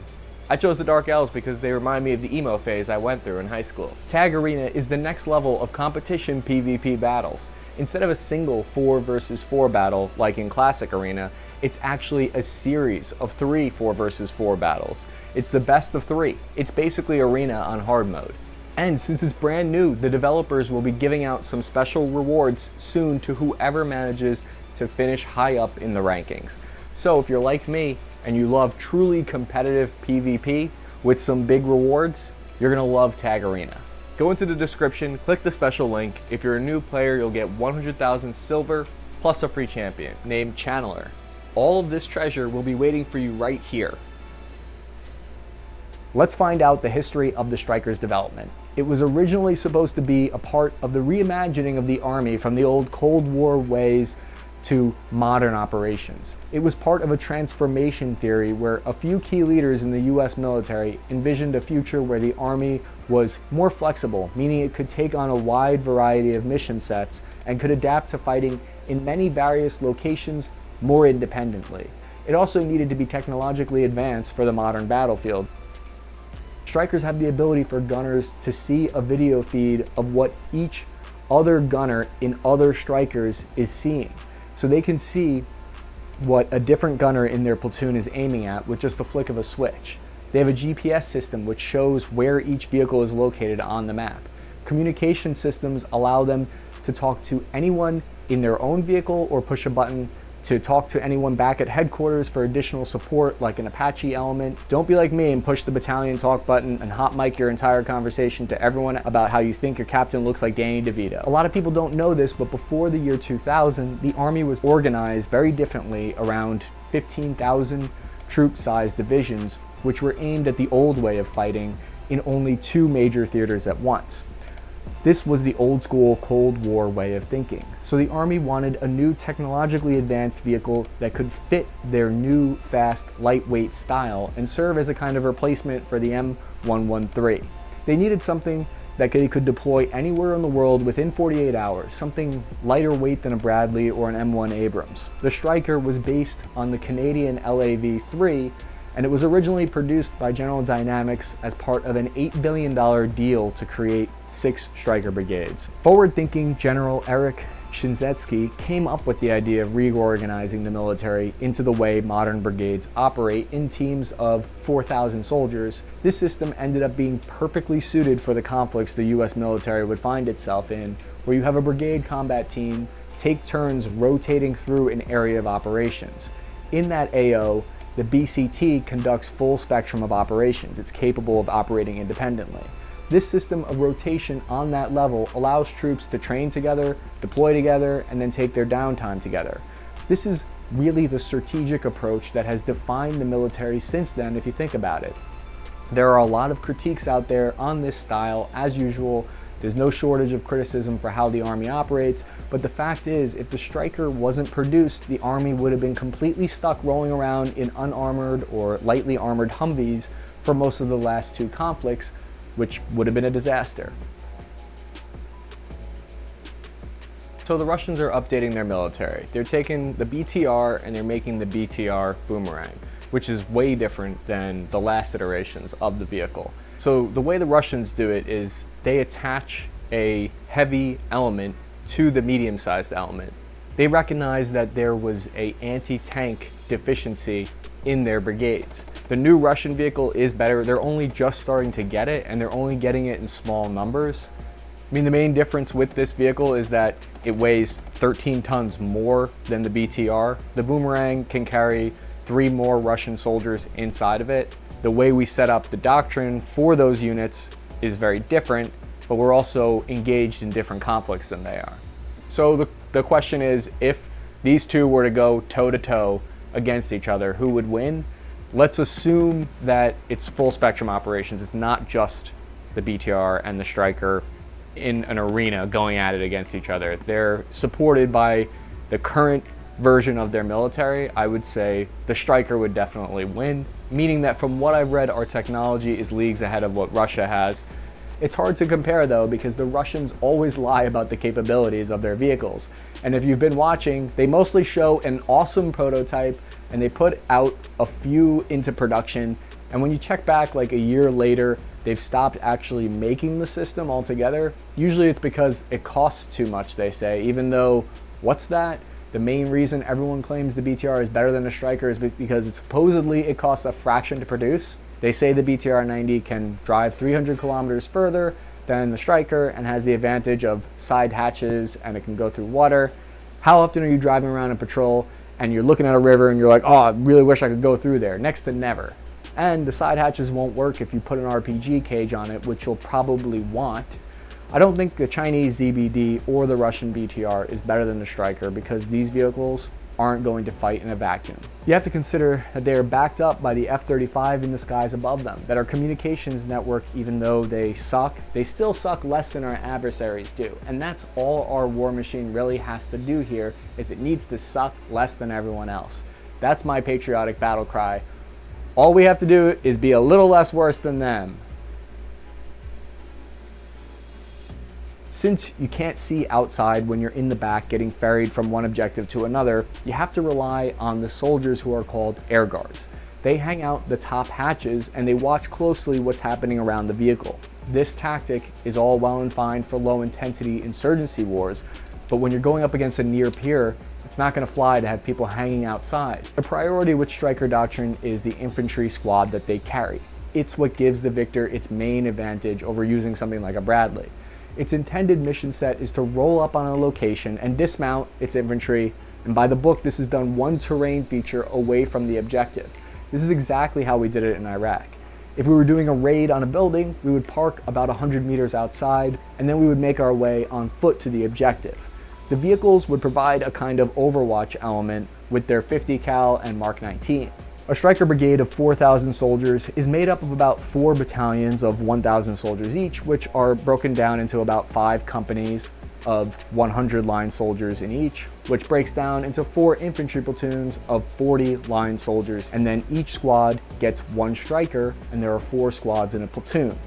Speaker 6: I chose the Dark Elves because they remind me of the emo phase I went through in high school. Tag Arena is the next level of competition PvP battles. Instead of a single 4 versus 4 battle like in Classic Arena, it's actually a series of 3 4 versus 4 battles. It's the best of 3. It's basically Arena on hard mode. And since it's brand new, the developers will be giving out some special rewards soon to whoever manages to finish high up in the rankings. So if you're like me and you love truly competitive PvP with some big rewards, you're gonna love Tag Arena. Go into the description, click the special link. If you're a new player, you'll get 100,000 silver plus a free champion named Channeler. All of this treasure will be waiting for you right here. Let's find out the history of the Striker's development. It was originally supposed to be a part of the reimagining of the Army from the old Cold War ways to modern operations. It was part of a transformation theory where a few key leaders in the US military envisioned a future where the Army was more flexible, meaning it could take on a wide variety of mission sets and could adapt to fighting in many various locations more independently. It also needed to be technologically advanced for the modern battlefield. Strikers have the ability for gunners to see a video feed of what each other gunner in other strikers is seeing. So they can see what a different gunner in their platoon is aiming at with just a flick of a switch. They have a GPS system which shows where each vehicle is located on the map. Communication systems allow them to talk to anyone in their own vehicle or push a button to talk to anyone back at headquarters for additional support like an Apache element. Don't be like me and push the battalion talk button and hot mic your entire conversation to everyone about how you think your captain looks like Danny DeVito. A lot of people don't know this, but before the year 2000, the Army was organized very differently around 15,000 troop-sized divisions, which were aimed at the old way of fighting in only 2 major theaters at once. This was the old school Cold War way of thinking. So the Army wanted a new technologically advanced vehicle that could fit their new, fast, lightweight style and serve as a kind of replacement for the M113. They needed something that they could deploy anywhere in the world within 48 hours, something lighter weight than a Bradley or an M1 Abrams. The Striker was based on the Canadian LAV-3, and it was originally produced by General Dynamics as part of an $8 billion deal to create 6 Striker brigades. Forward-thinking General Eric Shinzetsky came up with the idea of reorganizing the military into the way modern brigades operate in teams of 4,000 soldiers. This system ended up being perfectly suited for the conflicts the US military would find itself in, where you have a brigade combat team take turns rotating through an area of operations. In that AO, the BCT conducts full spectrum of operations. It's capable of operating independently. This system of rotation on that level allows troops to train together, deploy together, and then take their downtime together. This is really the strategic approach that has defined the military since then, if you think about it. There are a lot of critiques out there on this style, as usual. There's no shortage of criticism for how the Army operates, but the fact is, if the Striker wasn't produced, the Army would have been completely stuck rolling around in unarmored or lightly armored Humvees for most of the last 2 conflicts, which would have been a disaster. So the Russians are updating their military. They're taking the BTR and they're making the BTR Boomerang, which is way different than the last iterations of the vehicle. So the way the Russians do it is they attach a heavy element to the medium-sized element. They recognize that there was an anti-tank deficiency in their brigades. The new Russian vehicle is better. They're only just starting to get it, and they're only getting it in small numbers. I mean, the main difference with this vehicle is that it weighs 13 tons more than the BTR. The Boomerang can carry 3 more Russian soldiers inside of it. The way we set up the doctrine for those units is very different, but we're also engaged in different conflicts than they are. So the question is, if these two were to go toe-to-toe against each other, who would win? Let's assume that it's full spectrum operations. It's not just the BTR and the Striker in an arena going at it against each other. They're supported by the current version of their military. I would say the Striker would definitely win, meaning that from what I've read, our technology is leagues ahead of what Russia has. It's hard to compare though, because the Russians always lie about the capabilities of their vehicles. And if you've been watching, they mostly show an awesome prototype and they put out a few into production And when you check back like a year later, they've stopped actually making the system altogether. Usually it's because it costs too much, they say, even though, what's that? The main reason everyone claims the BTR is better than the Striker is because supposedly it costs a fraction to produce. They say the BTR 90 can drive 300 kilometers further than the Striker and has the advantage of side hatches and it can go through water. How often are you driving around in patrol and you're looking at a river and you're like, oh, I really wish I could go through there? Next to never. And the side hatches won't work if you put an RPG cage on it, which you'll probably want. I don't think the Chinese ZBD or the Russian BTR is better than the Striker because these vehicles aren't going to fight in a vacuum. You have to consider that they are backed up by the F-35 in the skies above them, that our communications network, even though they suck, they still suck less than our adversaries do. And that's all our war machine really has to do here, is it needs to suck less than everyone else. That's my patriotic battle cry. All we have to do is be a little less worse than them. Since you can't see outside when you're in the back getting ferried from one objective to another, you have to rely on the soldiers who are called air guards. They hang out the top hatches and they watch closely what's happening around the vehicle. This tactic is all well and fine for low intensity insurgency wars, but when you're going up against a near peer, it's not going to fly to have people hanging outside. The priority with Striker Doctrine is the infantry squad that they carry. It's what gives the victor its main advantage over using something like a Bradley. Its intended mission set is to roll up on a location and dismount its infantry, and by the book this is done one terrain feature away from the objective. This is exactly how we did it in Iraq. If we were doing a raid on a building, we would park about 100 meters outside, and then we would make our way on foot to the objective. The vehicles would provide a kind of overwatch element with their 50 cal and Mark 19. A Striker brigade of 4,000 soldiers is made up of about 4 battalions of 1,000 soldiers each, which are broken down into about 5 companies of 100 line soldiers in each, which breaks down into 4 infantry platoons of 40 line soldiers, and then each squad gets 1 Striker, and there are 4 squads in a platoon.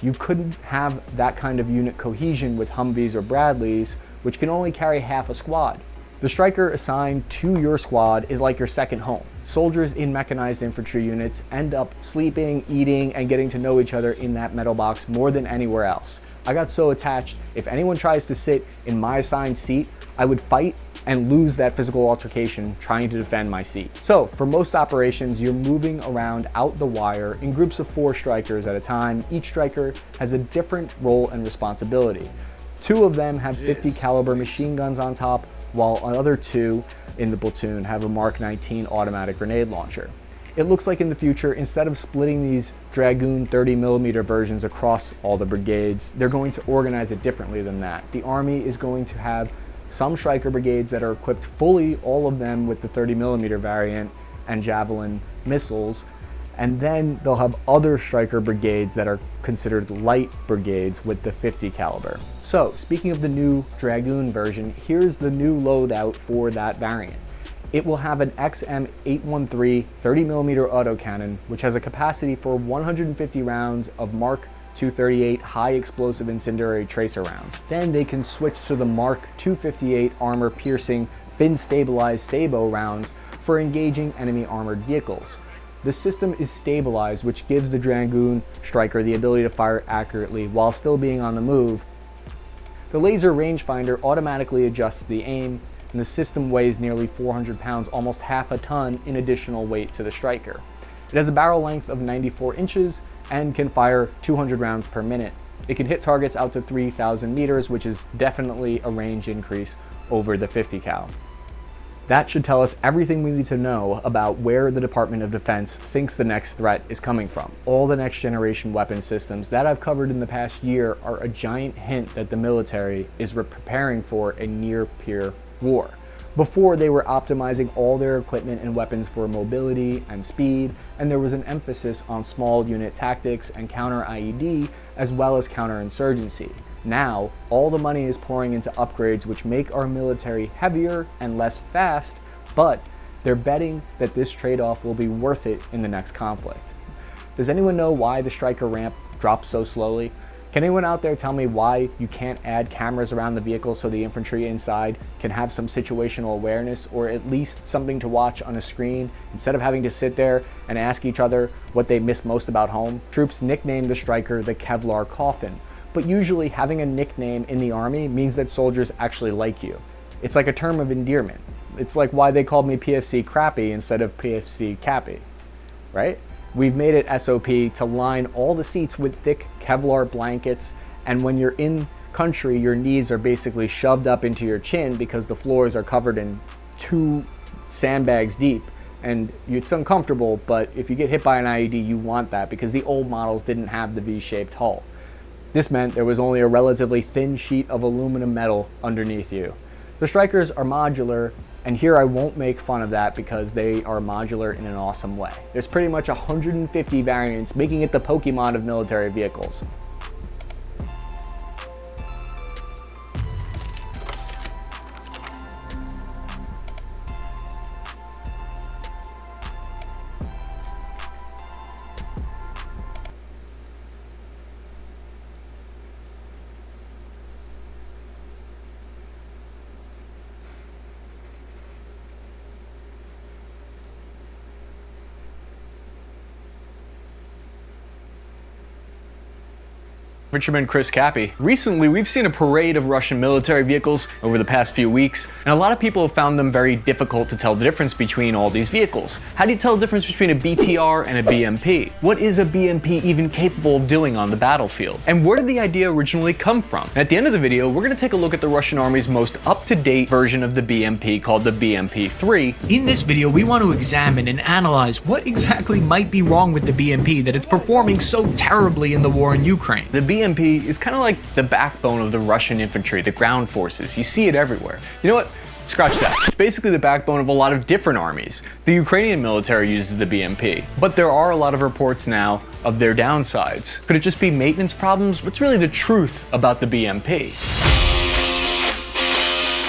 Speaker 6: You couldn't have that kind of unit cohesion with Humvees or Bradleys, which can only carry half a squad. The Striker assigned to your squad is like your second home. Soldiers in mechanized infantry units end up sleeping, eating, and getting to know each other in that metal box more than anywhere else. I got so attached, if anyone tries to sit in my assigned seat, I would fight and lose that physical altercation trying to defend my seat. So for most operations, you're moving around out the wire in groups of 4 Strikers at a time. Each Striker has a different role and responsibility. 2 of them have 50 caliber machine guns on top, while another 2 in the platoon have a Mark 19 automatic grenade launcher. It looks like in the future, instead of splitting these Dragoon 30mm versions across all the brigades, they're going to organize it differently than that. The Army is going to have some Striker brigades that are equipped fully, all of them with the 30mm variant and Javelin missiles, and then they'll have other Striker brigades that are considered light brigades with the 50 caliber. So speaking of the new Dragoon version, here's the new loadout for that variant. It will have an XM813 30mm autocannon, which has a capacity for 150 rounds of Mark 238 high explosive incendiary tracer rounds. Then they can switch to the Mark 258 armor piercing fin stabilized Sabo rounds for engaging enemy armored vehicles. The system is stabilized, which gives the Dragoon Striker the ability to fire accurately while still being on the move. The laser rangefinder automatically adjusts the aim, and the system weighs nearly 400 pounds, almost half a ton in additional weight to the Striker. It has a barrel length of 94 inches and can fire 200 rounds per minute. It can hit targets out to 3,000 meters, which is definitely a range increase over the 50 cal. That should tell us everything we need to know about where the Department of Defense thinks the next threat is coming from. All the next generation weapon systems that I've covered in the past year are a giant hint that the military is preparing for a near-peer war. Before, they were optimizing all their equipment and weapons for mobility and speed, and there was an emphasis on small unit tactics and counter-IED as well as counterinsurgency. Now, all the money is pouring into upgrades which make our military heavier and less fast, but they're betting that this trade-off will be worth it in the next conflict. Does anyone know why the Striker ramp drops so slowly? Can anyone out there tell me why you can't add cameras around the vehicle so the infantry inside can have some situational awareness, or at least something to watch on a screen instead of having to sit there and ask each other what they miss most about home? Troops nicknamed the Striker the Kevlar Coffin, but usually having a nickname in the Army means that soldiers actually like you. It's like a term of endearment. It's like why they called me PFC Crappy instead of PFC Cappy, right? We've made it SOP to line all the seats with thick Kevlar blankets, and when you're in country, your knees are basically shoved up into your chin because the floors are covered in 2 sandbags deep, and it's uncomfortable, but if you get hit by an IED, you want that because the old models didn't have the V-shaped hull. This meant there was only a relatively thin sheet of aluminum metal underneath you. The Strikers are modular, and here I won't make fun of that because they are modular in an awesome way. There's pretty much 150 variants, making it the Pokemon of military vehicles.
Speaker 1: Infantryman Chris Cappy. Recently, we've seen a parade of Russian military vehicles over the past few weeks, and a lot of people have found them very difficult to tell the difference between all these vehicles. How do you tell the difference between a BTR and a BMP? What is a BMP even capable of doing on the battlefield? And where did the idea originally come from? And at the end of the video, we're going to take a look at the Russian Army's most up-to-date version of the BMP called the BMP-3.
Speaker 7: In this video, we want to examine and analyze what exactly might be wrong with the BMP that it's performing so terribly in the war in Ukraine.
Speaker 1: The BMP is kind of like the backbone of the Russian infantry, the ground forces. You see it everywhere. You know what? Scratch that. It's basically the backbone of a lot of different armies. The Ukrainian military uses the BMP, but there are a lot of reports now of their downsides. Could it just be maintenance problems? What's really the truth about the BMP?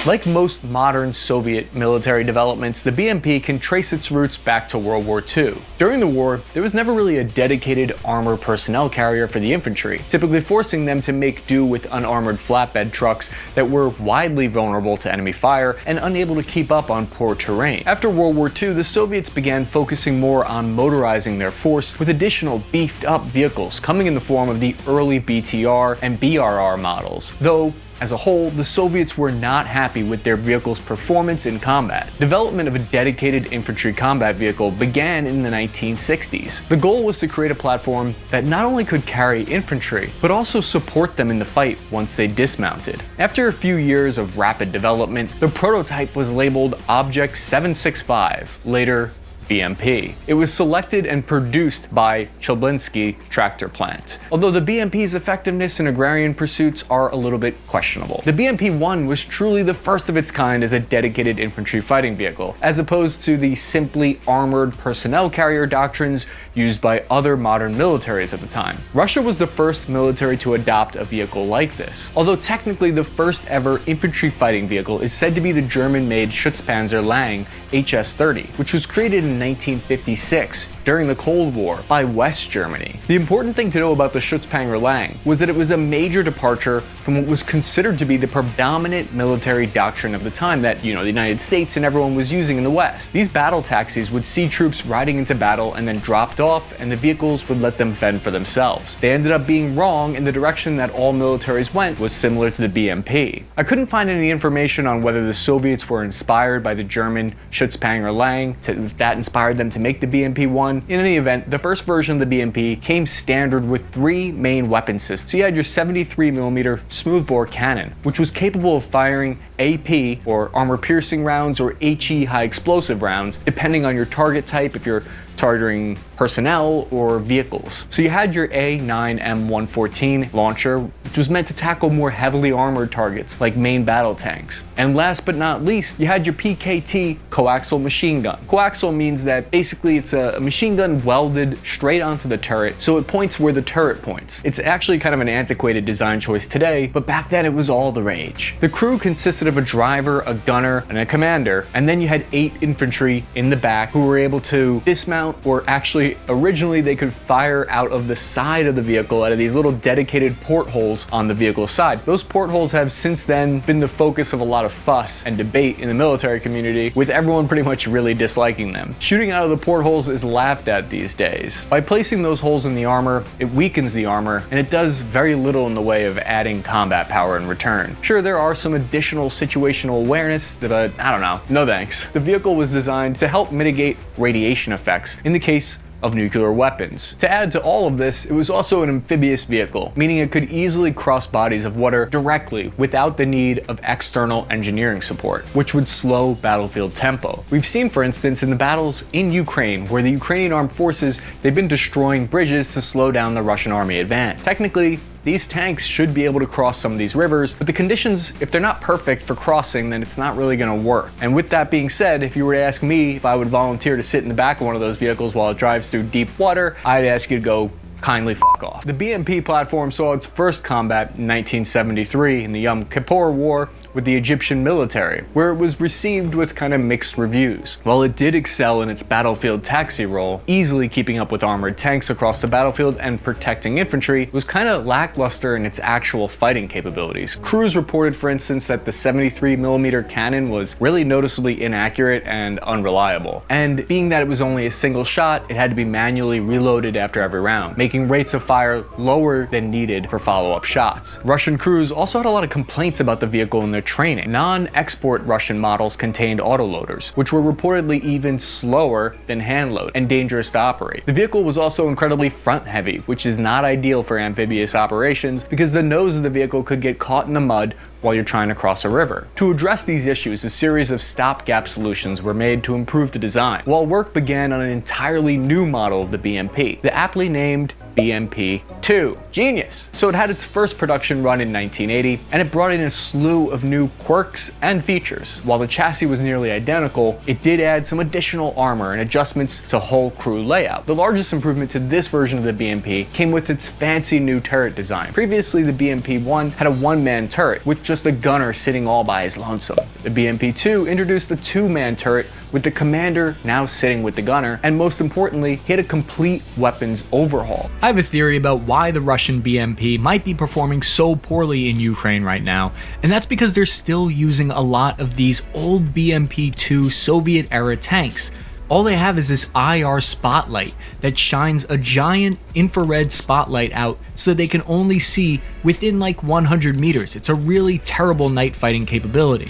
Speaker 1: Like most modern Soviet military developments, the BMP can trace its roots back to World War II. During the war, there was never really a dedicated armored personnel carrier for the infantry, typically forcing them to make do with unarmored flatbed trucks that were widely vulnerable to enemy fire and unable to keep up on poor terrain. After World War II, the Soviets began focusing more on motorizing their force with additional beefed up vehicles coming in the form of the early BTR and BRR models, though as a whole, the Soviets were not happy with their vehicle's performance in combat. Development of a dedicated infantry combat vehicle began in the 1960s. The goal was to create a platform that not only could carry infantry, but also support them in the fight once they dismounted. After a few years of rapid development, the prototype was labeled Object 765, later BMP. It was selected and produced by Chelyabinsk tractor plant. Although the BMP's effectiveness in agrarian pursuits are a little bit questionable. The BMP-1 was truly the first of its kind as a dedicated infantry fighting vehicle, as opposed to the simply armored personnel carrier doctrines used by other modern militaries at the time. Russia was the first military to adopt a vehicle like this. Although technically the first ever infantry fighting vehicle is said to be the German-made Schutzpanzer Lang HS-30, which was created in 1956 during the Cold War by West Germany. The important thing to know about the Schutzpanzer Lang was that it was a major departure from what was considered to be the predominant military doctrine of the time that, the United States and everyone was using in the West. These battle taxis would see troops riding into battle and then dropped off, and the vehicles would let them fend for themselves. They ended up being wrong, in the direction that all militaries went was similar to the BMP. I couldn't find any information on whether the Soviets were inspired by the German Schutzpanzer Lang, if that inspired them to make the BMP-1. In any event, the first version of the BMP came standard with 3 main weapon systems. So you had your 73mm smoothbore cannon, which was capable of firing AP, or armor-piercing rounds, or HE high explosive rounds, depending on your target type, if you're targeting personnel or vehicles. So you had your A9M114 launcher, which was meant to tackle more heavily armored targets like main battle tanks. And last but not least, you had your PKT coaxial machine gun. Coaxial means that basically it's a machine gun welded straight onto the turret, so it points where the turret points. It's actually kind of an antiquated design choice today, but back then it was all the rage. The crew consisted of a driver, a gunner, and a commander, and then you had 8 infantry in the back who were able to dismount mount, or actually originally they could fire out of the side of the vehicle out of these little dedicated portholes on the vehicle's side. Those portholes have since then been the focus of a lot of fuss and debate in the military community, with everyone pretty much really disliking them. Shooting out of the portholes is laughed at these days. By placing those holes in the armor, it weakens the armor, and it does very little in the way of adding combat power in return. Sure, there are some additional situational awareness, but I don't know. No thanks. The vehicle was designed to help mitigate radiation effects in the case of nuclear weapons. To add to all of this, it was also an amphibious vehicle, meaning it could easily cross bodies of water directly without the need of external engineering support, which would slow battlefield tempo. We've seen, for instance, in the battles in Ukraine, where the Ukrainian armed forces, they've been destroying bridges to slow down the Russian army advance. Technically, these tanks should be able to cross some of these rivers, but the conditions, if they're not perfect for crossing, then it's not really going to work. And with that being said, if you were to ask me if I would volunteer to sit in the back of one of those vehicles while it drives through deep water, I'd ask you to go kindly f*** off. The BMP platform saw its first combat in 1973 in the Yom Kippur War with the Egyptian military, where it was received with kind of mixed reviews. While it did excel in its battlefield taxi role, easily keeping up with armored tanks across the battlefield and protecting infantry, it was kind of lackluster in its actual fighting capabilities. Crews reported, for instance, that the 73mm cannon was really noticeably inaccurate and unreliable. And being that it was only a single shot, it had to be manually reloaded after every round, making rates of fire lower than needed for follow-up shots. Russian crews also had a lot of complaints about the vehicle in their training. Non-export Russian models contained autoloaders, which were reportedly even slower than hand load and dangerous to operate. The vehicle was also incredibly front heavy, which is not ideal for amphibious operations because the nose of the vehicle could get caught in the mud while you're trying to cross a river. To address these issues, a series of stopgap solutions were made to improve the design, while work began on an entirely new model of the BMP, the aptly named BMP-2. Genius! So it had its first production run in 1980, and it brought in a slew of new quirks and features. While the chassis was nearly identical, it did add some additional armor and adjustments to whole crew layout. The largest improvement to this version of the BMP came with its fancy new turret design. Previously, the BMP-1 had a one-man turret, with just a gunner sitting all by his lonesome. The BMP-2 introduced a two-man turret with the commander now sitting with the gunner, and most importantly, he had a complete weapons overhaul.
Speaker 7: I have a theory about why the Russian BMP might be performing so poorly in Ukraine right now, and that's because they're still using a lot of these old BMP-2 Soviet-era tanks. All they have is this IR spotlight that shines a giant infrared spotlight out so they can only see within like 100 meters. It's a really terrible night fighting capability.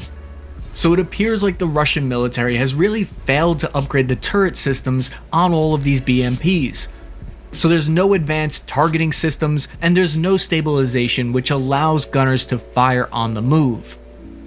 Speaker 7: So it appears like the Russian military has really failed to upgrade the turret systems on all of these BMPs. So there's no advanced targeting systems and there's no stabilization, which allows gunners to fire on the move.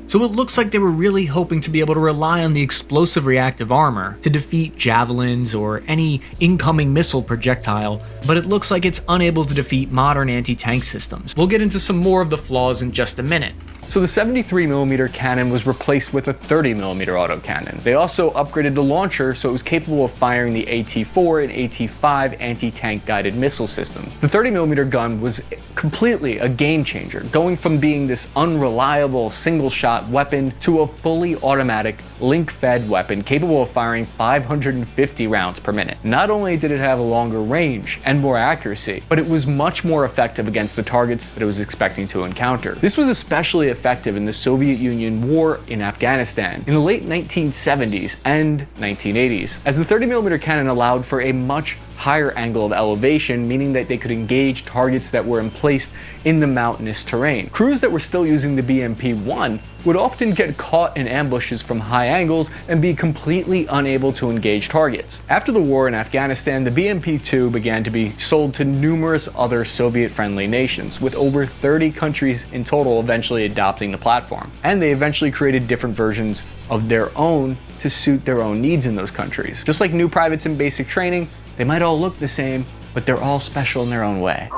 Speaker 7: So it looks like they were really hoping to be able to rely on the explosive reactive armor to defeat javelins or any incoming missile projectile, but it looks like it's unable to defeat modern anti-tank systems. We'll get into some more of the flaws in just a minute.
Speaker 1: So the 73mm cannon was replaced with a 30mm autocannon. They also upgraded the launcher so it was capable of firing the AT-4 and AT-5 anti-tank guided missile systems. The 30mm gun was completely a game changer, going from being this unreliable single-shot weapon to a fully automatic link-fed weapon capable of firing 550 rounds per minute. Not only did it have a longer range and more accuracy, but it was much more effective against the targets that it was expecting to encounter. This was especially effective in the Soviet Union war in Afghanistan in the late 1970s and 1980s, as the 30mm cannon allowed for a much higher angle of elevation, meaning that they could engage targets that were emplaced in the mountainous terrain. Crews that were still using the BMP-1 would often get caught in ambushes from high angles and be completely unable to engage targets. After the war in Afghanistan, the BMP-2 began to be sold to numerous other Soviet-friendly nations, with over 30 countries in total eventually adopting the platform. And they eventually created different versions of their own to suit their own needs in those countries. Just like new privates in basic training, they might all look the same, but they're all special in their own way.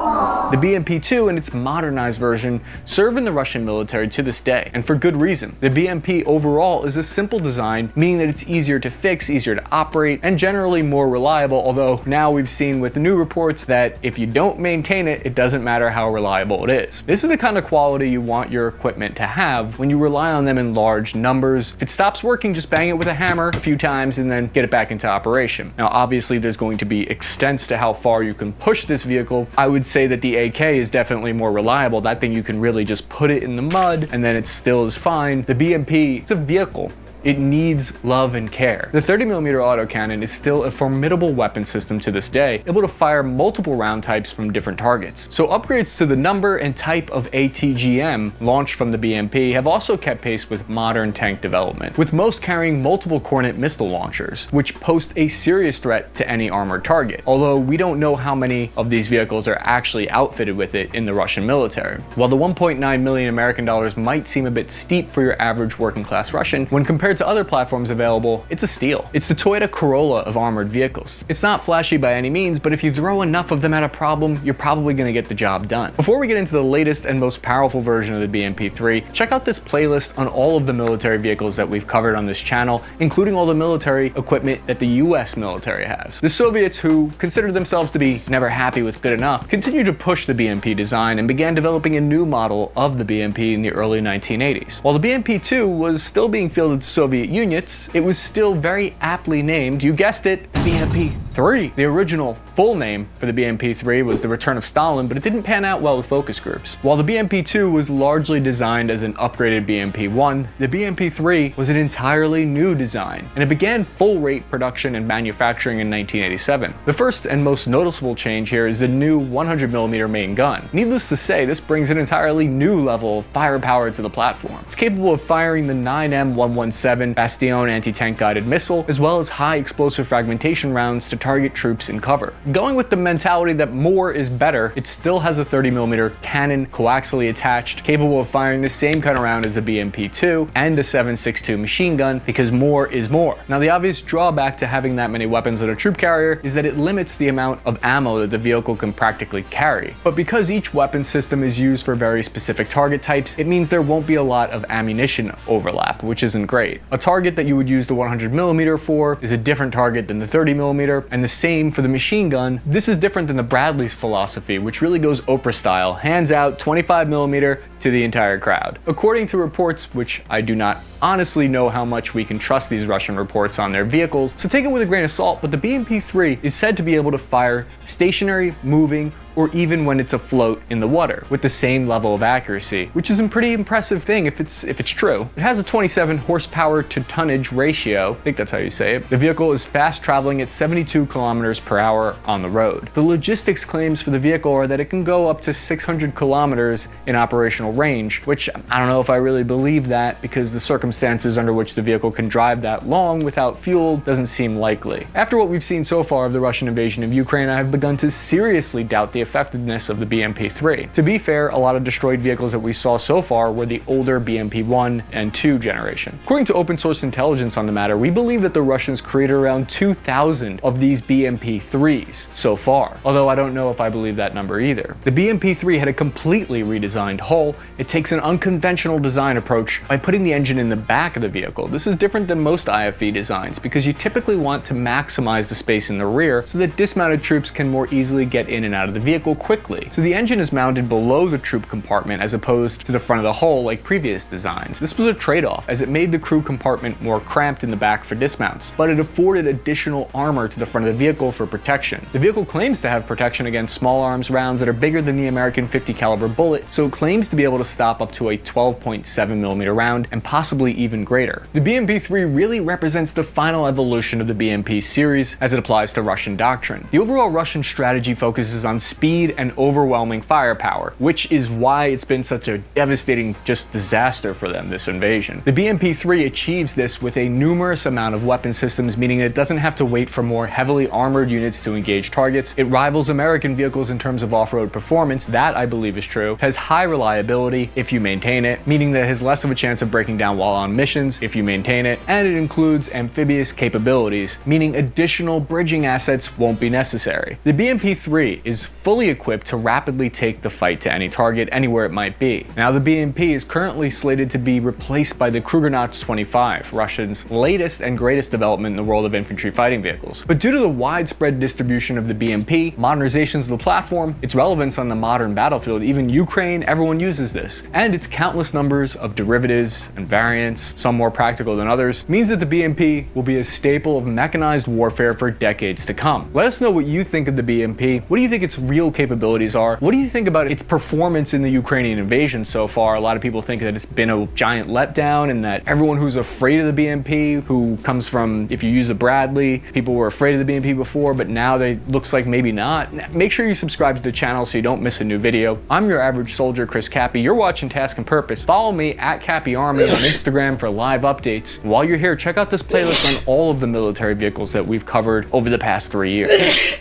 Speaker 1: The BMP-2 and its modernized version serve in the Russian military to this day, and for good reason. The BMP overall is a simple design, meaning that it's easier to fix, easier to operate, and generally more reliable, although now we've seen with the new reports that if you don't maintain it, it doesn't matter how reliable it is. This is the kind of quality you want your equipment to have when you rely on them in large numbers. If it stops working, just bang it with a hammer a few times and then get it back into operation. Now obviously there's going to be extents to how far you can push this vehicle. I would say that the AK is definitely more reliable. That thing you can really just put it in the mud and then it still is fine. The BMP, it's a vehicle. It needs love and care. The 30mm autocannon is still a formidable weapon system to this day, able to fire multiple round types from different targets. So upgrades to the number and type of ATGM launched from the BMP have also kept pace with modern tank development, with most carrying multiple Kornet missile launchers, which pose a serious threat to any armored target, although we don't know how many of these vehicles are actually outfitted with it in the Russian military. While the 1.9 million American dollars might seem a bit steep for your average working class Russian, when compared to other platforms available, it's a steal. It's the Toyota Corolla of armored vehicles. It's not flashy by any means, but if you throw enough of them at a problem, you're probably going to get the job done. Before we get into the latest and most powerful version of the BMP-3, check out this playlist on all of the military vehicles that we've covered on this channel, including all the military equipment that the US military has. The Soviets, who considered themselves to be never happy with good enough, continued to push the BMP design and began developing a new model of the BMP in the early 1980s. While the BMP-2 was still being fielded to Soviet units, it was still very aptly named, you guessed it, BMP-3. The original full name for the BMP-3 was The Return of Stalin, but it didn't pan out well with focus groups. While the BMP-2 was largely designed as an upgraded BMP-1, the BMP-3 was an entirely new design, and it began full-rate production and manufacturing in 1987. The first and most noticeable change here is the new 100mm main gun. Needless to say, this brings an entirely new level of firepower to the platform. It's capable of firing the 9M117 Bastion anti-tank guided missile, as well as high explosive fragmentation rounds to target troops in cover. Going with the mentality that more is better, it still has a 30mm cannon coaxially attached, capable of firing the same kind of round as the BMP-2 and the 7.62 machine gun, because more is more. Now the obvious drawback to having that many weapons on a troop carrier is that it limits the amount of ammo that the vehicle can practically carry. But because each weapon system is used for very specific target types, it means there won't be a lot of ammunition overlap, which isn't great. A target that you would use the 100mm for is a different target than the 30mm, and the same for the machine gun. This is different than the Bradley's philosophy, which really goes Oprah style, hands out 25mm to the entire crowd. According to reports, which I do not honestly know how much we can trust these Russian reports on their vehicles, so take it with a grain of salt, but the BMP-3 is said to be able to fire stationary, moving, or even when it's afloat in the water with the same level of accuracy, which is a pretty impressive thing if it's true. It has a 27 horsepower to tonnage ratio, I think that's how you say it. The vehicle is fast traveling at 72 kilometers per hour on the road. The logistics claims for the vehicle are that it can go up to 600 kilometers in operational range, which I don't know if I really believe that, because the circumstances under which the vehicle can drive that long without fuel doesn't seem likely. After what we've seen so far of the Russian invasion of Ukraine, I have begun to seriously doubt the effectiveness of the BMP-3. To be fair, a lot of destroyed vehicles that we saw so far were the older BMP-1 and 2 generation. According to open source intelligence on the matter, we believe that the Russians created around 2,000 of these BMP-3s so far, although I don't know if I believe that number either. The BMP-3 had a completely redesigned hull. It takes an unconventional design approach by putting the engine in the back of the vehicle. This is different than most IFV designs because you typically want to maximize the space in the rear so that dismounted troops can more easily get in and out of the vehicle quickly. So the engine is mounted below the troop compartment as opposed to the front of the hull like previous designs. This was a trade-off as it made the crew compartment more cramped in the back for dismounts, but it afforded additional armor to the front of the vehicle for protection. The vehicle claims to have protection against small arms rounds that are bigger than the American 50 caliber bullet, so it claims to be able to stop up to a 12.7mm round and possibly even greater. The BMP-3 really represents the final evolution of the BMP series as it applies to Russian doctrine. The overall Russian strategy focuses on speed and overwhelming firepower, which is why it's been such a devastating disaster for them, this invasion. The BMP-3 achieves this with a numerous amount of weapon systems, meaning it doesn't have to wait for more heavily armored units to engage targets. It rivals American vehicles in terms of off-road performance, that I believe is true. It has high reliability if you maintain it, meaning that it has less of a chance of breaking down while on missions if you maintain it, and it includes amphibious capabilities, meaning additional bridging assets won't be necessary. The BMP-3 is fully fully equipped to rapidly take the fight to any target, anywhere it might be. Now, the BMP is currently slated to be replaced by the Krugernauts 25, Russia's latest and greatest development in the world of infantry fighting vehicles. But due to the widespread distribution of the BMP, modernizations of the platform, its relevance on the modern battlefield, even Ukraine, everyone uses this, and its countless numbers of derivatives and variants, some more practical than others, means that the BMP will be a staple of mechanized warfare for decades to come. Let us know what you think of the BMP. What do you think its real capabilities are? What do you think about its performance in the Ukrainian invasion so far? A lot of people think that it's been a giant letdown and that everyone who's afraid of the BMP, who comes from, if you use a Bradley, people were afraid of the BMP before, but now they looks like maybe not. Make sure you subscribe to the channel so you don't miss a new video. I'm your average soldier, Chris Cappy. You're watching Task and Purpose. Follow me at Cappy Army on Instagram for live updates. While you're here, check out this playlist on all of the military vehicles that we've covered over the past 3 years.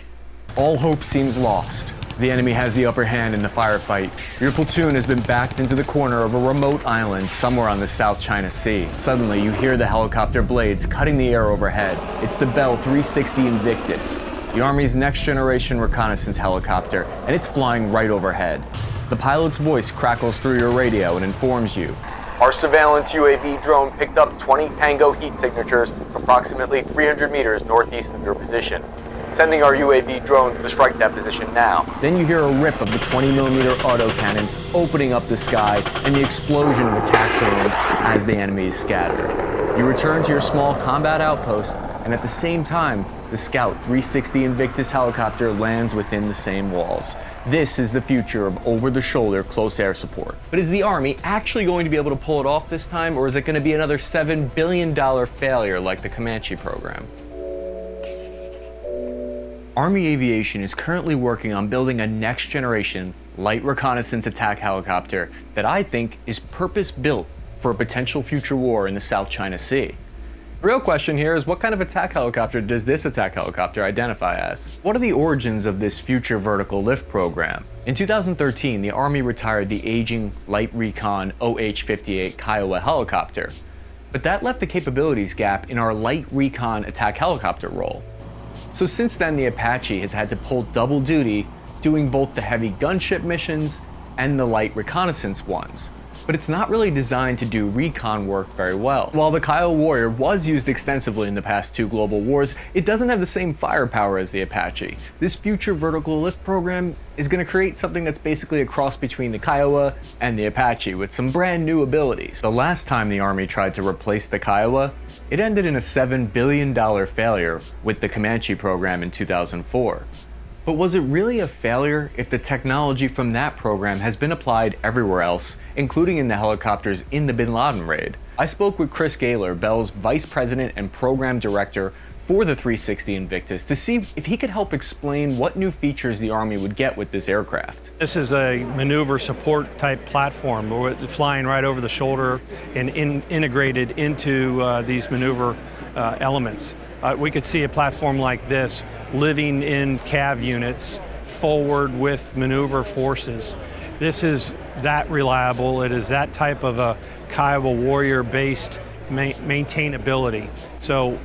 Speaker 1: All hope seems lost. The enemy has the upper hand in the firefight. Your platoon has been backed into the corner of a remote island somewhere on the South China Sea. Suddenly, you hear the helicopter blades cutting the air overhead. It's the Bell 360 Invictus, the Army's next-generation reconnaissance helicopter, and it's flying right overhead. The pilot's voice crackles through your radio and informs you. Our surveillance UAV drone picked up 20 Tango heat signatures approximately 300 meters northeast of your position. Sending our UAV drone to strike that position now. Then you hear a rip of the 20mm autocannon opening up the sky and the explosion of attack drones as the enemy is scattered. You return to your small combat outpost, and at the same time, the Scout 360 Invictus helicopter lands within the same walls. This is the future of over-the-shoulder close air support. But is the Army actually going to be able to pull it off this time, or is it going to be another $7 billion failure like the Comanche program? Army Aviation is currently working on building a next-generation light reconnaissance attack helicopter that I think is purpose-built for a potential future war in the South China Sea. The real question here is, what kind of attack helicopter does this attack helicopter identify as? What are the origins of this future vertical lift program? In 2013, the Army retired the aging Light Recon OH-58 Kiowa helicopter, but that left a capabilities gap in our Light Recon attack helicopter role. So since then, the Apache has had to pull double duty, doing both the heavy gunship missions and the light reconnaissance ones. But it's not really designed to do recon work very well. While the Kiowa Warrior was used extensively in the past 2 global wars, it doesn't have the same firepower as the Apache. This future vertical lift program is going to create something that's basically a cross between the Kiowa and the Apache with some brand new abilities. The last time the Army tried to replace the Kiowa, it ended in a $7 billion failure with the Comanche program in 2004. But was it really a failure if the technology from that program has been applied everywhere else, including in the helicopters in the Bin Laden raid? I spoke with Chris Gaylor, Bell's Vice President and Program Director for the 360 Invictus, to see if he could help explain what new features the Army would get with this aircraft.
Speaker 8: This is a maneuver support type platform, flying right over the shoulder and integrated into these maneuver elements. We could see a platform like this living in CAV units forward with maneuver forces. This is that reliable. It is that type of a Kiowa Warrior based maintainability. So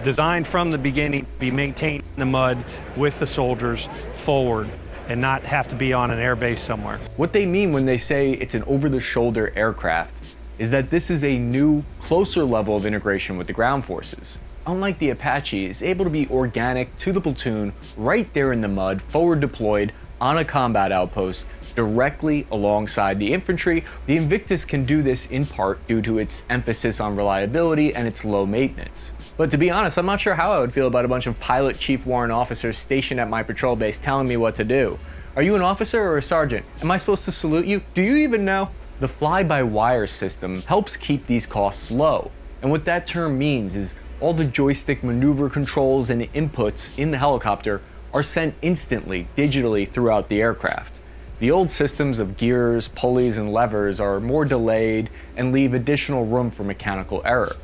Speaker 8: designed from the beginning, be maintained in the mud with the soldiers forward and not have to be on an airbase somewhere.
Speaker 1: What they mean when they say it's an over-the-shoulder aircraft is that this is a new, closer level of integration with the ground forces. Unlike the Apache, it's able to be organic to the platoon right there in the mud, forward deployed on a combat outpost directly alongside the infantry. The Invictus can do this in part due to its emphasis on reliability and its low maintenance. But to be honest, I'm not sure how I would feel about a bunch of pilot chief warrant officers stationed at my patrol base telling me what to do. Are you an officer or a sergeant? Am I supposed to salute you? Do you even know? The fly-by-wire system helps keep these costs low. And what that term means is all the joystick maneuver controls and inputs in the helicopter are sent instantly, digitally throughout the aircraft. The old systems of gears, pulleys, and levers are more delayed and leave additional room for mechanical error.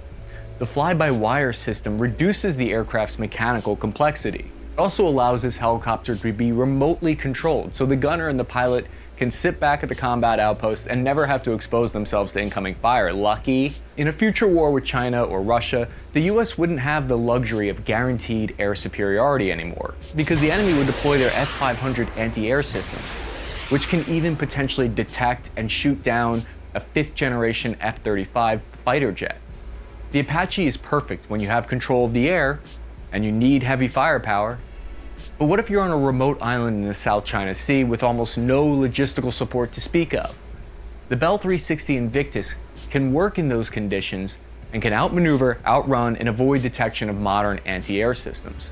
Speaker 1: The fly-by-wire system reduces the aircraft's mechanical complexity. It also allows this helicopter to be remotely controlled, so the gunner and the pilot can sit back at the combat outpost and never have to expose themselves to incoming fire. Lucky. In a future war with China or Russia, the US wouldn't have the luxury of guaranteed air superiority anymore, because the enemy would deploy their S-500 anti-air systems, which can even potentially detect and shoot down a 5th generation F-35 fighter jet. The Apache is perfect when you have control of the air and you need heavy firepower. But what if you're on a remote island in the South China Sea with almost no logistical support to speak of? The Bell 360 Invictus can work in those conditions and can outmaneuver, outrun, and avoid detection of modern anti-air systems.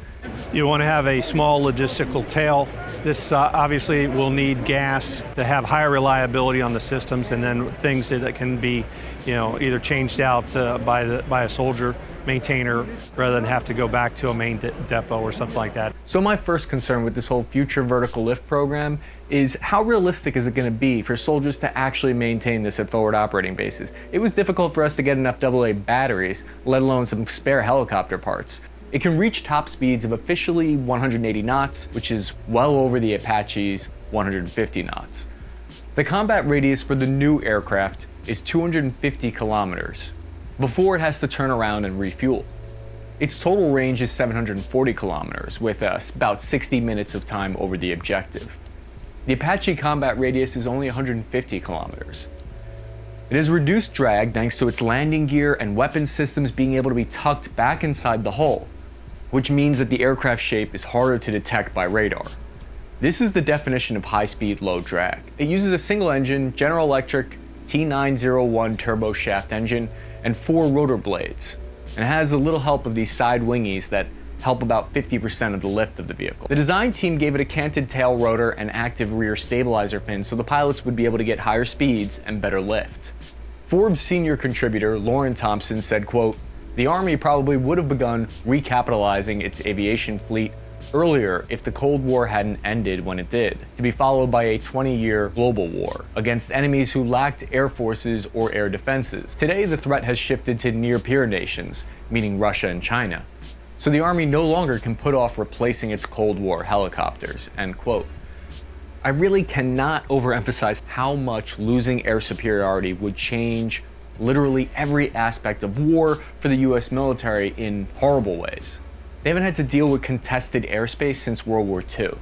Speaker 8: You want to have a small logistical tail. This obviously will need gas to have higher reliability on the systems, and then things that can be, either changed out by a soldier maintainer rather than have to go back to a main depot or something like that.
Speaker 1: So my first concern with this whole future vertical lift program is how realistic is it going to be for soldiers to actually maintain this at forward operating bases? It was difficult for us to get enough AA batteries, let alone some spare helicopter parts. It can reach top speeds of officially 180 knots, which is well over the Apache's 150 knots. The combat radius for the new aircraft is 250 kilometers before it has to turn around and refuel. Its total range is 740 kilometers, with about 60 minutes of time over the objective. The Apache combat radius is only 150 kilometers. It has reduced drag thanks to its landing gear and weapon systems being able to be tucked back inside the hull, which means that the aircraft shape is harder to detect by radar. This is the definition of high-speed, low drag. It uses a single-engine General Electric T901 turboshaft engine and 4 rotor blades, and has a little help of these side wingies that help about 50% of the lift of the vehicle. The design team gave it a canted tail rotor and active rear stabilizer pin so the pilots would be able to get higher speeds and better lift. Forbes senior contributor Lauren Thompson said, quote, "The Army probably would have begun recapitalizing its aviation fleet earlier if the Cold War hadn't ended when it did, to be followed by a 20-year global war against enemies who lacked air forces or air defenses. Today, the threat has shifted to near-peer nations, meaning Russia and China. So the Army no longer can put off replacing its Cold War helicopters," end quote. I really cannot overemphasize how much losing air superiority would change literally every aspect of war for the US military in horrible ways. They haven't had to deal with contested airspace since World War II.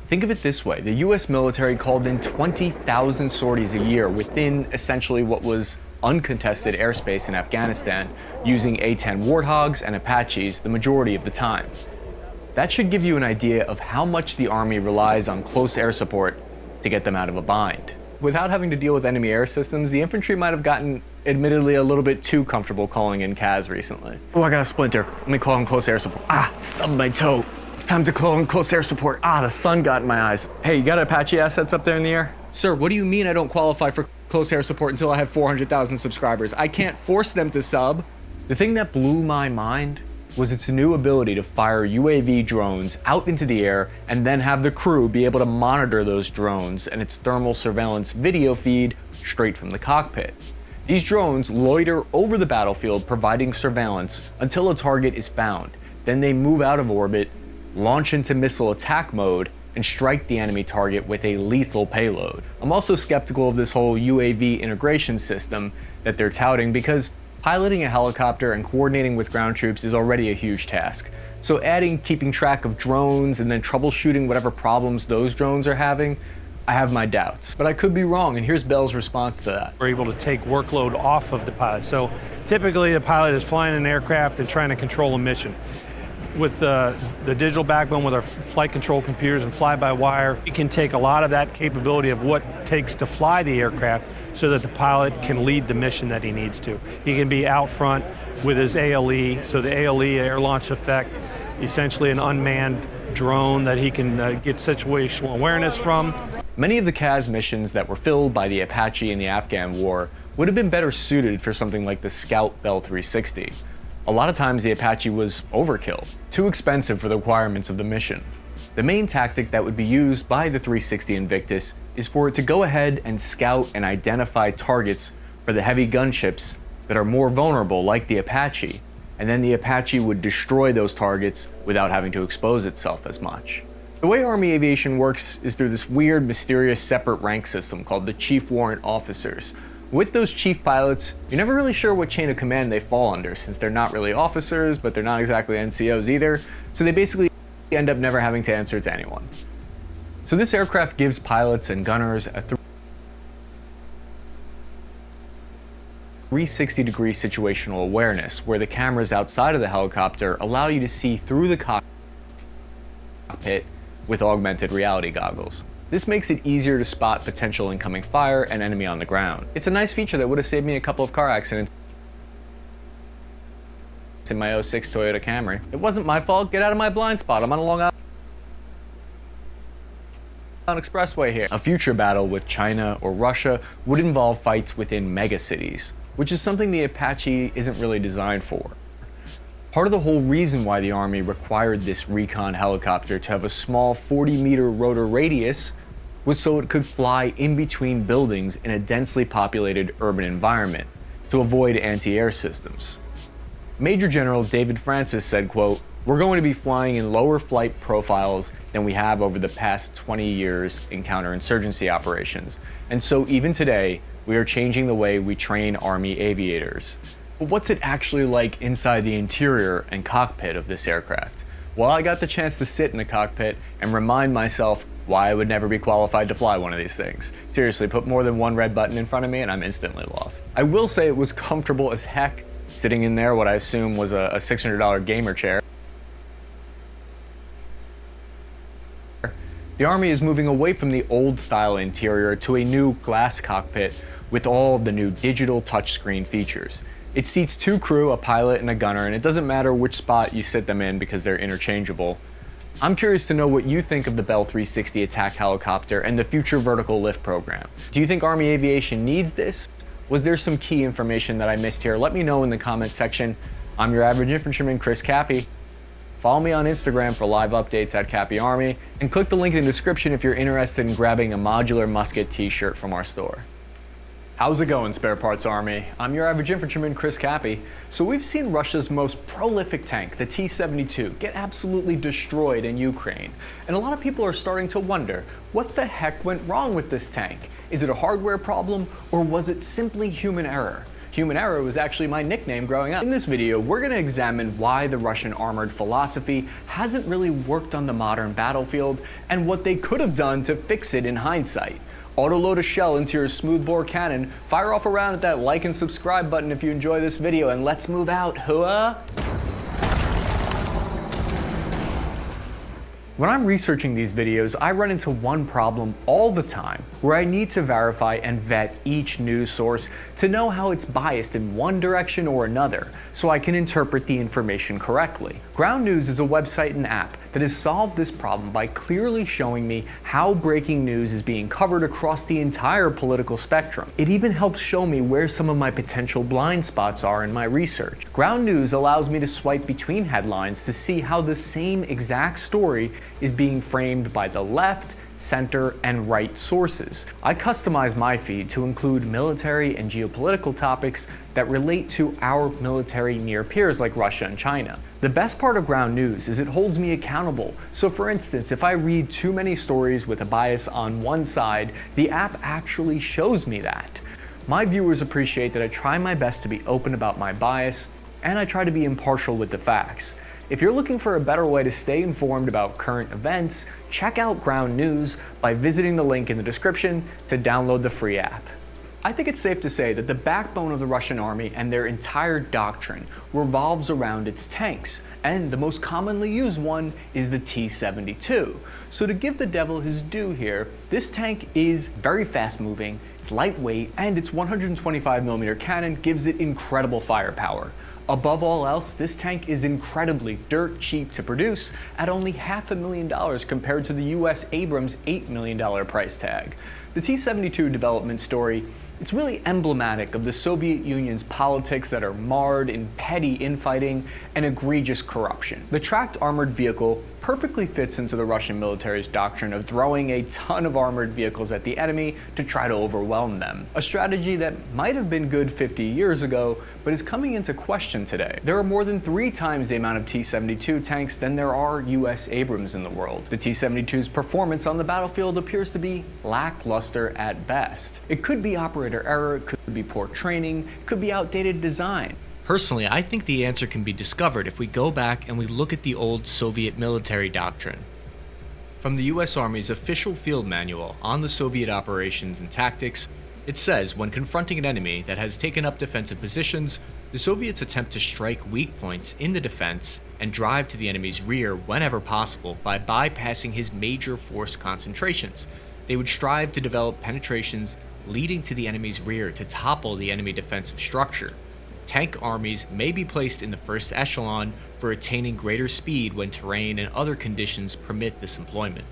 Speaker 1: Think of it this way, the US military called in 20,000 sorties a year within essentially what was uncontested airspace in Afghanistan, using A-10 Warthogs and Apaches the majority of the time. That should give you an idea of how much the Army relies on close air support to get them out of a bind. Without having to deal with enemy air systems, the infantry might have gotten, admittedly, a little bit too comfortable calling in CAS recently. Oh, I got a splinter. Let me call in close air support. Ah, stubbed my toe. Time to call in close air support. Ah, the sun got in my eyes. Hey, you got Apache assets up there in the air? Sir, what do you mean I don't qualify for close air support until I have 400,000 subscribers? I can't force them to sub. The thing that blew my mind was its new ability to fire UAV drones out into the air and then have the crew be able to monitor those drones and its thermal surveillance video feed straight from the cockpit. These drones loiter over the battlefield providing surveillance until a target is found. Then they move out of orbit, launch into missile attack mode, and strike the enemy target with a lethal payload. I'm also skeptical of this whole UAV integration system that they're touting because piloting a helicopter and coordinating with ground troops is already a huge task. So adding keeping track of drones and then troubleshooting whatever problems those drones are having, I have my doubts. But I could be wrong, and here's Bell's response to that.
Speaker 8: We're able to take workload off of the pilot. So typically the pilot is flying an aircraft and trying to control a mission. With the digital backbone, with our flight control computers and fly-by-wire, we can take a lot of that capability of what it takes to fly the aircraft so that the pilot can lead the mission that he needs to. He can be out front with his ALE, so the ALE, air launch effect, essentially an unmanned drone that he can get situational awareness from.
Speaker 1: Many of the CAS missions that were filled by the Apache in the Afghan war would have been better suited for something like the Scout Bell 360. A lot of times the Apache was overkill, too expensive for the requirements of the mission. The main tactic that would be used by the 360 Invictus is for it to go ahead and scout and identify targets for the heavy gunships that are more vulnerable, like the Apache, and then the Apache would destroy those targets without having to expose itself as much. The way Army aviation works is through this weird, mysterious separate rank system called the Chief Warrant Officers. With those chief pilots, you're never really sure what chain of command they fall under, since they're not really officers, but they're not exactly NCOs either, so they basically end up never having to answer to anyone. So this aircraft gives pilots and gunners a 360-degree situational awareness, where the cameras outside of the helicopter allow you to see through the cockpit with augmented reality goggles. This makes it easier to spot potential incoming fire and enemy on the ground. It's a nice feature that would have saved me a couple of car accidents in my 06 Toyota Camry. It wasn't my fault. Get out of my blind spot. I'm on a Long Island Expressway here. A future battle with China or Russia would involve fights within megacities, which is something the Apache isn't really designed for. Part of the whole reason why the Army required this recon helicopter to have a small 40-meter rotor radius was so it could fly in between buildings in a densely populated urban environment to avoid anti-air systems. Major General David Francis said, quote, "We're going to be flying in lower flight profiles than we have over the past 20 years in counterinsurgency operations. And so even today, we are changing the way we train Army aviators." But what's it actually like inside the interior and cockpit of this aircraft? Well, I got the chance to sit in the cockpit and remind myself why I would never be qualified to fly one of these things. Seriously, put more than one red button in front of me and I'm instantly lost. I will say it was comfortable as heck, sitting in there what I assume was a $600 gamer chair. The Army is moving away from the old style interior to a new glass cockpit with all of the new digital touchscreen features. It seats two crew, a pilot and a gunner, and it doesn't matter which spot you sit them in because they're interchangeable. I'm curious to know what you think of the Bell 360 attack helicopter and the future vertical lift program. Do you think Army aviation needs this? Was there some key information that I missed here? Let me know in the comment section. I'm your average infantryman, Chris Cappy. Follow me on Instagram for live updates at Cappy Army, and click the link in the description if you're interested in grabbing a modular musket t-shirt from our store. How's it going, Spare Parts Army? I'm your average infantryman, Chris Cappy. So we've seen Russia's most prolific tank, the T72, get absolutely destroyed in Ukraine. And a lot of people are starting to wonder, what the heck went wrong with this tank? Is it a hardware problem, or was it simply human error? Human error was actually my nickname growing up. In this video, we're going to examine why the Russian armored philosophy hasn't really worked on the modern battlefield, and what they could have done to fix it in hindsight. Autoload a shell into your smoothbore cannon, fire off around at that like and subscribe button if you enjoy this video, and let's move out, hooah! When I'm researching these videos, I run into one problem all the time, where I need to verify and vet each news source to know how it's biased in one direction or another, so I can interpret the information correctly. Ground News is a website and app that has solved this problem by clearly showing me how breaking news is being covered across the entire political spectrum. It even helps show me where some of my potential blind spots are in my research. Ground News allows me to swipe between headlines to see how the same exact story is being framed by the left, center, and right sources. I customize my feed to include military and geopolitical topics that relate to our military near peers like Russia and China. The best part of Ground News is it holds me accountable. So for instance, if I read too many stories with a bias on one side, the app actually shows me that. My viewers appreciate that I try my best to be open about my bias, and I try to be impartial with the facts. If you're looking for a better way to stay informed about current events, check out Ground News by visiting the link in the description to download the free app. I think it's safe to say that the backbone of the Russian army and their entire doctrine revolves around its tanks, and the most commonly used one is the T72. So to give the devil his due here, this tank is very fast moving, it's lightweight, and its 125mm cannon gives it incredible firepower. Above all else, this tank is incredibly dirt cheap to produce at only $500,000 compared to the US Abrams $8 million price tag. The T-72 development story, it's really emblematic of the Soviet Union's politics that are marred in petty infighting and egregious corruption. The tracked armored vehicle perfectly fits into the Russian military's doctrine of throwing a ton of armored vehicles at the enemy to try to overwhelm them. A strategy that might have been good 50 years ago, but is coming into question today. There are more than 3 times the amount of T-72 tanks than there are US Abrams in the world. The T-72's performance on the battlefield appears to be lackluster at best. It could be operator error, it could be poor training, it could be outdated design.
Speaker 7: Personally, I think the answer can be discovered if we go back and we look at the old Soviet military doctrine. From the US Army's official field manual on the Soviet operations and tactics, it says when confronting an enemy that has taken up defensive positions, the Soviets attempt to strike weak points in the defense and drive to the enemy's rear whenever possible by bypassing his major force concentrations. They would strive to develop penetrations leading to the enemy's rear to topple the enemy defensive structure. Tank armies may be placed in the first echelon for attaining greater speed when terrain and other conditions permit this employment.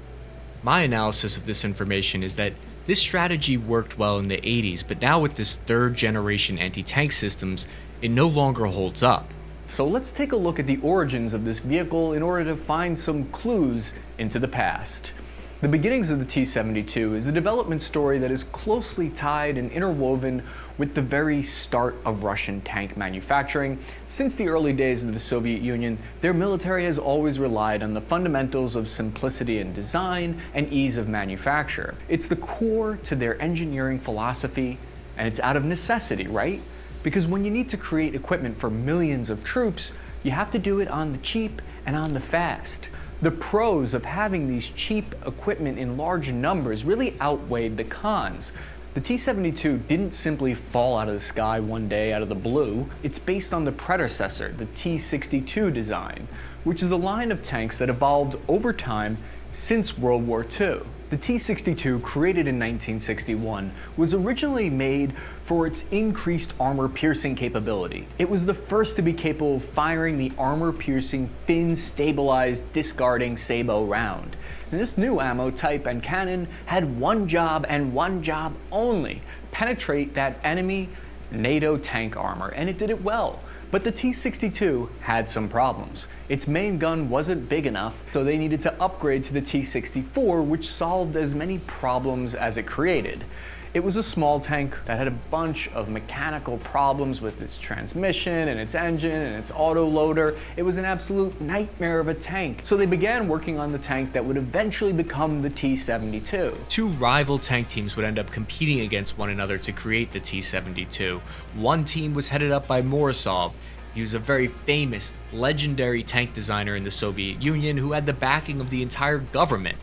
Speaker 7: My analysis of this information is that this strategy worked well in the 80s, but now with this 3rd generation anti-tank systems, it no longer holds up.
Speaker 1: So let's take a look at the origins of this vehicle in order to find some clues into the past. The beginnings of the T-72 is a development story that is closely tied and interwoven with the very start of Russian tank manufacturing. Since the early days of the Soviet Union, their military has always relied on the fundamentals of simplicity in design and ease of manufacture. It's the core to their engineering philosophy, and it's out of necessity, right? Because when you need to create equipment for millions of troops, you have to do it on the cheap and on the fast. The pros of having these cheap equipment in large numbers really outweighed the cons. The T-72 didn't simply fall out of the sky one day out of the blue. It's based on the predecessor, the T-62 design, which is a line of tanks that evolved over time since World War II. The T-62, created in 1961, was originally made for its increased armor-piercing capability. It was the first to be capable of firing the armor-piercing, fin-stabilized, discarding sabot round. And this new ammo type and cannon had one job and one job only: penetrate that enemy NATO tank armor, and it did it well. But the T-62 had some problems. Its main gun wasn't big enough, so they needed to upgrade to the T-64, which solved as many problems as it created. It was a small tank that had a bunch of mechanical problems with its transmission and its engine and its autoloader. It was an absolute nightmare of a tank. So they began working on the tank that would eventually become the T-72.
Speaker 7: 2 rival tank teams would end up competing against one another to create the T-72. One team was headed up by Morozov. He was a very famous, legendary tank designer in the Soviet Union who had the backing of the entire government.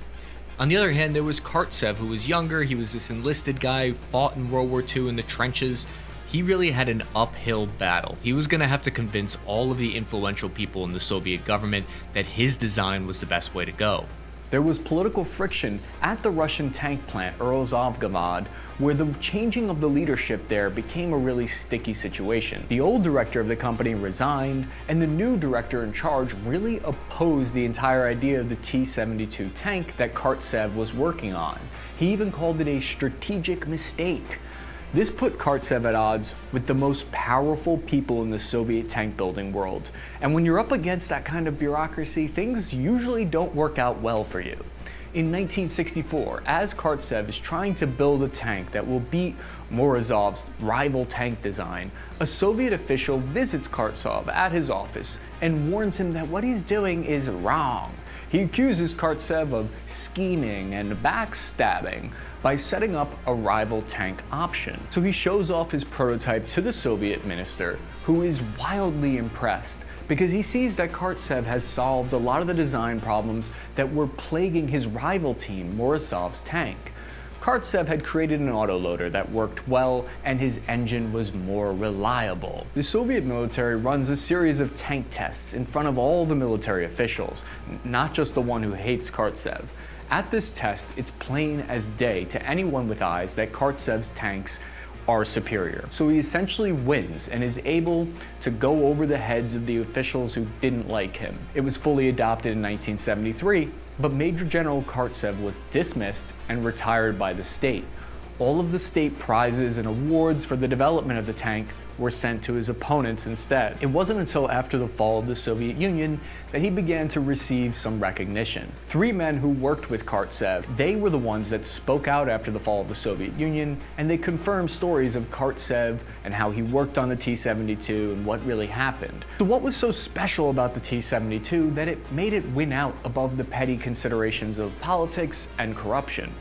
Speaker 7: On the other hand, there was Kartsev, who was younger. He was this enlisted guy who fought in World War II in the trenches. He really had an uphill battle. He was going to have to convince all of the influential people in the Soviet government that his design was the best way to go.
Speaker 1: There was political friction at the Russian tank plant, Uralzavgavad, where the changing of the leadership there became a really sticky situation. The old director of the company resigned, and the new director in charge really opposed the entire idea of the T-72 tank that Kartsev was working on. He even called it a strategic mistake. This put Kartsev at odds with the most powerful people in the Soviet tank building world. And when you're up against that kind of bureaucracy, things usually don't work out well for you. In 1964, as Kartsev is trying to build a tank that will beat Morozov's rival tank design, a Soviet official visits Kartsev at his office and warns him that what he's doing is wrong. He accuses Kartsev of scheming and backstabbing by setting up a rival tank option. So he shows off his prototype to the Soviet minister, who is wildly impressed because he sees that Kartsev has solved a lot of the design problems that were plaguing his rival team, Morozov's tank. Kartsev had created an autoloader that worked well, and his engine was more reliable. The Soviet military runs a series of tank tests in front of all the military officials, not just the one who hates Kartsev. At this test, it's plain as day to anyone with eyes that Kartsev's tanks are superior. So he essentially wins and is able to go over the heads of the officials who didn't like him. It was fully adopted in 1973, but Major General Kartsev was dismissed and retired by the state. All of the state prizes and awards for the development of the tank
Speaker 6: were sent to his opponents instead. It wasn't until after the fall of the Soviet Union that he began to receive some recognition. 3 men who worked with Kartsev, they were the ones that spoke out after the fall of the Soviet Union, and they confirmed stories of Kartsev and how he worked on the T-72 and what really happened. So what was so special about the T-72 that it made it win out above the petty considerations of politics and corruption?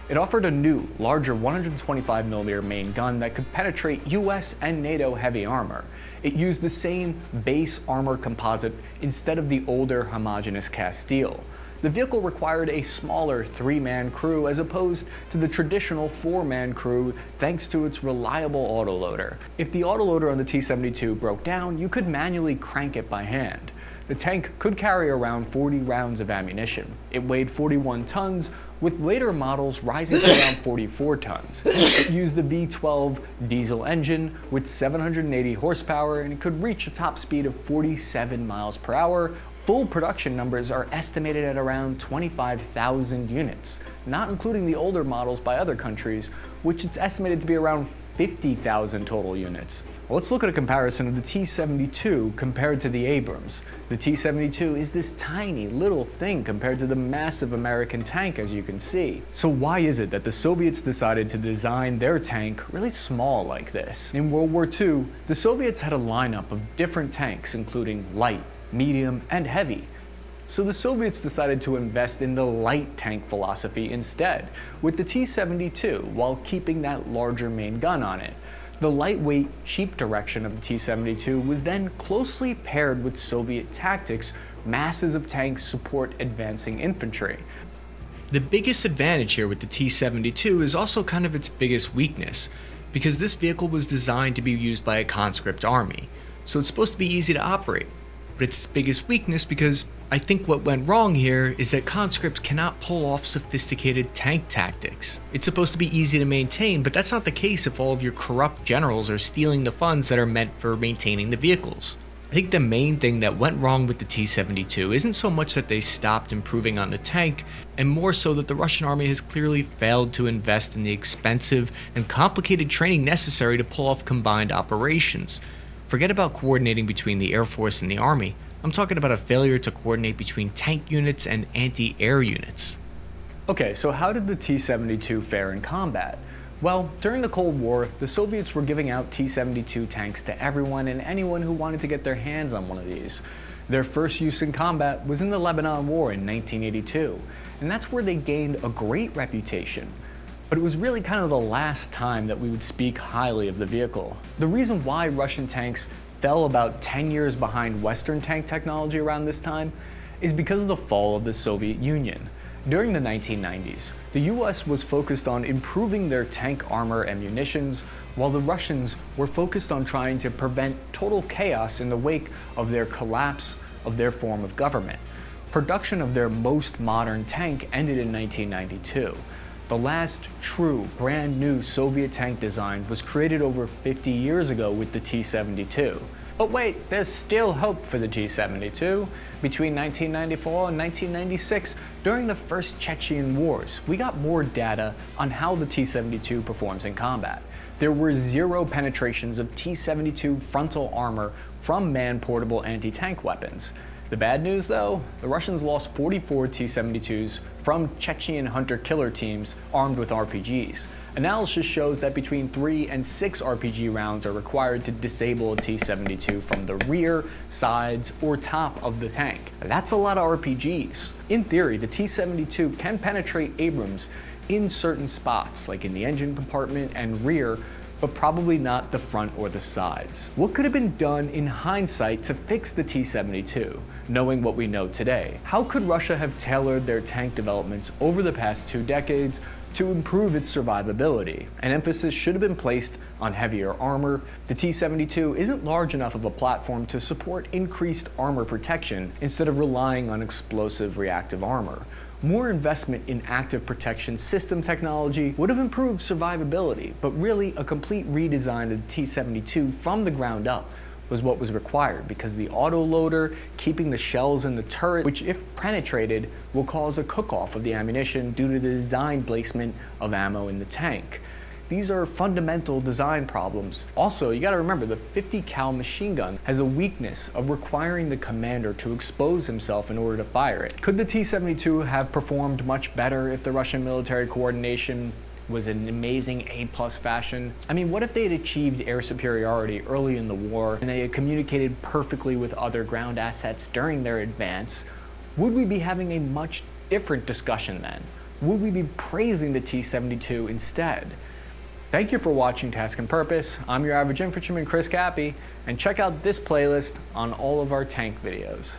Speaker 6: It offered a new, larger 125mm main gun that could penetrate US and NATO heavy armor. It used the same base armor composite instead of the older homogeneous cast steel. The vehicle required a smaller 3-man crew as opposed to the traditional 4-man crew thanks to its reliable autoloader. If the autoloader on the T-72 broke down, you could manually crank it by hand. The tank could carry around 40 rounds of ammunition. It weighed 41 tons, with later models rising to around 44 tons. It used a V12 diesel engine with 780 horsepower, and it could reach a top speed of 47 miles per hour. Full production numbers are estimated at around 25,000 units, not including the older models by other countries, which it's estimated to be around 50,000 total units. Well, let's look at a comparison of the T-72 compared to the Abrams. The T-72 is this tiny little thing compared to the massive American tank, as you can see. So why is it that the Soviets decided to design their tank really small like this? In World War II, the Soviets had a lineup of different tanks, including light, medium, and heavy. So the Soviets decided to invest in the light tank philosophy instead, with the T-72, while keeping that larger main gun on it. The lightweight, cheap direction of the T-72 was then closely paired with Soviet tactics. Masses of tanks support advancing infantry.
Speaker 7: The biggest advantage here with the T-72 is also kind of its biggest weakness, because this vehicle was designed to be used by a conscript army, so it's supposed to be easy to operate. But its biggest weakness, because I think what went wrong here, is that conscripts cannot pull off sophisticated tank tactics. It's supposed to be easy to maintain, but that's not the case if all of your corrupt generals are stealing the funds that are meant for maintaining the vehicles. I think the main thing that went wrong with the T-72 isn't so much that they stopped improving on the tank, and more so that the Russian army has clearly failed to invest in the expensive and complicated training necessary to pull off combined operations. Forget about coordinating between the Air Force and the Army. I'm talking about a failure to coordinate between tank units and anti-air units.
Speaker 6: Okay, so how did the T-72 fare in combat? Well, during the Cold War, the Soviets were giving out T-72 tanks to everyone and anyone who wanted to get their hands on one of these. Their first use in combat was in the Lebanon War in 1982, and that's where they gained a great reputation. But it was really kind of the last time that we would speak highly of the vehicle. The reason why Russian tanks fell about 10 years behind Western tank technology around this time is because of the fall of the Soviet Union. During the 1990s, the US was focused on improving their tank armor and munitions, while the Russians were focused on trying to prevent total chaos in the wake of their collapse of their form of government. Production of their most modern tank ended in 1992. The last true, brand new Soviet tank design was created over 50 years ago with the T-72. But wait, there's still hope for the T-72. Between 1994 and 1996, during the first Chechen Wars, we got more data on how the T-72 performs in combat. There were 0 penetrations of T-72 frontal armor from man-portable anti-tank weapons. The bad news though, the Russians lost 44 T-72s from Chechen hunter-killer teams armed with RPGs. Analysis shows that between 3 and 6 RPG rounds are required to disable a T-72 from the rear, sides, or top of the tank. That's a lot of RPGs. In theory, the T-72 can penetrate Abrams in certain spots, like in the engine compartment and rear, but probably not the front or the sides. What could have been done in hindsight to fix the T-72, knowing what we know today? How could Russia have tailored their tank developments over the past 2 decades to improve its survivability? An emphasis should have been placed on heavier armor. The T-72 isn't large enough of a platform to support increased armor protection instead of relying on explosive reactive armor. More investment in active protection system technology would have improved survivability, but really a complete redesign of the T-72 from the ground up was what was required, because the autoloader keeping the shells in the turret, which if penetrated will cause a cook-off of the ammunition due to the design placement of ammo in the tank. these are fundamental design problems. Also, you gotta remember, the 50 cal machine gun has a weakness of requiring the commander to expose himself in order to fire it. Could the T-72 have performed much better if the Russian military coordination was an amazing A+ fashion? I mean, what if they had achieved air superiority early in the war and they had communicated perfectly with other ground assets during their advance? Would we be having a much different discussion then? Would we be praising the T-72 instead? Thank you for watching Task and Purpose. I'm your average infantryman, Chris Cappy, and check out this playlist on all of our tank videos.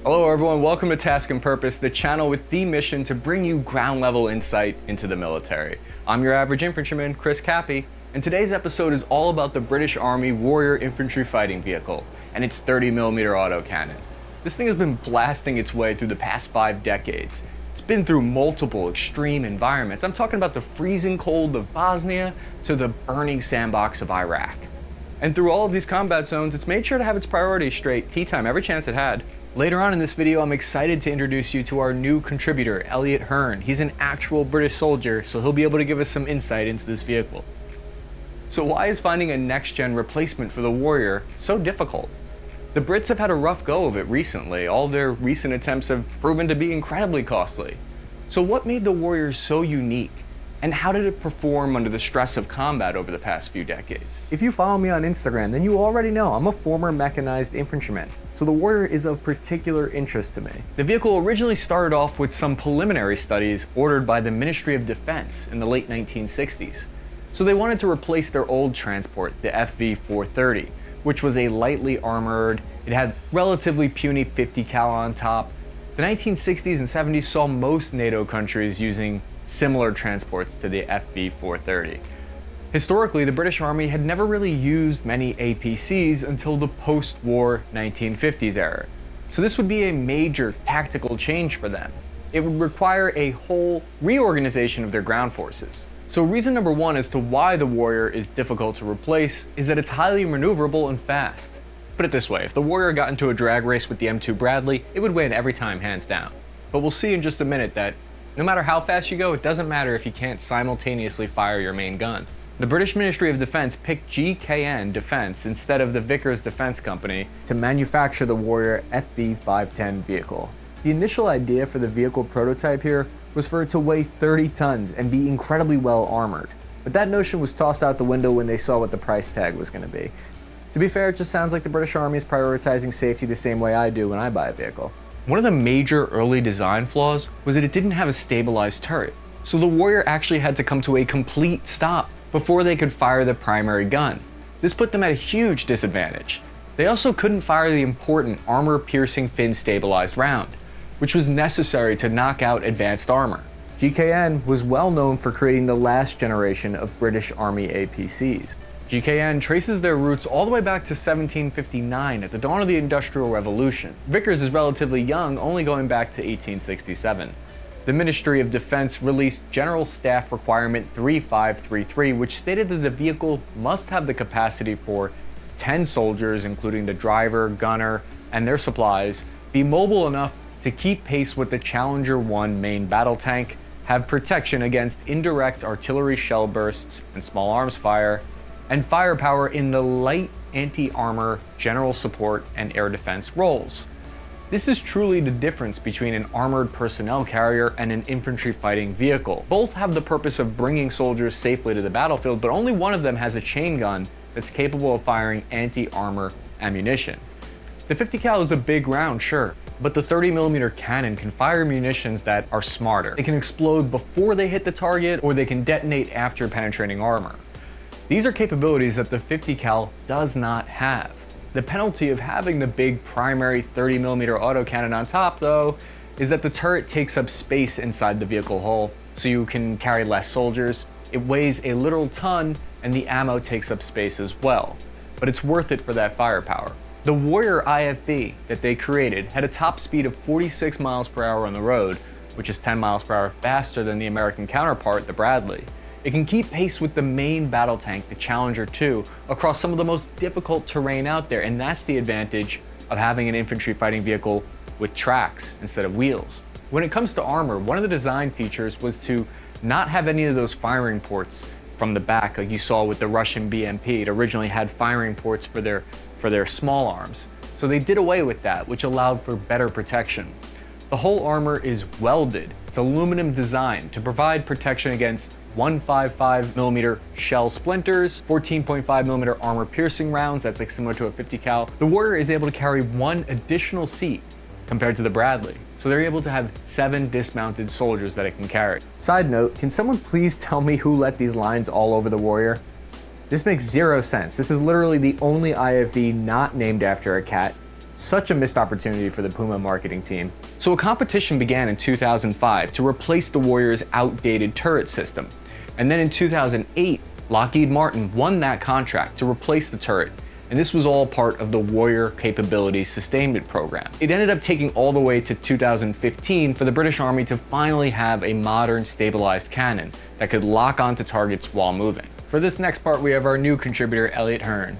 Speaker 1: Hello everyone, welcome to Task and Purpose, the channel with the mission to bring you ground level insight into the military. I'm your average infantryman, Chris Cappy, and today's episode is all about the British Army Warrior Infantry Fighting Vehicle and its 30mm autocannon. This thing has been blasting its way through the past 5 decades. It's been through multiple extreme environments. I'm talking about the freezing cold of Bosnia to the burning sandbox of Iraq. And through all of these combat zones, it's made sure to have its priorities straight, tea time, every chance it had. Later on in this video, I'm excited to introduce you to our new contributor, Elliot Hearn. He's an actual British soldier, so he'll be able to give us some insight into this vehicle. So why is finding a next-gen replacement for the Warrior so difficult? The Brits have had a rough go of it recently. All their recent attempts have proven to be incredibly costly. So what made the Warrior so unique? And how did it perform under the stress of combat over the past few decades?
Speaker 6: If you follow me on Instagram, then you already know I'm a former mechanized infantryman, so the Warrior is of particular interest to me.
Speaker 1: The vehicle originally started off with some preliminary studies ordered by the Ministry of Defense in the late 1960s. So they wanted to replace their old transport, the FV-430, which was a lightly armored, it had relatively puny 50 cal on top. The 1960s and 70s saw most NATO countries using similar transports to the FV-430. Historically, the British Army had never really used many APCs until the post-war 1950s era. So this would be a major tactical change for them. It would require a whole reorganization of their ground forces. So reason number one as to why the Warrior is difficult to replace is that it's highly maneuverable and fast. Put it this way, if the Warrior got into a drag race with the M2 Bradley, it would win every time, hands down. But we'll see in just a minute that no matter how fast you go, it doesn't matter if you can't simultaneously fire your main gun. The British Ministry of Defense picked GKN Defence instead of the Vickers Defence Company
Speaker 6: to manufacture the Warrior FV-510 vehicle. The initial idea for the vehicle prototype here was for it to weigh 30 tons and be incredibly well armored. But that notion was tossed out the window when they saw what the price tag was going to be. To be fair, it just sounds like the British Army is prioritizing safety the same way I do when I buy a vehicle.
Speaker 1: One of the major early design flaws was that it didn't have a stabilized turret. So the Warrior actually had to come to a complete stop before they could fire the primary gun. This put them at a huge disadvantage. They also couldn't fire the important armor-piercing fin-stabilized round, which was necessary to knock out advanced armor.
Speaker 6: GKN was well known for creating the last generation of British Army APCs.
Speaker 1: GKN traces their roots all the way back to 1759 at the dawn of the Industrial Revolution. Vickers is relatively young, only going back to 1867. The Ministry of Defense released General Staff Requirement 3533, which stated that the vehicle must have the capacity for 10 soldiers, including the driver, gunner, and their supplies, be mobile enough to keep pace with the Challenger 1 main battle tank, have protection against indirect artillery shell bursts and small arms fire, and firepower in the light anti-armor, general support, and air defense roles. This is truly the difference between an armored personnel carrier and an infantry fighting vehicle. Both have the purpose of bringing soldiers safely to the battlefield, but only one of them has a chain gun that's capable of firing anti-armor ammunition. The 50 cal is a big round, sure, but the 30mm cannon can fire munitions that are smarter. They can explode before they hit the target, or they can detonate after penetrating armor. These are capabilities that the 50 cal does not have. The penalty of having the big primary 30mm autocannon on top, though, is that the turret takes up space inside the vehicle hull, so you can carry less soldiers. It weighs a literal ton, and the ammo takes up space as well. But it's worth it for that firepower. The Warrior IFV that they created had a top speed of 46 miles per hour on the road, which is 10 miles per hour faster than the American counterpart, the Bradley. It can keep pace with the main battle tank, the Challenger 2, across some of the most difficult terrain out there, and that's the advantage of having an infantry fighting vehicle with tracks instead of wheels. When it comes to armor, one of the design features was to not have any of those firing ports from the back like you saw with the Russian BMP. It originally had firing ports for their small arms. So they did away with that, which allowed for better protection. The whole armor is welded. It's aluminum design to provide protection against 155mm shell splinters, 14.5mm armor piercing rounds, that's like similar to a 50 cal. The Warrior is able to carry 1 additional seat compared to the Bradley. So they're able to have 7 dismounted soldiers that it can carry. Side note, can someone please tell me who let these lines all over the Warrior? This makes 0 sense. This is literally the only IFV not named after a cat. Such a missed opportunity for the Puma marketing team. So a competition began in 2005 to replace the Warrior's outdated turret system. And then in 2008, Lockheed Martin won that contract to replace the turret. And this was all part of the Warrior Capability Sustainment Program. It ended up taking all the way to 2015 for the British Army to finally have a modern stabilized cannon that could lock onto targets while moving. For this next part, we have our new contributor, Elliot Hearn.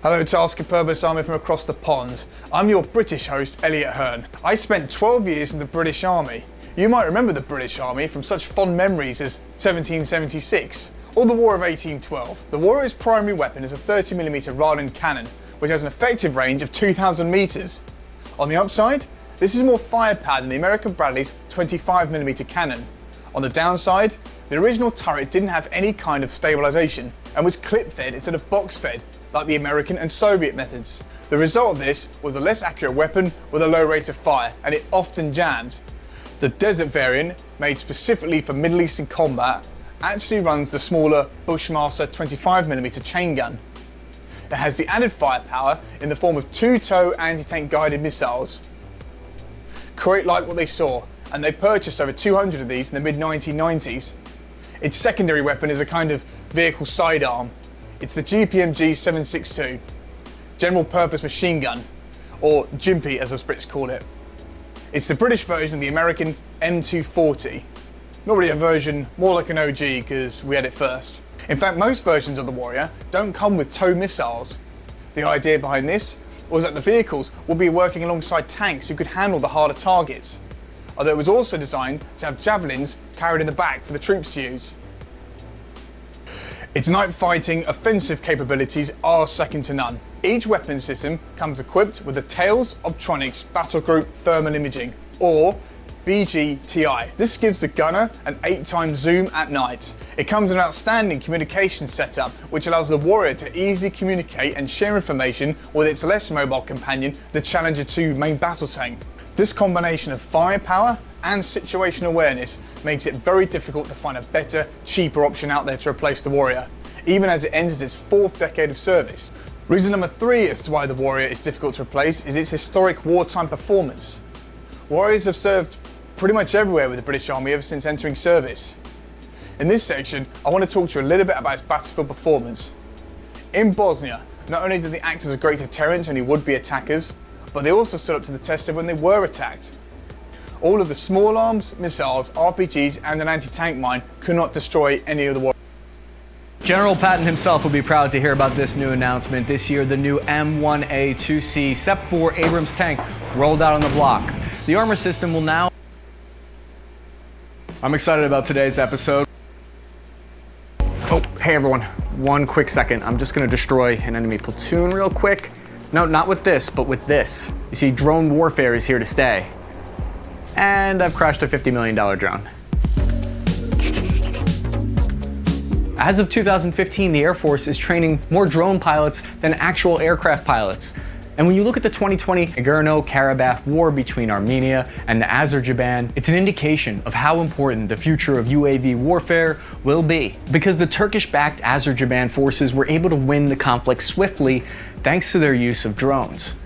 Speaker 9: Hello Task Purpose Army from across the pond. I'm your British host, Elliot Hearn. I spent 12 years in the British Army. You might remember the British Army from such fond memories as 1776 or the War of 1812. The Warrior's primary weapon is a 30mm Radin cannon, which has an effective range of 2,000 metres. On the upside, this is more firepower than the American Bradley's 25mm cannon. On the downside, the original turret didn't have any kind of stabilisation and was clip-fed instead of box-fed, like the American and Soviet methods. The result of this was a less accurate weapon with a low rate of fire, and it often jammed. The Desert variant, made specifically for Middle Eastern combat, actually runs the smaller Bushmaster 25mm chain gun. It has the added firepower in the form of 2-tow anti-tank guided missiles. Kuwait liked what they saw, and they purchased over 200 of these in the mid-1990s. Its secondary weapon is a kind of vehicle sidearm. It's the GPMG-762, General Purpose Machine Gun, or GIMPY as us Brits call it. It's the British version of the American M240. Not really a version, more like an OG because we had it first. In fact, most versions of the Warrior don't come with tow missiles. The idea behind this was that the vehicles would be working alongside tanks who could handle the harder targets, although it was also designed to have javelins carried in the back for the troops to use. Its night fighting offensive capabilities are second to none. Each weapon system comes equipped with the Tales of Tronics Battle Group Thermal Imaging, or BGTI. This gives the gunner an 8x zoom at night. It comes with an outstanding communication setup which allows the Warrior to easily communicate and share information with its less mobile companion, the Challenger 2 main battle tank. This combination of firepower and situational awareness makes it very difficult to find a better, cheaper option out there to replace the Warrior, even as it enters its 4th decade of service. Reason number 3 as to why the Warrior is difficult to replace is its historic wartime performance. Warriors have served pretty much everywhere with the British Army ever since entering service. In this section, I want to talk to you a little bit about its battlefield performance. In Bosnia, not only did they act as a great deterrent to any would-be attackers, but they also stood up to the test of when they were attacked. All of the small arms, missiles, RPGs and an anti-tank mine could not destroy any of the Warriors.
Speaker 1: General Patton himself will be proud to hear about this new announcement. This year, the new M1A2C SEP-4 Abrams tank rolled out on the block. The armor system will now... I'm excited about today's episode. Oh, hey everyone, one quick second. I'm just gonna destroy an enemy platoon real quick. No, not with this, but with this. You see, drone warfare is here to stay. And I've crashed a $50 million drone. As of 2015, the Air Force is training more drone pilots than actual aircraft pilots. And when you look at the 2020 Nagorno-Karabakh war between Armenia and Azerbaijan, it's an indication of how important the future of UAV warfare will be. Because the Turkish-backed Azerbaijan forces were able to win the conflict swiftly thanks to their use of drones.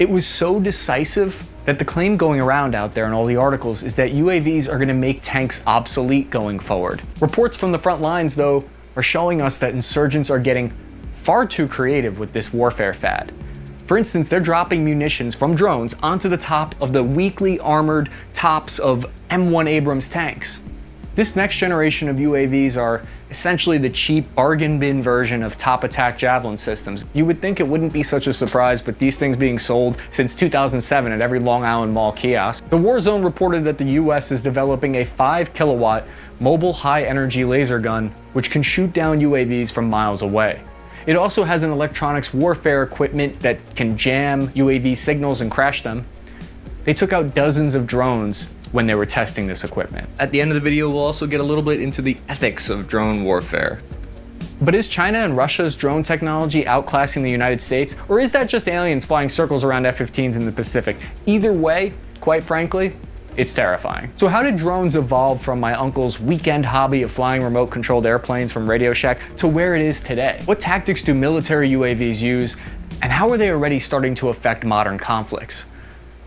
Speaker 1: It was so decisive that the claim going around out there in all the articles is that UAVs are going to make tanks obsolete going forward. Reports from the front lines, though, are showing us that insurgents are getting far too creative with this warfare fad. For instance, they're dropping munitions from drones onto the top of the weakly armored tops of M1 Abrams tanks. This next generation of UAVs are essentially the cheap bargain bin version of top attack javelin systems. You would think it wouldn't be such a surprise, but these things being sold since 2007 at every Long Island Mall kiosk. The War Zone reported that the US is developing a 5 kilowatt mobile high energy laser gun, which can shoot down UAVs from miles away. It also has an electronics warfare equipment that can jam UAV signals and crash them. They took out dozens of drones when they were testing this equipment. At the end of the video, we'll also get a little bit into the ethics of drone warfare. But is China and Russia's drone technology outclassing the United States? Or is that just aliens flying circles around F-15s in the Pacific? Either way, quite frankly, it's terrifying. So how did drones evolve from my uncle's weekend hobby of flying remote-controlled airplanes from Radio Shack to where it is today? What tactics do military UAVs use, and how are they already starting to affect modern conflicts?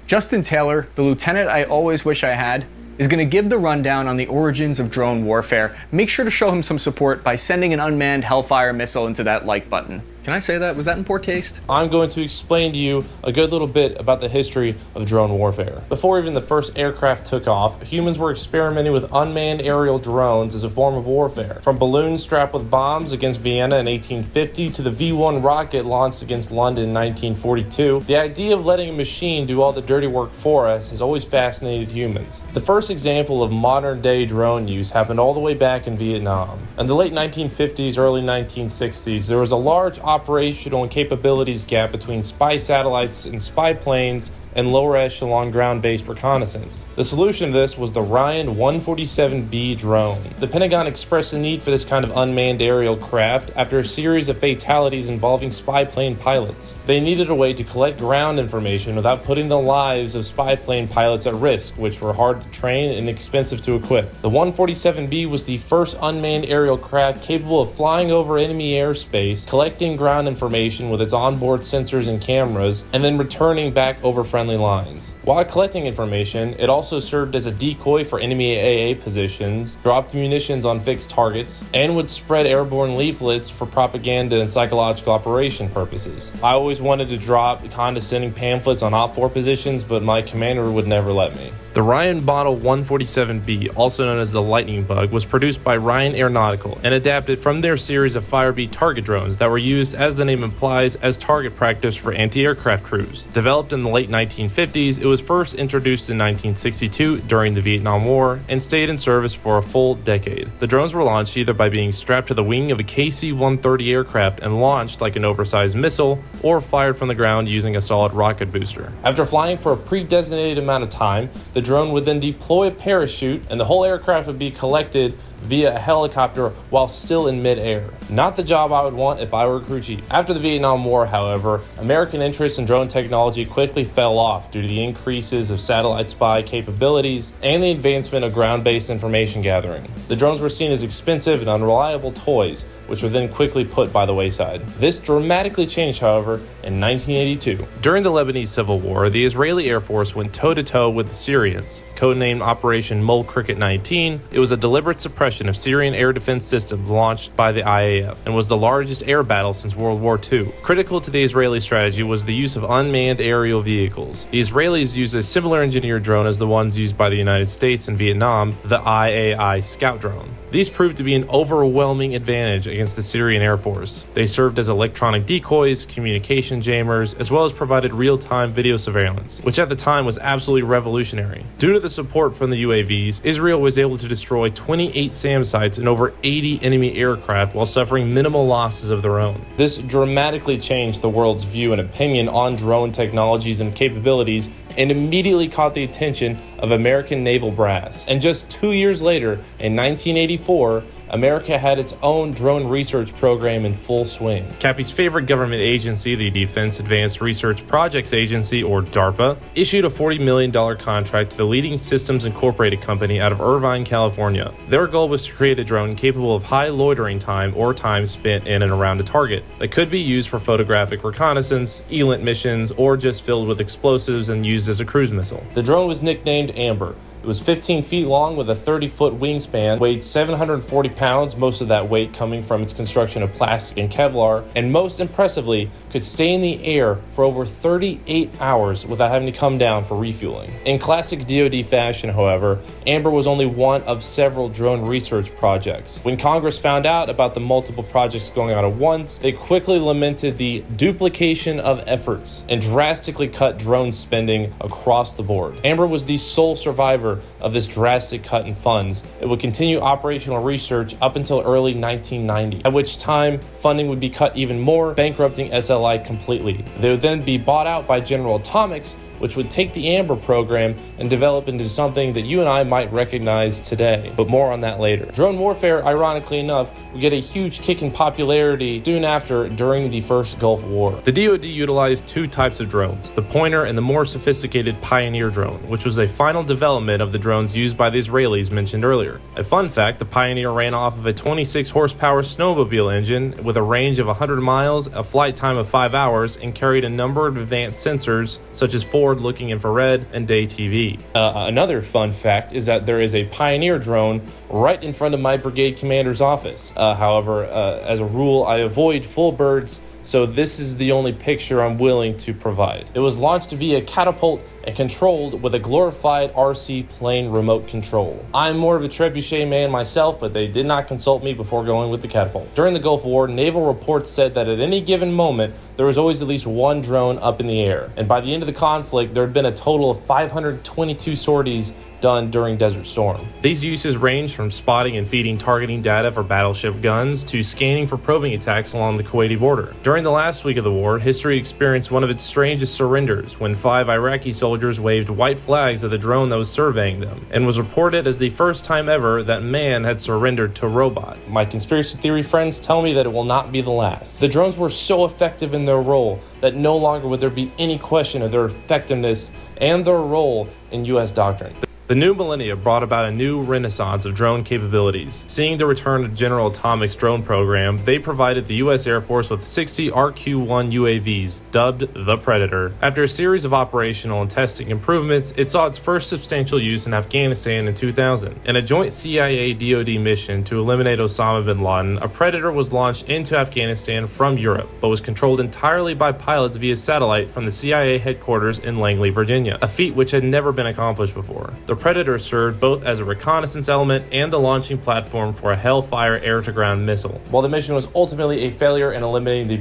Speaker 1: Justin Taylor, the lieutenant I always wish I had, is going to give the rundown on the origins of drone warfare. Make sure to show him some support by sending an unmanned Hellfire missile into that like button. Can I say that? Was that in poor taste?
Speaker 10: I'm going to explain to you a good little bit about the history of drone warfare. Before even the first aircraft took off, humans were experimenting with unmanned aerial drones as a form of warfare. From balloons strapped with bombs against Vienna in 1850 to the V-1 rocket launched against London in 1942, the idea of letting a machine do all the dirty work for us has always fascinated humans. The first example of modern-day drone use happened all the way back in Vietnam. In the late 1950s, early 1960s, there was a large operational and capabilities gap between spy satellites and spy planes and lower echelon ground-based reconnaissance. The solution to this was the Ryan 147B drone. The Pentagon expressed the need for this kind of unmanned aerial craft after a series of fatalities involving spy plane pilots. They needed a way to collect ground information without putting the lives of spy plane pilots at risk, which were hard to train and expensive to equip. The 147B was the first unmanned aerial craft capable of flying over enemy airspace, collecting ground information with its onboard sensors and cameras, and then returning back over friendly lines. While collecting information, it also served as a decoy for enemy AA positions, dropped munitions on fixed targets, and would spread airborne leaflets for propaganda and psychological operation purposes. I always wanted to drop condescending pamphlets on OPFOR positions, but my commander would never let me. The Ryan Model 147B, also known as the Lightning Bug, was produced by Ryan Aeronautical and adapted from their series of Firebee target drones that were used, as the name implies, as target practice for anti-aircraft crews. Developed in the late 1950s, it was first introduced in 1962 during the Vietnam War and stayed in service for a full decade. The drones were launched either by being strapped to the wing of a KC-130 aircraft and launched like an oversized missile, or fired from the ground using a solid rocket booster. After flying for a pre-designated amount of time, the drone would then deploy a parachute and the whole aircraft would be collected via a helicopter while still in mid-air. Not the job I would want if I were a crew chief. After the Vietnam War, however, American interest in drone technology quickly fell off due to the increases of satellite spy capabilities and the advancement of ground-based information gathering. The drones were seen as expensive and unreliable toys, which were then quickly put by the wayside. This dramatically changed, however, in 1982. During the Lebanese Civil War, the Israeli Air Force went toe-to-toe with the Syrians. Codenamed Operation Mole Cricket 19, it was a deliberate suppression of Syrian air defense systems launched by the IAF and was the largest air battle since World War II. Critical to the Israeli strategy was the use of unmanned aerial vehicles. The Israelis used a similar engineered drone as the ones used by the United States and Vietnam, the IAI Scout drone. These proved to be an overwhelming advantage against the Syrian Air Force. They served as electronic decoys, communication jammers, as well as provided real-time video surveillance, which at the time was absolutely revolutionary. Due to the support from the UAVs, Israel was able to destroy 28 SAM sites and over 80 enemy aircraft while suffering minimal losses of their own. This dramatically changed the world's view and opinion on drone technologies and capabilities, and immediately caught the attention of American naval brass. And just 2 years later, in 1984, America had its own drone research program in full swing. Cappy's favorite government agency, the Defense Advanced Research Projects Agency, or DARPA, issued a $40 million contract to the leading Systems Incorporated company out of Irvine, California. Their goal was to create a drone capable of high loitering time, or time spent in and around a target, that could be used for photographic reconnaissance, ELINT missions, or just filled with explosives and used as a cruise missile. The drone was nicknamed Amber. It It was 15 feet long with a 30-foot wingspan, weighed 740 pounds, most of that weight coming from its construction of plastic and Kevlar, and most impressively, could stay in the air for over 38 hours without having to come down for refueling. In classic DoD fashion, however, Amber was only one of several drone research projects. When Congress found out about the multiple projects going on at once, they quickly lamented the duplication of efforts and drastically cut drone spending across the board. Amber was the sole survivor of this drastic cut in funds. It would continue operational research up until early 1990, at which time funding would be cut even more, bankrupting SLI completely. They would then be bought out by General Atomics, which would take the Amber program and develop into something that you and I might recognize today, but more on that later. Drone warfare, ironically enough, would get a huge kick in popularity soon after during the first Gulf War. The DoD utilized two types of drones, the Pointer and the more sophisticated Pioneer drone, which was a final development of the drones used by the Israelis mentioned earlier. A fun fact, the Pioneer ran off of a 26 horsepower snowmobile engine with a range of 100 miles, a flight time of 5 hours, and carried a number of advanced sensors such as forward-looking infrared and day TV. Another fun fact is that there is a Pioneer drone right in front of my brigade commander's office. However, as a rule, I avoid full birds, so this is the only picture I'm willing to provide. It was launched via catapult and controlled with a glorified RC plane remote control. I'm more of a trebuchet man myself, but they did not consult me before going with the catapult. During the Gulf War, naval reports said that at any given moment, there was always at least one drone up in the air. And by the end of the conflict, there had been a total of 522 sorties done during Desert Storm. These uses range from spotting and feeding targeting data for battleship guns to scanning for probing attacks along the Kuwaiti border. During the last week of the war, history experienced one of its strangest surrenders when 5 Iraqi soldiers waved white flags at the drone that was surveying them, and was reported as the first time ever that man had surrendered to a robot. My conspiracy theory friends tell me that it will not be the last. The drones were so effective in their role that no longer would there be any question of their effectiveness and their role in U.S. doctrine. The new millennia brought about a new renaissance of drone capabilities. Seeing the return of General Atomics' drone program, they provided the U.S. Air Force with 60 RQ-1 UAVs, dubbed the Predator. After a series of operational and testing improvements, it saw its first substantial use in Afghanistan in 2000. In a joint CIA-DoD mission to eliminate Osama bin Laden, a Predator was launched into Afghanistan from Europe, but was controlled entirely by pilots via satellite from the CIA headquarters in Langley, Virginia, a feat which had never been accomplished before. The Predator served both as a reconnaissance element and the launching platform for a Hellfire air-to-ground missile. While the mission was ultimately a failure in eliminating the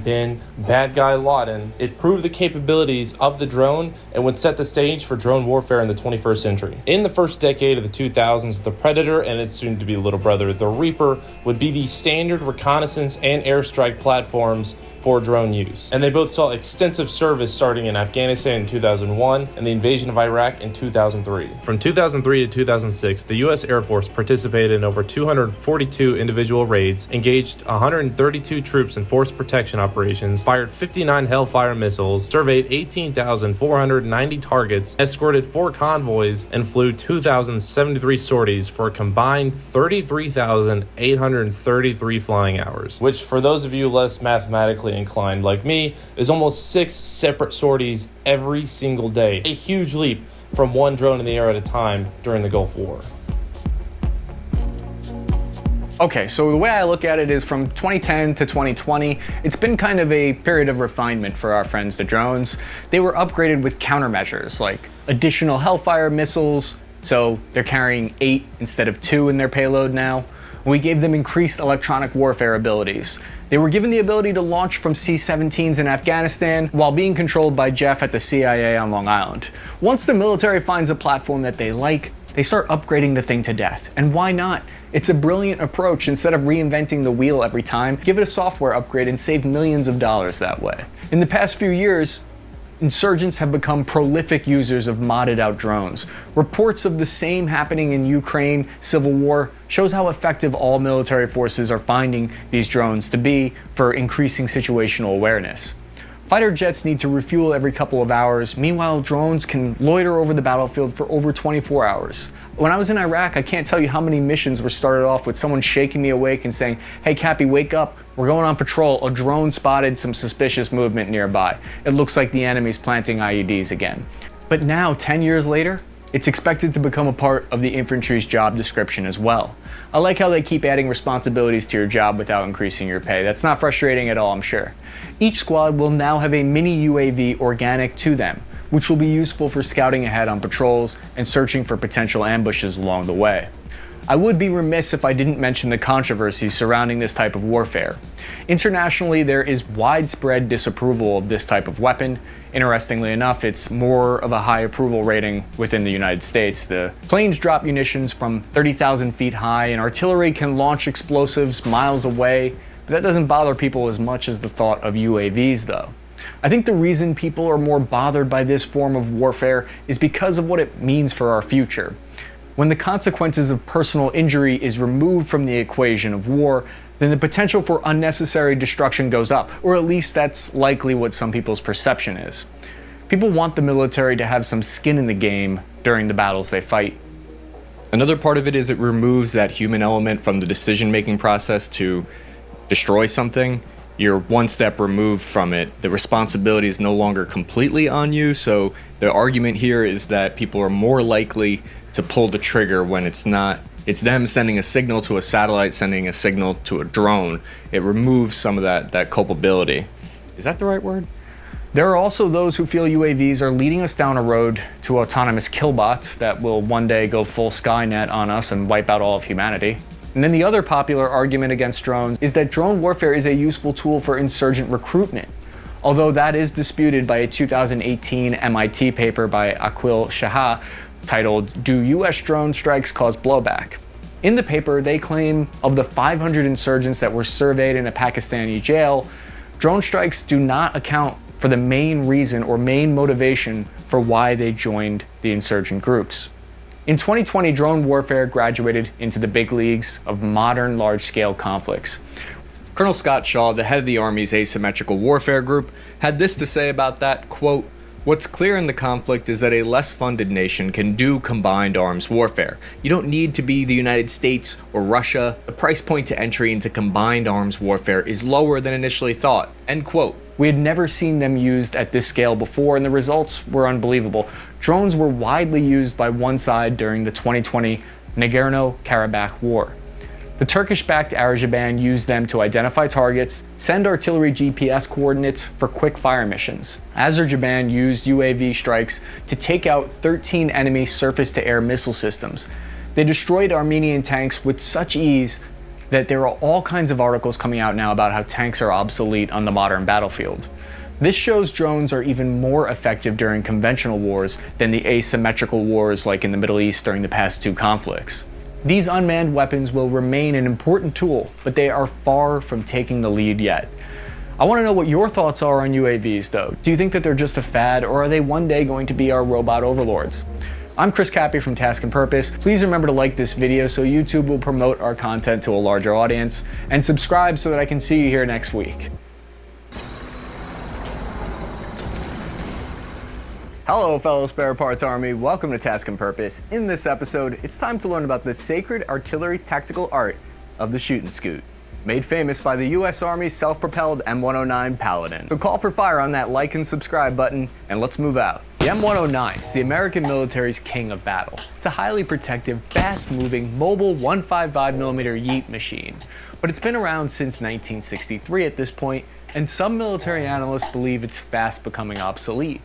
Speaker 10: bad guy Laden, it proved the capabilities of the drone and would set the stage for drone warfare in the 21st century. In the first decade of the 2000s, the Predator and its soon-to-be little brother, the Reaper, would be the standard reconnaissance and airstrike platforms for drone use. And they both saw extensive service starting in Afghanistan in 2001 and the invasion of Iraq in 2003. From 2003 to 2006, the U.S. Air Force participated in over 242 individual raids, engaged 132 troops in force protection operations, fired 59 Hellfire missiles, surveyed 18,490 targets, escorted 4 convoys, and flew 2,073 sorties for a combined 33,833 flying hours, which for those of you less mathematically inclined like me is almost 6 separate sorties every single day. A huge leap from one drone in the air at a time during the Gulf War.
Speaker 1: Okay, so the way I look at it is from 2010 to 2020, it's been kind of a period of refinement for our friends, the drones. They were upgraded with countermeasures like additional Hellfire missiles, so they're carrying 8 instead of 2 in their payload now. We gave them increased electronic warfare abilities. They were given the ability to launch from C-17s in Afghanistan while being controlled by Jeff at the CIA on Long Island. Once the military finds a platform that they like, they start upgrading the thing to death. And why not? It's a brilliant approach. Instead of reinventing the wheel every time, give it a software upgrade and save millions of dollars that way. In the past few years, insurgents have become prolific users of modded out drones. Reports of the same happening in Ukraine civil war shows how effective all military forces are finding these drones to be for increasing situational awareness. Fighter jets need to refuel every couple of hours. Meanwhile, drones can loiter over the battlefield for over 24 hours. When I was in Iraq, I can't tell you how many missions were started off with someone shaking me awake and saying, "Hey Cappy, wake up, we're going on patrol. A drone spotted some suspicious movement nearby. It looks like the enemy's planting IEDs again." But now, 10 years later, It's expected to become a part of the infantry's job description as well. I like how they keep adding responsibilities to your job without increasing your pay. That's not frustrating at all, I'm sure. Each squad will now have a mini UAV organic to them, which will be useful for scouting ahead on patrols and searching for potential ambushes along the way. I would be remiss if I didn't mention the controversy surrounding this type of warfare. Internationally, there is widespread disapproval of this type of weapon. Interestingly enough, it's more of a high approval rating within the United States. The planes drop munitions from 30,000 feet high, and artillery can launch explosives miles away, but that doesn't bother people as much as the thought of UAVs though. I think the reason people are more bothered by this form of warfare is because of what it means for our future. When the consequences of personal injury is removed from the equation of war, then the potential for unnecessary destruction goes up, or at least that's likely what some people's perception is. People want the military to have some skin in the game during the battles they fight.
Speaker 11: Another part of it is it removes that human element from the decision-making process to destroy something. You're one step removed from it. The responsibility is no longer completely on you, so the argument here is that people are more likely to pull the trigger when it's them sending a signal to a satellite, sending a signal to a drone. It removes some of that culpability. Is that the right word?
Speaker 1: There are also those who feel UAVs are leading us down a road to autonomous killbots that will one day go full Skynet on us and wipe out all of humanity. And then the other popular argument against drones is that drone warfare is a useful tool for insurgent recruitment. Although that is disputed by a 2018 MIT paper by Aqil Shah titled, "Do US Drone Strikes Cause Blowback?" In the paper, they claim of the 500 insurgents that were surveyed in a Pakistani jail, drone strikes do not account for the main reason or main motivation for why they joined the insurgent groups. In 2020, drone warfare graduated into the big leagues of modern large-scale conflicts.
Speaker 11: Colonel Scott Shaw, the head of the Army's asymmetrical warfare group, had this to say about that, quote, "What's clear in the conflict is that a less funded nation can do combined arms warfare. You don't need to be the United States or Russia. The price point to entry into combined arms warfare is lower than initially thought." End quote.
Speaker 1: We had never seen them used at this scale before, and the results were unbelievable. Drones were widely used by one side during the 2020 Nagorno-Karabakh War. The Turkish-backed Azerbaijan used them to identify targets, send artillery GPS coordinates for quick fire missions. Azerbaijan used UAV strikes to take out 13 enemy surface-to-air missile systems. They destroyed Armenian tanks with such ease that there are all kinds of articles coming out now about how tanks are obsolete on the modern battlefield. This shows drones are even more effective during conventional wars than the asymmetrical wars like in the Middle East during the past two conflicts. These unmanned weapons will remain an important tool, but they are far from taking the lead yet. I want to know what your thoughts are on UAVs though. Do you think that they're just a fad, or are they one day going to be our robot overlords? I'm Cappy from Task and Purpose. Please remember to like this video so YouTube will promote our content to a larger audience, and subscribe so that I can see you here next week. Hello fellow Spare Parts Army, welcome to Task and Purpose. In this episode, it's time to learn about the sacred artillery tactical art of the shooting scoot, made famous by the US Army's self-propelled M109 Paladin. So call for fire on that like and subscribe button, and let's move out. The M109 is the American military's king of battle. It's a highly protective, fast-moving, mobile 155mm Yeet machine. But it's been around since 1963 at this point, and some military analysts believe it's fast becoming obsolete.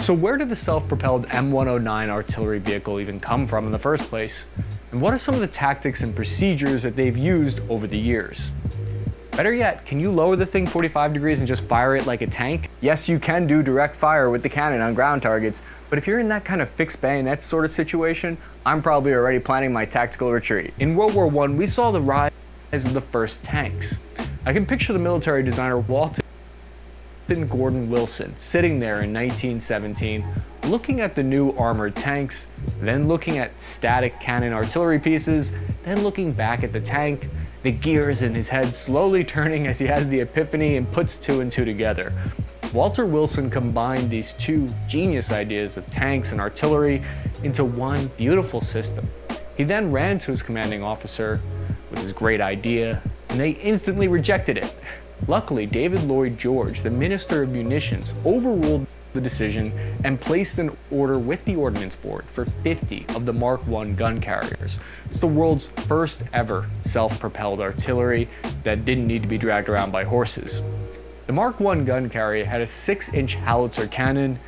Speaker 1: So where did the self-propelled M109 artillery vehicle even come from in the first place? And what are some of the tactics and procedures that they've used over the years? Better yet, can you lower the thing 45 degrees and just fire it like a tank? Yes, you can do direct fire with the cannon on ground targets, but if you're in that kind of fixed bayonet sort of situation, I'm probably already planning my tactical retreat. In World War I, we saw the rise of the first tanks. I can picture the military designer Walton Gordon Wilson sitting there in 1917, looking at the new armored tanks, then looking at static cannon artillery pieces, then looking back at the tank, the gears in his head slowly turning as he has the epiphany and puts two and two together. Walter Wilson combined these two genius ideas of tanks and artillery into one beautiful system. He then ran to his commanding officer with his great idea, and they instantly rejected it. Luckily, David Lloyd George, the Minister of Munitions, overruled
Speaker 6: the decision and placed an order with the Ordnance Board for 50 of the Mark I gun carriers. It's the world's first ever self-propelled artillery that didn't need to be dragged around by horses. The Mark I gun carrier had a 6-inch howitzer cannon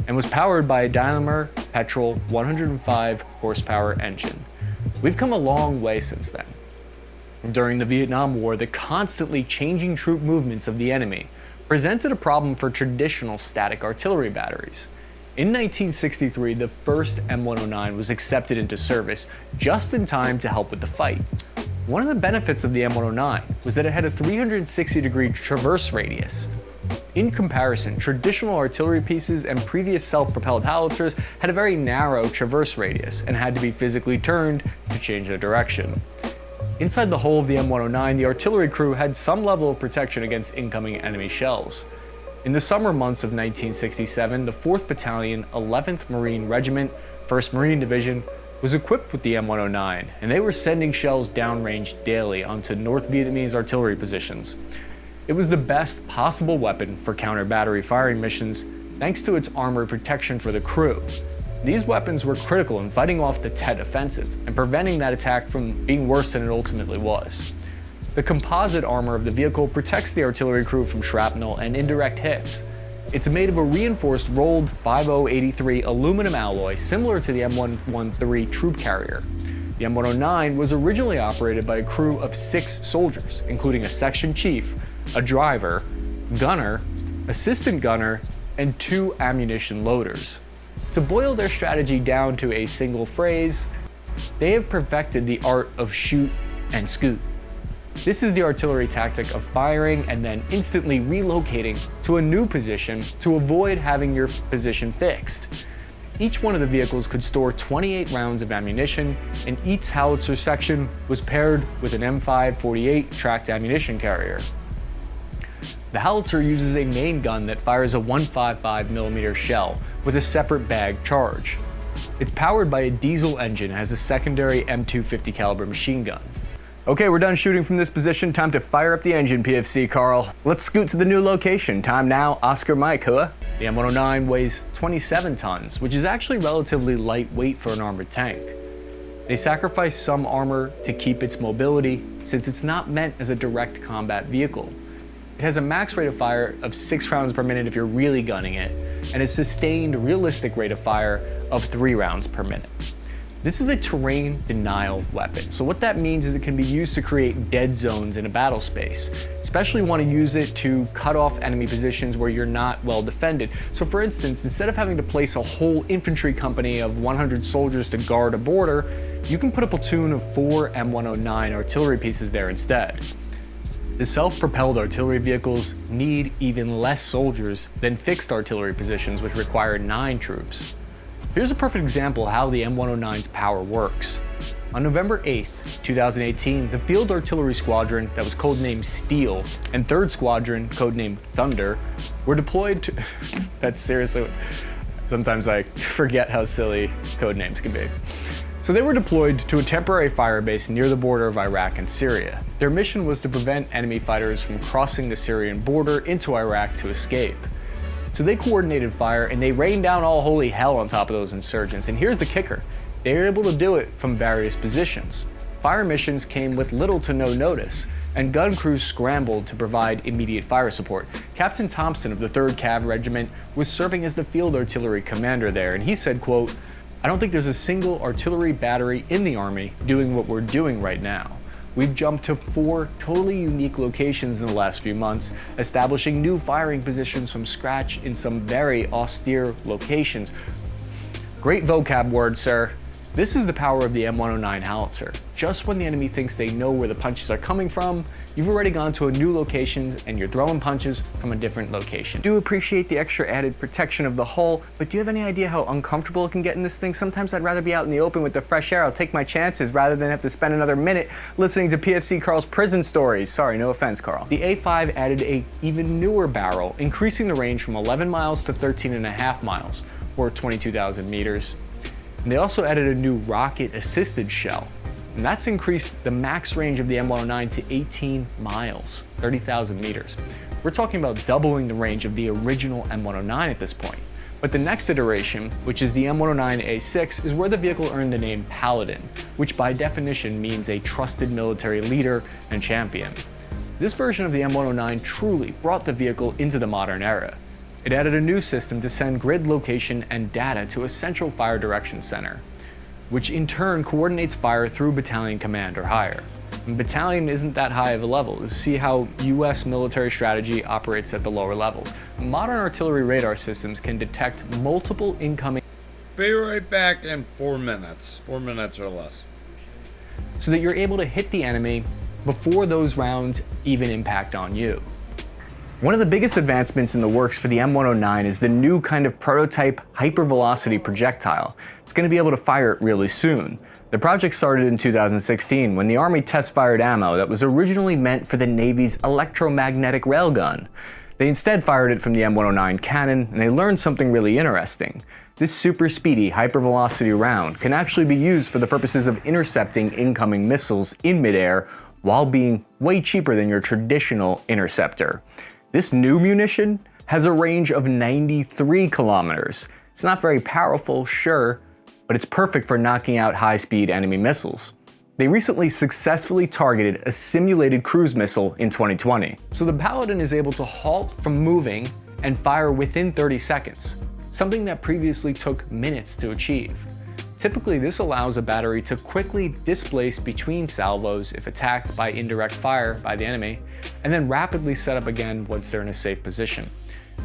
Speaker 6: and was powered by a Daimler petrol 105 horsepower engine. We've come a long way since then. During the Vietnam War, the constantly changing troop movements of the enemy presented a problem for traditional static artillery batteries. In 1963, the first M109 was accepted into service just in time to help with the fight. One of the benefits of the M109 was that it had a 360-degree traverse radius. In comparison, traditional artillery pieces and previous self-propelled howitzers had a very narrow traverse radius and had to be physically turned to change their direction. Inside the hull of the M109, the artillery crew had some level of protection against incoming enemy shells. In the summer months of 1967, the 4th Battalion, 11th Marine Regiment, 1st Marine Division was equipped with the M109, and they were sending shells downrange daily onto North Vietnamese artillery positions. It was the best possible weapon for counter-battery firing missions thanks to its armor protection for the crew. These weapons were critical in fighting off the Tet Offensive and preventing that attack from being worse than it ultimately was. The composite armor of the vehicle protects the artillery crew from shrapnel and indirect hits. It's made of a reinforced rolled 5083 aluminum alloy similar to the M113 troop carrier. The M109 was originally operated by a crew of 6 soldiers, including a section chief, a driver, gunner, assistant gunner, and 2 ammunition loaders. To boil their strategy down to a single phrase, they have perfected the art of shoot and scoot. This is the artillery tactic of firing and then instantly relocating to a new position to avoid having your position fixed. Each one of the vehicles could store 28 rounds of ammunition, and each howitzer section was paired with an M548 tracked ammunition carrier. The howitzer uses a main gun that fires a 155mm shell with a separate bag charge. It's powered by a diesel engine and has a secondary M250 caliber machine gun. Okay, we're done shooting from this position. Time to fire up the engine, PFC Carl. Let's scoot to the new location. Time now, Oscar Mike, huh? The M109 weighs 27 tons, which is actually relatively lightweight for an armored tank. They sacrifice some armor to keep its mobility since it's not meant as a direct combat vehicle. It has a max rate of fire of 6 rounds per minute if you're really gunning it, and a sustained realistic rate of fire of 3 rounds per minute. This is a terrain denial weapon, so what that means is it can be used to create dead zones in a battle space. Especially want to use it to cut off enemy positions where you're not well defended. So for instance, instead of having to place a whole infantry company of 100 soldiers to guard a border, you can put a platoon of 4 M109 artillery pieces there instead. The self-propelled artillery vehicles need even less soldiers than fixed artillery positions, which require 9 troops. Here's a perfect example of how the M109's power works. On November 8th, 2018, the Field Artillery Squadron, that was codenamed Steel, and 3rd Squadron, codenamed Thunder, were deployed to... That's seriously... Sometimes I forget how silly codenames can be. So they were deployed to a temporary fire base near the border of Iraq and Syria. Their mission was to prevent enemy fighters from crossing the Syrian border into Iraq to escape. So they coordinated fire and they rained down all holy hell on top of those insurgents. And here's the kicker. They were able to do it from various positions. Fire missions came with little to no notice, and gun crews scrambled to provide immediate fire support. Captain Thompson of the 3rd Cav Regiment was serving as the field artillery commander there, and he said, quote, "I don't think there's a single artillery battery in the Army doing what we're doing right now. We've jumped to 4 totally unique locations in the last few months, establishing new firing positions from scratch in some very austere locations." Great vocab word, sir. This is the power of the M109 howitzer. Just when the enemy thinks they know where the punches are coming from, you've already gone to a new location and you're throwing punches from a different location. Do appreciate the extra added protection of the hull, but do you have any idea how uncomfortable it can get in this thing? Sometimes I'd rather be out in the open with the fresh air. I'll take my chances rather than have to spend another minute listening to PFC Carl's prison stories. Sorry, no offense, Carl. The A5 added a even newer barrel, increasing the range from 11 miles to 13.5 miles, or 22,000 meters. And they also added a new rocket-assisted shell, and that's increased the max range of the M109 to 18 miles, 30,000 meters. We're talking about doubling the range of the original M109 at this point. But the next iteration, which is the M109A6, is where the vehicle earned the name Paladin, which by definition means a trusted military leader and champion. This version of the M109 truly brought the vehicle into the modern era. It added a new system to send grid location and data to a central fire direction center, which in turn coordinates fire through battalion command or higher. And battalion isn't that high of a level. See how US military strategy operates at the lower levels. Modern artillery radar systems can detect multiple incoming.
Speaker 2: Be right back in 4 minutes. 4 minutes or less.
Speaker 6: So that you're able to hit the enemy before those rounds even impact on you. One of the biggest advancements in the works for the M109 is the new kind of prototype hypervelocity projectile. It's going to be able to fire it really soon. The project started in 2016 when the Army test-fired ammo that was originally meant for the Navy's electromagnetic railgun. They instead fired it from the M109 cannon, and they learned something really interesting. This super speedy hypervelocity round can actually be used for the purposes of intercepting incoming missiles in midair while being way cheaper than your traditional interceptor. This new munition has a range of 93 kilometers. It's not very powerful, sure, but it's perfect for knocking out high-speed enemy missiles. They recently successfully targeted a simulated cruise missile in 2020. So the Paladin is able to halt from moving and fire within 30 seconds, something that previously took minutes to achieve. Typically, this allows a battery to quickly displace between salvos if attacked by indirect fire by the enemy, and then rapidly set up again once they're in a safe position.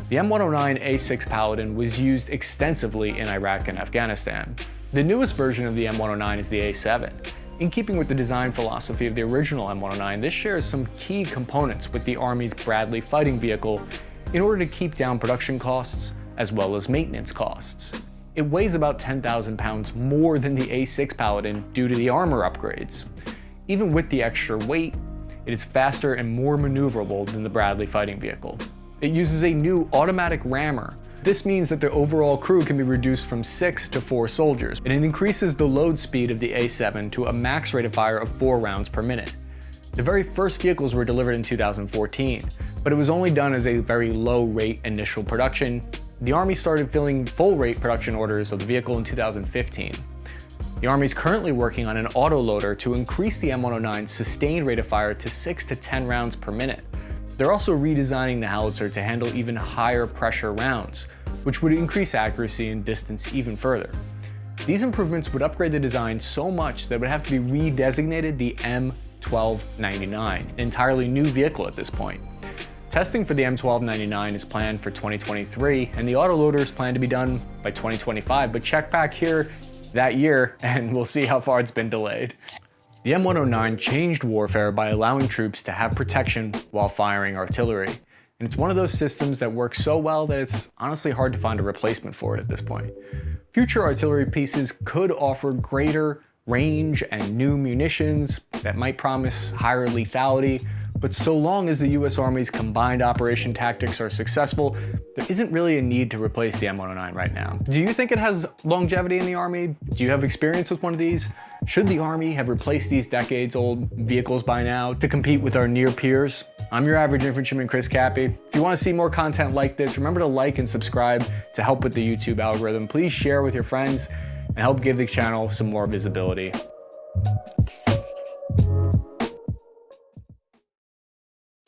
Speaker 6: The M109A6 Paladin was used extensively in Iraq and Afghanistan. The newest version of the M109 is the A7. In keeping with the design philosophy of the original M109, this shares some key components with the Army's Bradley fighting vehicle in order to keep down production costs as well as maintenance costs. It weighs about 10,000 pounds more than the A6 Paladin due to the armor upgrades. Even with the extra weight, it is faster and more maneuverable than the Bradley fighting vehicle. It uses a new automatic rammer. This means that the overall crew can be reduced from 6 to 4 soldiers, and it increases the load speed of the A7 to a max rate of fire of 4 rounds per minute. The very first vehicles were delivered in 2014, but it was only done as a very low rate initial production. The Army started filling full rate production orders of the vehicle in 2015. The Army is currently working on an autoloader to increase the M109's sustained rate of fire to 6 to 10 rounds per minute. They're also redesigning the howitzer to handle even higher pressure rounds, which would increase accuracy and distance even further. These improvements would upgrade the design so much that it would have to be redesignated the M1299, an entirely new vehicle at this point. Testing for the M1299 is planned for 2023, and the autoloader is planned to be done by 2025, but check back here that year and we'll see how far it's been delayed. The M109 changed warfare by allowing troops to have protection while firing artillery. And it's one of those systems that works so well that it's honestly hard to find a replacement for it at this point. Future artillery pieces could offer greater range and new munitions that might promise higher lethality, but so long as the US Army's combined operation tactics are successful, there isn't really a need to replace the M109 right now. Do you think it has longevity in the Army? Do you have experience with one of these? Should the Army have replaced these decades-old vehicles by now to compete with our near peers? I'm your average infantryman, Chris Cappy. If you want to see more content like this, remember to like and subscribe to help with the YouTube algorithm. Please share with your friends and help give the channel some more visibility.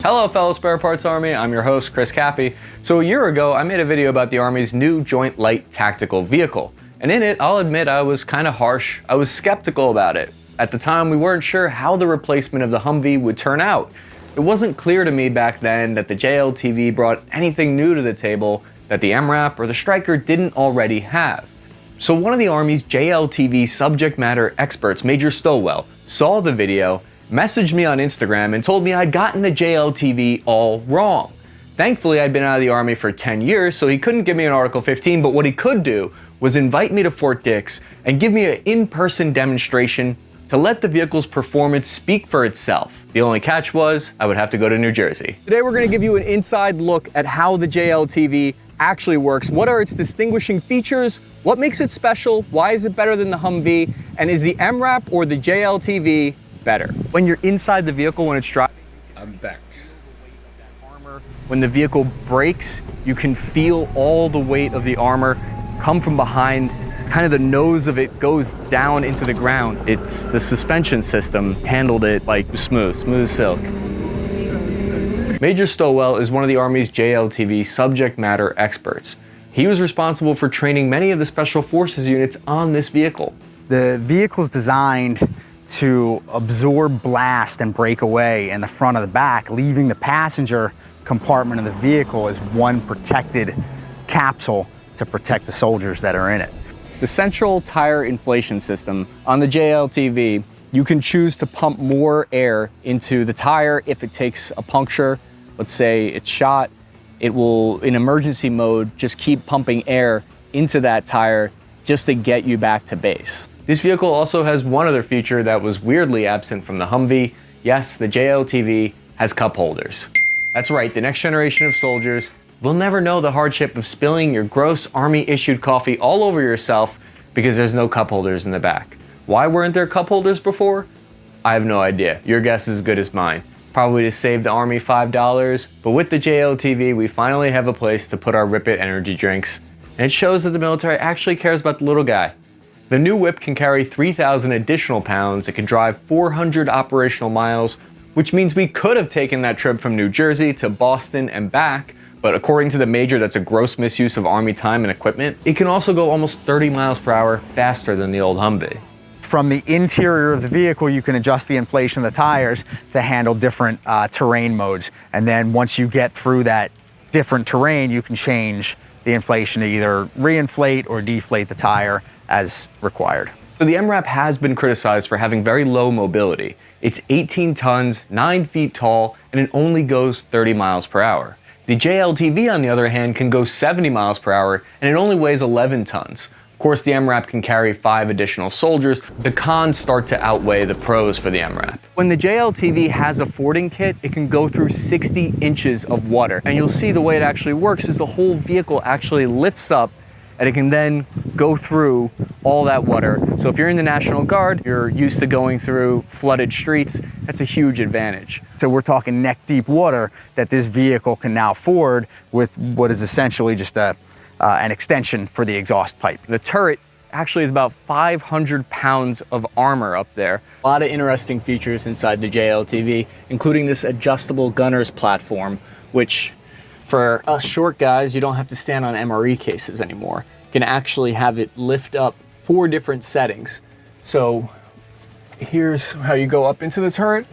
Speaker 6: Hello fellow Spare Parts Army, I'm your host Chris Cappy. So a year ago I made a video about the Army's new Joint Light Tactical Vehicle, and in it I'll admit I was kind of harsh. I was skeptical about it. At the time we weren't sure how the replacement of the Humvee would turn out. It wasn't clear to me back then that the JLTV brought anything new to the table that the MRAP or the Stryker didn't already have. So one of the Army's JLTV subject matter experts, Major Stowell, saw the video, messaged me on Instagram and told me I'd gotten the JLTV all wrong. Thankfully, I'd been out of the Army for 10 years, so he couldn't give me an Article 15, but what he could do was invite me to Fort Dix and give me an in-person demonstration to let the vehicle's performance speak for itself. The only catch was I would have to go to New Jersey. Today we're going to give you an inside look at how the JLTV actually works. What are its distinguishing features? What makes it special? Why is it better than the Humvee? And is the MRAP or the JLTV better? When you're inside the vehicle, when it's driving,
Speaker 2: I'm back.
Speaker 6: when the vehicle brakes, you can feel all the weight of the armor come from behind. Kind of the nose of it goes down into the ground. It's the suspension system handled it like smooth as silk. Major Stowell is one of the Army's JLTV subject matter experts. He was responsible for training many of the Special Forces units on this vehicle.
Speaker 12: The vehicle's designed to absorb blast and break away in the front of the back, leaving the passenger compartment of the vehicle as one protected capsule to protect the soldiers that are in it.
Speaker 6: The central tire inflation system on the JLTV, you can choose to pump more air into the tire if it takes a puncture. Let's say it's shot, it will, in emergency mode, just keep pumping air into that tire just to get you back to base. This vehicle also has one other feature that was weirdly absent from the Humvee. Yes, the JLTV has cup holders. That's right, the next generation of soldiers will never know the hardship of spilling your gross Army-issued coffee all over yourself because there's no cup holders in the back. Why weren't there cup holders before? I have no idea. Your guess is as good as mine. Probably to save the Army $5, but with the JLTV, we finally have a place to put our Rip It energy drinks, and it shows that the military actually cares about the little guy. The new whip can carry 3,000 additional pounds, it can drive 400 operational miles, which means we could have taken that trip from New Jersey to Boston and back, but according to the Major, that's a gross misuse of Army time and equipment. It can also go almost 30 miles per hour faster than the old Humvee.
Speaker 12: From the interior of the vehicle, you can adjust the inflation of the tires to handle different terrain modes. And then once you get through that different terrain, you can change the inflation to either reinflate or deflate the tire as required.
Speaker 1: So the MRAP has been criticized for having very low mobility. It's 18 tons, 9 feet tall, and it only goes 30 miles per hour. The JLTV, on the other hand, can go 70 miles per hour, and it only weighs 11 tons. Of course, the MRAP can carry 5 additional soldiers. The cons start to outweigh the pros for the MRAP. When the JLTV has a fording kit, it can go through 60 inches of water. And you'll see the way it actually works is the whole vehicle actually lifts up and it can then go through all that water. So if you're in the National Guard, you're used to going through flooded streets, that's a huge advantage.
Speaker 12: So we're talking neck deep water that this vehicle can now ford with what is essentially just an extension for the exhaust pipe.
Speaker 6: The turret actually is about 500 pounds of armor up there. A lot of interesting features inside the JLTV, including this adjustable gunner's platform, which for us short guys, you don't have to stand on MRE cases anymore. You can actually have it lift up 4 different settings. So here's how you go up into the turret.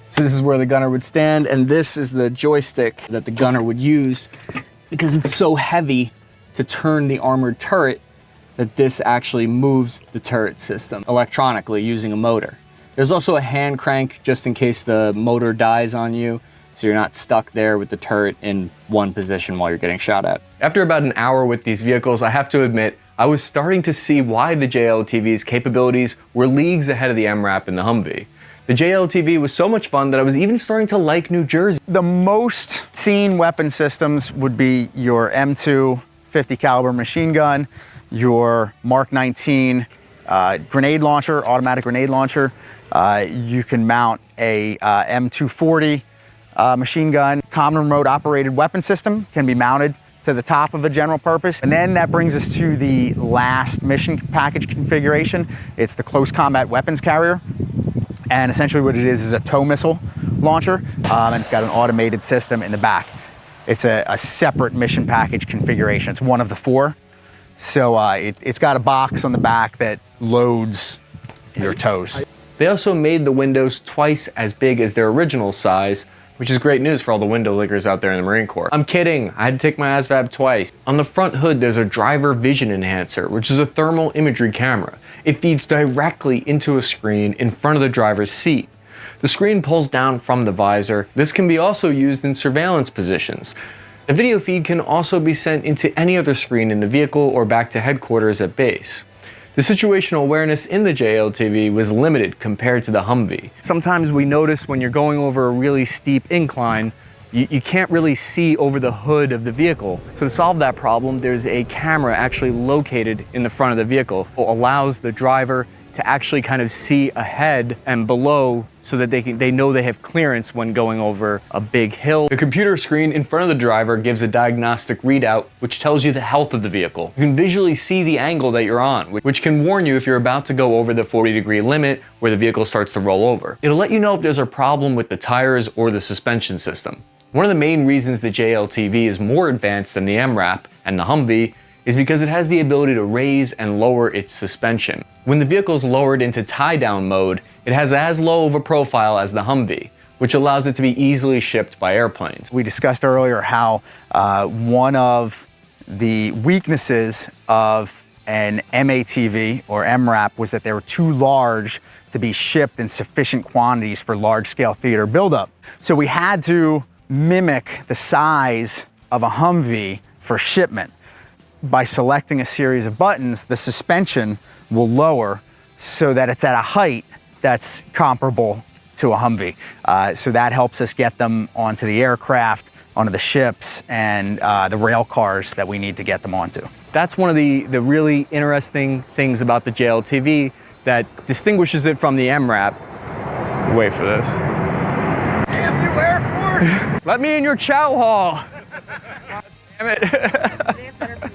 Speaker 6: So this is where the gunner would stand, and this is the joystick that the gunner would use because it's so heavy to turn the armored turret that this actually moves the turret system electronically using a motor. There's also a hand crank just in case the motor dies on you, so you're not stuck there with the turret in one position while you're getting shot at. After about an hour with these vehicles, I have to admit, I was starting to see why the JLTV's capabilities were leagues ahead of the MRAP and the Humvee. The JLTV was so much fun that I was even starting to like New Jersey.
Speaker 12: The most seen weapon systems would be your M2 50 caliber machine gun, your Mark 19 grenade launcher, automatic grenade launcher. You can mount a M240 machine gun. Common remote operated weapon system can be mounted to the top of a general purpose. And then that brings us to the last mission package configuration. It's the close combat weapons carrier. And essentially what it is a tow missile launcher, and it's got an automated system in the back. It's a separate mission package configuration. It's one of the 4. So it's got a box on the back that loads your tows.
Speaker 1: They also made the windows twice as big as their original size, which is great news for all the window lickers out there in the Marine Corps. I'm kidding, I had to take my ASVAB twice. On the front hood, there's a driver vision enhancer, which is a thermal imagery camera. It feeds directly into a screen in front of the driver's seat. The screen pulls down from the visor. This can be also used in surveillance positions. The video feed can also be sent into any other screen in the vehicle or back to headquarters at base. The situational awareness in the JLTV was limited compared to the Humvee. Sometimes we notice when you're going over a really steep incline, you can't really see over the hood of the vehicle. So to solve that problem, there's a camera actually located in the front of the vehicle. It allows the driver
Speaker 6: to actually kind of see ahead and below so that they know they have clearance when going over a big hill.
Speaker 1: The computer screen in front of the driver gives a diagnostic readout which tells you the health of the vehicle. You can visually see the angle that you're on, which can warn you if you're about to go over the 40-degree limit where the vehicle starts to roll over. It'll let you know if there's a problem with the tires or the suspension system. One of the main reasons the JLTV is more advanced than the MRAP and the Humvee is because it has the ability to raise and lower its suspension. When the vehicle is lowered into tie-down mode, it has as low of a profile as the Humvee, which allows it to be easily shipped by airplanes.
Speaker 12: We discussed earlier how one of the weaknesses of an MATV or MRAP was that they were too large to be shipped in sufficient quantities for large-scale theater buildup. So we had to mimic the size of a Humvee for shipment. By selecting a series of buttons, the suspension will lower so that it's at a height that's comparable to a Humvee. So that helps us get them onto the aircraft, onto the ships, and the rail cars that we need to get them onto.
Speaker 6: That's one of the really interesting things about the JLTV that distinguishes it from the MRAP. Wait for this.
Speaker 9: Damn you, Air Force!
Speaker 6: Let me in your chow hall! Damn it.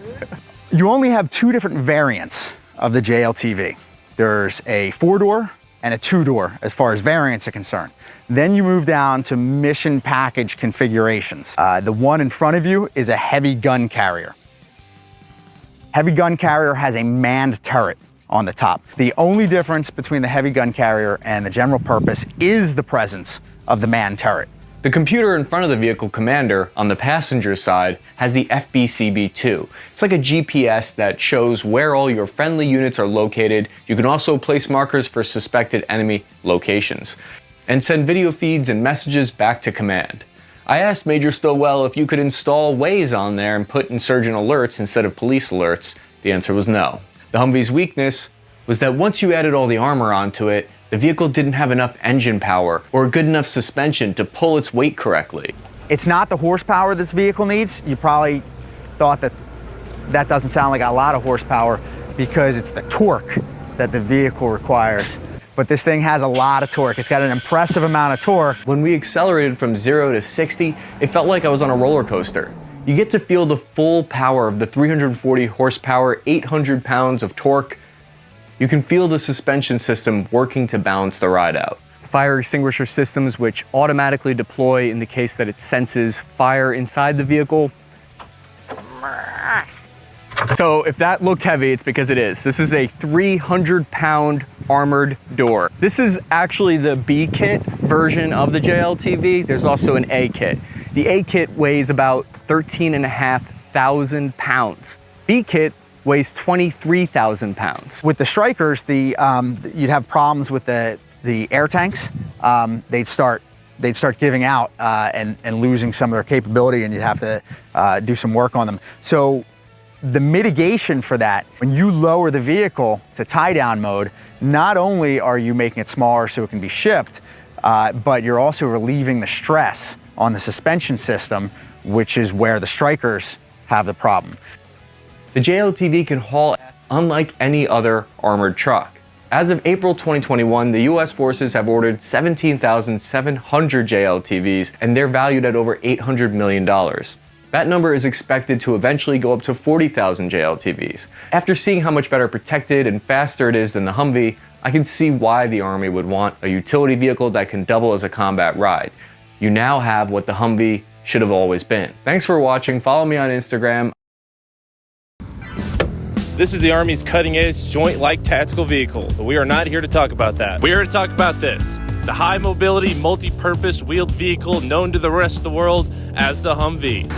Speaker 12: You only have two different variants of the JLTV. There's a 4-door and a 2-door as far as variants are concerned. Then you move down to mission package configurations. The one in front of you is a heavy gun carrier. Heavy gun carrier has a manned turret on the top. The only difference between the heavy gun carrier and the general purpose is the presence of the manned turret.
Speaker 1: The computer in front of the vehicle commander on the passenger side has the FBCB2. It's like a GPS that shows where all your friendly units are located. You can also place markers for suspected enemy locations and send video feeds and messages back to command. I asked Major Stowell if you could install Waze on there and put insurgent alerts instead of police alerts. The answer was no. The Humvee's weakness was that once you added all the armor onto it, the vehicle didn't have enough engine power or good enough suspension to pull its weight correctly.
Speaker 12: It's not the horsepower this vehicle needs. You probably thought that that doesn't sound like a lot of horsepower because it's the torque that the vehicle requires. But this thing has a lot of torque. It's got an impressive amount of torque.
Speaker 1: When we accelerated from 0 to 60, it felt like I was on a roller coaster. You get to feel the full power of the 340 horsepower, 800 pounds of torque. You can feel the suspension system working to balance the ride out.
Speaker 6: Fire extinguisher systems which automatically deploy in the case that it senses fire inside the vehicle. So if that looked heavy, it's because it is. This is a 300-pound armored door. This is actually the B kit version of the JLTV. There's also an A kit. The A kit weighs about 13,500 pounds. B kit weighs 23,000 pounds.
Speaker 12: With the Strykers, you'd have problems with the air tanks. They'd start giving out and losing some of their capability, and you'd have to do some work on them. So the mitigation for that, when you lower the vehicle to tie-down mode, not only are you making it smaller so it can be shipped, but you're also relieving the stress on the suspension system, which is where the Strykers have the problem.
Speaker 1: The JLTV can haul ass unlike any other armored truck. As of April 2021, the US forces have ordered 17,700 JLTVs, and they're valued at over $800 million. That number is expected to eventually go up to 40,000 JLTVs. After seeing how much better protected and faster it is than the Humvee, I can see why the Army would want a utility vehicle that can double as a combat ride. You now have what the Humvee should have always been. Thanks for watching. Follow me on Instagram.
Speaker 10: This is the Army's cutting-edge joint-like tactical vehicle, but we are not here to talk about that. We're here to talk about this, the high-mobility, multi-purpose wheeled vehicle known to the rest of the world as the Humvee.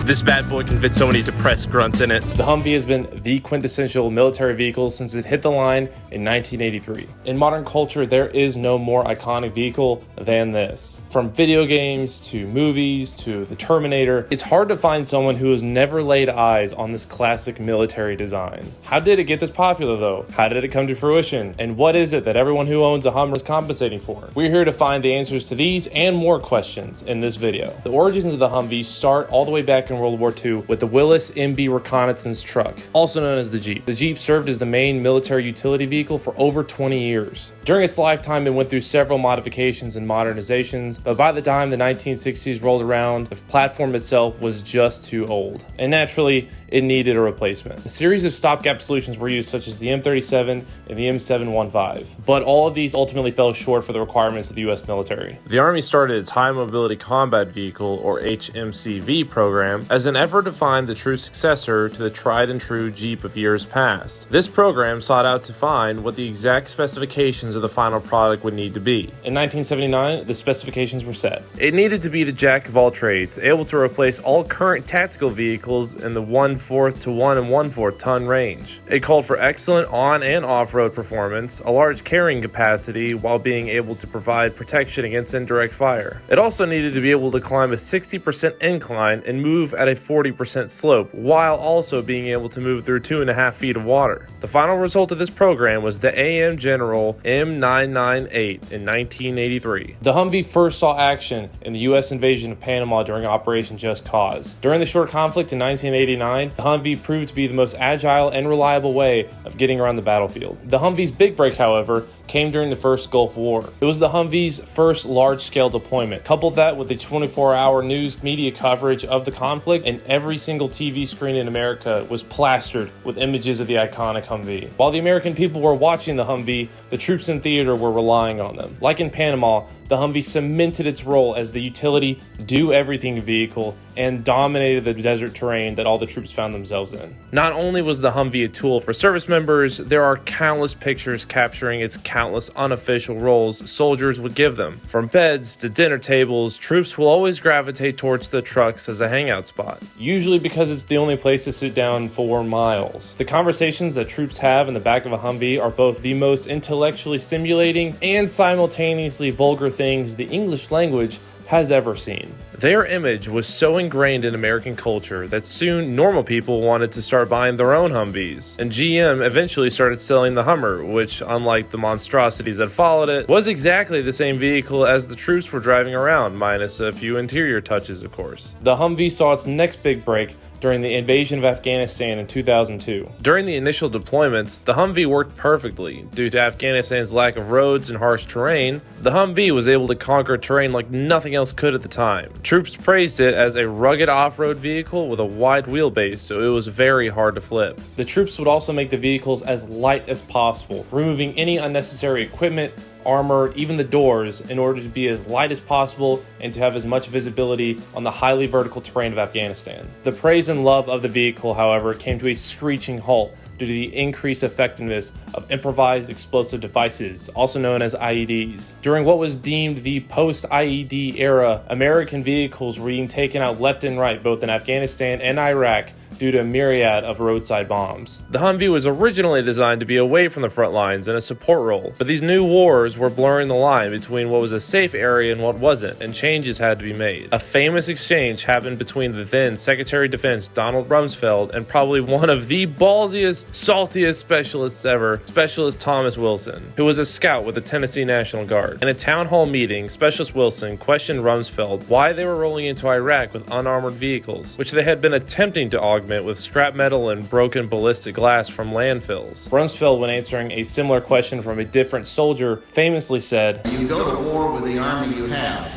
Speaker 10: This bad boy can fit so many depressed grunts in it. The Humvee has been the quintessential military vehicle since it hit the line in 1983. In modern culture, there is no more iconic vehicle than this. From video games to movies to the Terminator, it's hard to find someone who has never laid eyes on this classic military design. How did it get this popular though? How did it come to fruition? And what is it that everyone who owns a Hummer is compensating for? We're here to find the answers to these and more questions in this video. The origins of the Humvee start all the way back in World War II with the Willis MB reconnaissance truck, also known as the Jeep. The Jeep served as the main military utility vehicle for over 20 years. During its lifetime, it went through several modifications and modernizations, but by the time the 1960s rolled around, the platform itself was just too old, and naturally, it needed a replacement. A series of stopgap solutions were used, such as the M37 and the M715, but all of these ultimately fell short for the requirements of the US military. The Army started its High Mobility Combat Vehicle, or HMCV program, as an effort to find the true successor to the tried and true Jeep of years past. This program sought out to find what the exact specifications of the final product would need to be. In 1979, the specifications were set. It needed to be the jack of all trades, able to replace all current tactical vehicles in the 1/4 to 1 1/4 ton range. It called for excellent on and off-road performance, a large carrying capacity while being able to provide protection against indirect fire. It also needed to be able to climb a 60% incline and move at a 40% slope, while also being able to move through 2.5 feet of water. The final result of this program was the AM General M998 in 1983. The Humvee first saw action in the U.S. invasion of Panama during Operation Just Cause. During the short conflict in 1989, the Humvee proved to be the most agile and reliable way of getting around the battlefield. The Humvee's big break, however, came during the first Gulf War. It was the Humvee's first large-scale deployment. Couple that with the 24-hour news media coverage of the conflict, and every single TV screen in America was plastered with images of the iconic Humvee. While the American people were watching the Humvee, the troops in theater were relying on them. Like in Panama, the Humvee cemented its role as the utility, do-everything vehicle and dominated the desert terrain that all the troops found themselves in. Not only was the Humvee a tool for service members, there are countless pictures capturing its countless unofficial roles soldiers would give them. From beds to dinner tables, troops will always gravitate towards the trucks as a hangout spot, usually because it's the only place to sit down for miles. The conversations that troops have in the back of a Humvee are both the most intellectually stimulating and simultaneously vulgar things the English language has ever seen. Their image was so ingrained in American culture that soon normal people wanted to start buying their own Humvees, and GM eventually started selling the Hummer, which, unlike the monstrosities that followed it, was exactly the same vehicle as the troops were driving around, minus a few interior touches, of course. The Humvee saw its next big break during the invasion of Afghanistan in 2002. During the initial deployments, the Humvee worked perfectly. Due to Afghanistan's lack of roads and harsh terrain, the Humvee was able to conquer terrain like nothing else could at the time. Troops praised it as a rugged off-road vehicle with a wide wheelbase, so it was very hard to flip. The troops would also make the vehicles as light as possible, removing any unnecessary equipment, armor, even the doors, in order to be as light as possible and to have as much visibility on the highly vertical terrain of Afghanistan. The praise and love of the vehicle, however, came to a screeching halt due to the increased effectiveness of improvised explosive devices, also known as IEDs. During what was deemed the post-IED era, American vehicles were being taken out left and right, both in Afghanistan and Iraq, due to a myriad of roadside bombs. The Humvee was originally designed to be away from the front lines in a support role, but these new wars were blurring the line between what was a safe area and what wasn't, and changes had to be made. A famous exchange happened between the then Secretary of Defense Donald Rumsfeld and probably one of the ballsiest, saltiest specialists ever, Specialist Thomas Wilson, who was a scout with the Tennessee National Guard. In a town hall meeting, Specialist Wilson questioned Rumsfeld why they were rolling into Iraq with unarmored vehicles, which they had been attempting to augment with scrap metal and broken ballistic glass from landfills. Rumsfeld, when answering a similar question from a different soldier, famously said,
Speaker 13: "You go to war with the army you have,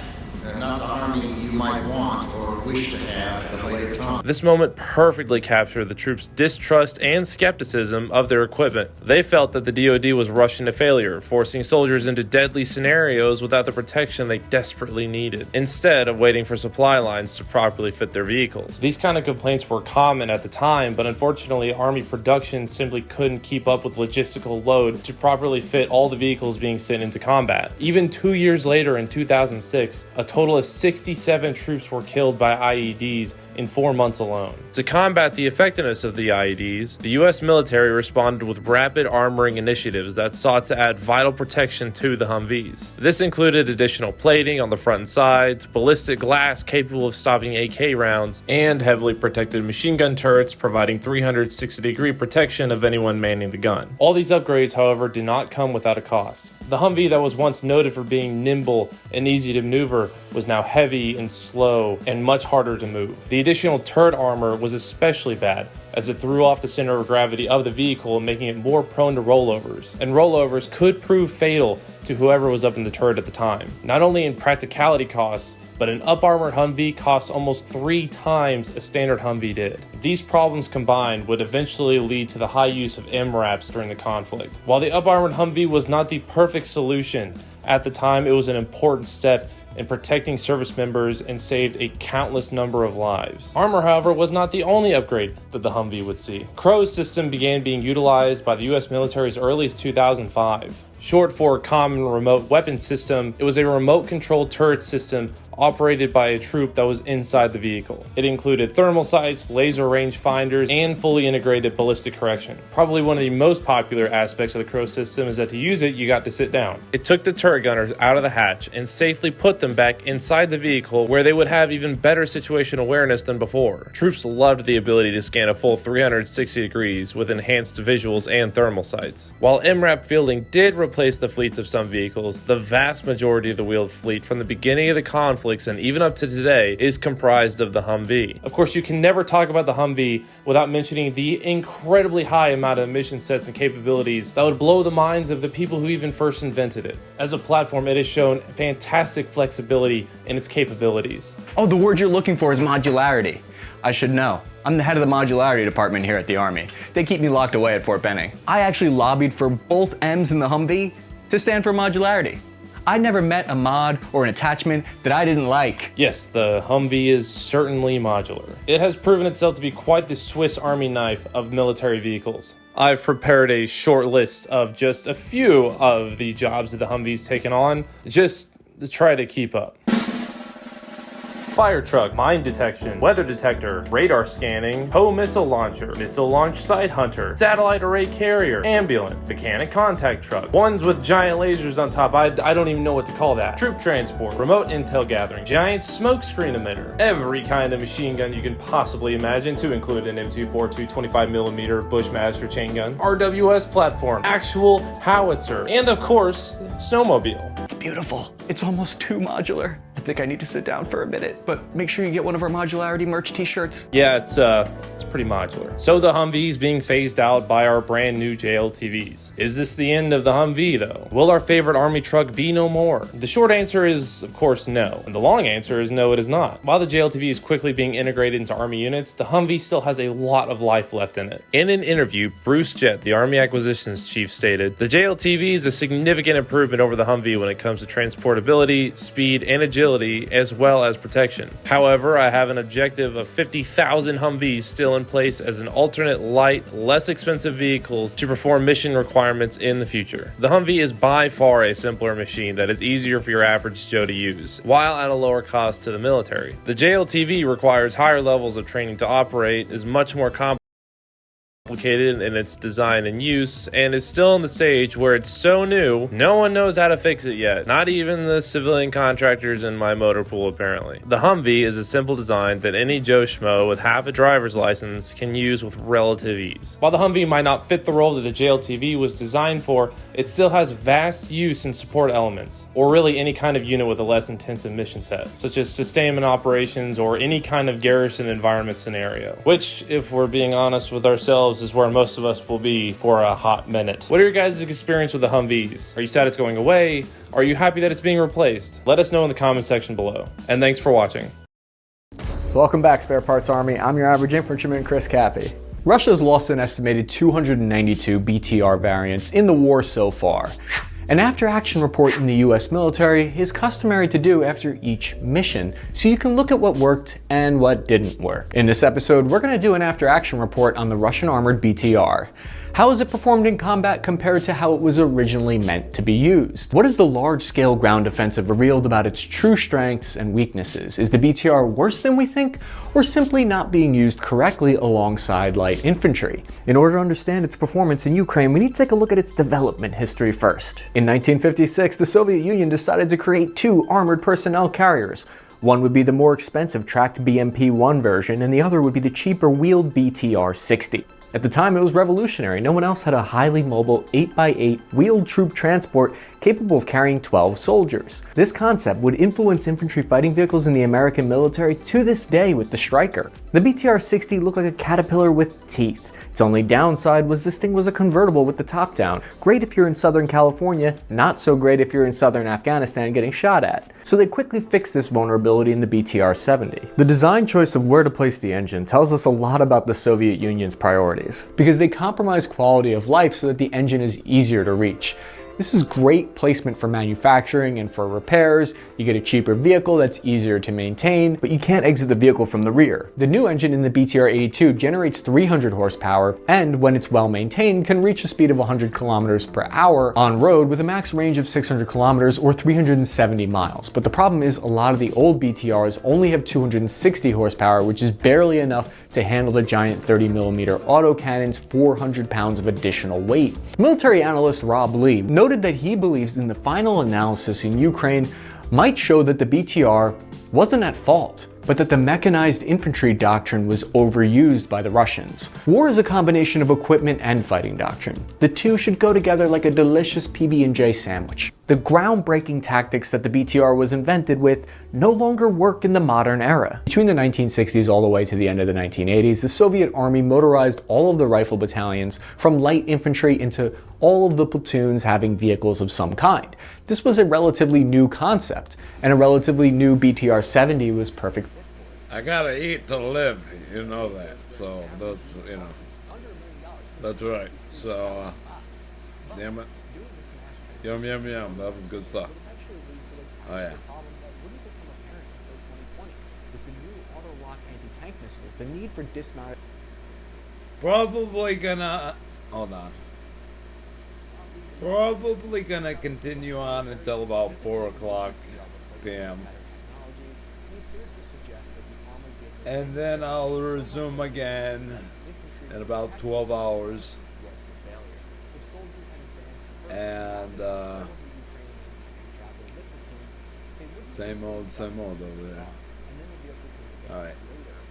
Speaker 13: not the army you might want or wish to have at a later time."
Speaker 10: This moment perfectly captured the troops' distrust and skepticism of their equipment. They felt that the DoD was rushing to failure, forcing soldiers into deadly scenarios without the protection they desperately needed, instead of waiting for supply lines to properly fit their vehicles. These kind of complaints were common at the time, but unfortunately Army production simply couldn't keep up with logistical load to properly fit all the vehicles being sent into combat. Even 2 years later, in 2006, a total of 67 troops were killed by IEDs in 4 months months alone. To combat the effectiveness of the IEDs, the US military responded with rapid armoring initiatives that sought to add vital protection to the Humvees. This included additional plating on the front and sides, ballistic glass capable of stopping AK rounds, and heavily protected machine gun turrets providing 360-degree protection of anyone manning the gun. All these upgrades, however, did not come without a cost. The Humvee that was once noted for being nimble and easy to maneuver was now heavy and slow and much harder to move. The additional turret armor was especially bad, as it threw off the center of gravity of the vehicle, making it more prone to rollovers. And rollovers could prove fatal to whoever was up in the turret at the time. Not only in practicality costs, but an up-armored Humvee costs almost 3 times a standard Humvee did. These problems combined would eventually lead to the high use of MRAPs during the conflict. While the up-armored Humvee was not the perfect solution, at the time it was an important step in protecting service members and saved a countless number of lives. Armor, however, was not the only upgrade that the Humvee would see. CROW's system began being utilized by the US military as early as 2005. Short for Common Remote Weapon System, it was a remote-controlled turret system operated by a troop that was inside the vehicle. It included thermal sights, laser range finders, and fully integrated ballistic correction. Probably one of the most popular aspects of the CROW system is that to use it, you got to sit down. It took the turret gunners out of the hatch and safely put them back inside the vehicle, where they would have even better situational awareness than before. Troops loved the ability to scan a full 360 degrees with enhanced visuals and thermal sights. While MRAP fielding did replace the fleets of some vehicles, the vast majority of the wheeled fleet from the beginning of the conflict and even up to today is comprised of the Humvee. Of course, you can never talk about the Humvee without mentioning the incredibly high amount of mission sets and capabilities that would blow the minds of the people who even first invented it. As a platform, it has shown fantastic flexibility in its capabilities.
Speaker 1: Oh, the word you're looking for is modularity. I should know. I'm the head of the modularity department here at the Army. They keep me locked away at Fort Benning. I actually lobbied for both M's in the Humvee to stand for modularity. I never met a mod or an attachment that I didn't like.
Speaker 10: Yes, the Humvee is certainly modular. It has proven itself to be quite the Swiss Army knife of military vehicles. I've prepared a short list of just a few of the jobs that the Humvee's taken on, just to try to keep up. Fire truck, mine detection, weather detector, radar scanning, tow missile launcher, missile launch site hunter, satellite array carrier, ambulance, mechanic contact truck, ones with giant lasers on top, I don't even know what to call that, troop transport, remote intel gathering, giant smoke screen emitter, every kind of machine gun you can possibly imagine, to include an M242 25mm Bushmaster chain gun, RWS platform, actual howitzer, and of course, snowmobile.
Speaker 1: It's beautiful. It's almost too modular. I think I need to sit down for a minute, but make sure you get one of our modularity merch t-shirts.
Speaker 10: Yeah, it's pretty modular. So the Humvee's being phased out by our brand new JLTVs. Is this the end of the Humvee though? Will our favorite Army truck be no more? The short answer is, of course, no. And the long answer is no, it is not. While the JLTV is quickly being integrated into Army units, the Humvee still has a lot of life left in it. In an interview, Bruce Jett, the Army Acquisitions Chief, stated, "The JLTV is a significant improvement over the Humvee when it comes to transportability, speed, and agility, as well as protection. However, I have an objective of 50,000 Humvees still in place as an alternate light, less expensive vehicles to perform mission requirements in the future. The Humvee is by far a simpler machine that is easier for your average Joe to use, while at a lower cost to the military. The JLTV requires higher levels of training to operate, is much more complicated in its design and use, and is still in the stage where it's so new, no one knows how to fix it yet, not even the civilian contractors in my motor pool apparently. The Humvee is a simple design that any Joe Schmo with half a driver's license can use with relative ease. While the Humvee might not fit the role that the JLTV was designed for, it still has vast use and support elements, or really any kind of unit with a less intensive mission set, such as sustainment operations or any kind of garrison environment scenario, which, if we're being honest with ourselves, is where most of us will be for a hot minute. What are your guys' experience with the Humvees? Are you sad it's going away? Are you happy that it's being replaced? Let us know in the comment section below. And thanks for watching.
Speaker 6: Welcome back, Spare Parts Army. I'm your average infantryman, Chris Cappy.
Speaker 1: Russia's lost an estimated 292 BTR variants in the war so far. An after-action report in the US military is customary to do after each mission, so you can look at what worked and what didn't work. In this episode, we're going to do an after-action report on the Russian armored BTR. How has it performed in combat compared to how it was originally meant to be used? What has the large-scale ground offensive revealed about its true strengths and weaknesses? Is the BTR worse than we think, or simply not being used correctly alongside light infantry? In order to understand its performance in Ukraine, we need to take a look at its development history first. In 1956, the Soviet Union decided to create two armored personnel carriers. One would be the more expensive tracked BMP-1 version, and the other would be the cheaper wheeled BTR-60. At the time, it was revolutionary. No one else had a highly mobile 8x8 wheeled troop transport capable of carrying 12 soldiers. This concept would influence infantry fighting vehicles in the American military to this day with the Stryker. The BTR-60 looked like a caterpillar with teeth. Its only downside was this thing was a convertible with the top down. Great if you're in Southern California, not so great if you're in Southern Afghanistan getting shot at. So they quickly fixed this vulnerability in the BTR-70. The design choice of where to place the engine tells us a lot about the Soviet Union's priorities, because they compromise quality of life so that the engine is easier to reach. This is great placement for manufacturing and for repairs. You get a cheaper vehicle that's easier to maintain, but you can't exit the vehicle from the rear. The new engine in the BTR-82 generates 300 horsepower and, when it's well maintained, can reach a speed of 100 kilometers per hour on road with a max range of 600 kilometers or 370 miles. But the problem is a lot of the old BTRs only have 260 horsepower, which is barely enough to handle the giant 30mm autocannon's 400 pounds of additional weight. Military analyst Rob Lee noted that he believes in the final analysis in Ukraine might show that the BTR wasn't at fault, but that the mechanized infantry doctrine was overused by the Russians. War is a combination of equipment and fighting doctrine. The two should go together like a delicious PB&J sandwich. The groundbreaking tactics that the BTR was invented with no longer work in the modern era. Between the 1960s all the way to the end of the 1980s, the Soviet Army motorized all of the rifle battalions from light infantry into all of the platoons having vehicles of some kind. This was a relatively new concept, and a relatively new BTR-70 was perfect.
Speaker 2: I gotta eat to live, you know that, so that's, you know, that's right, so, damn it, yum, yum, yum, that was good stuff, oh yeah.
Speaker 1: The need for dismount.
Speaker 2: Probably gonna, hold on, probably gonna continue on until about 4 o'clock p.m. And then I'll resume again in about 12 hours. And same old over there. Alright.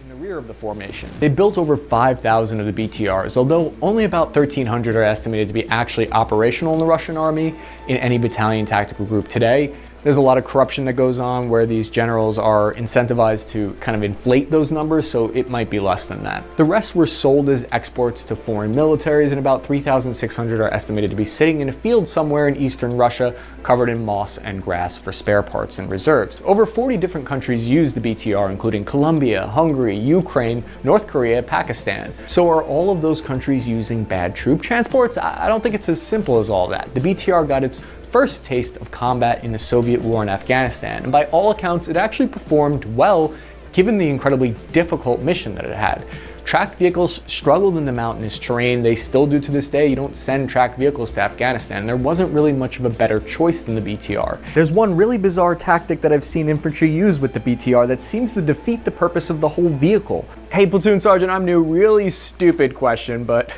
Speaker 1: In the rear of the formation, they built over 5,000 of the BTRs, although only about 1,300 are estimated to be actually operational in the Russian army in any battalion tactical group today. There's a lot of corruption that goes on where these generals are incentivized to kind of inflate those numbers, so it might be less than that. The rest were sold as exports to foreign militaries, and about 3,600 are estimated to be sitting in a field somewhere in eastern Russia, covered in moss and grass for spare parts and reserves. Over 40 different countries use the BTR, including Colombia, Hungary, Ukraine, North Korea, Pakistan. So are all of those countries using bad troop transports? I don't think it's as simple as all that. The BTR got its first taste of combat in the Soviet war in Afghanistan, and by all accounts it actually performed well given the incredibly difficult mission that it had. Tracked vehicles struggled in the mountainous terrain. They still do to this day. You don't send tracked vehicles to Afghanistan. There wasn't really much of a better choice than the BTR. There's one really bizarre tactic that I've seen infantry use with the BTR that seems to defeat the purpose of the whole vehicle. Hey, platoon sergeant, I'm new. Really stupid question, but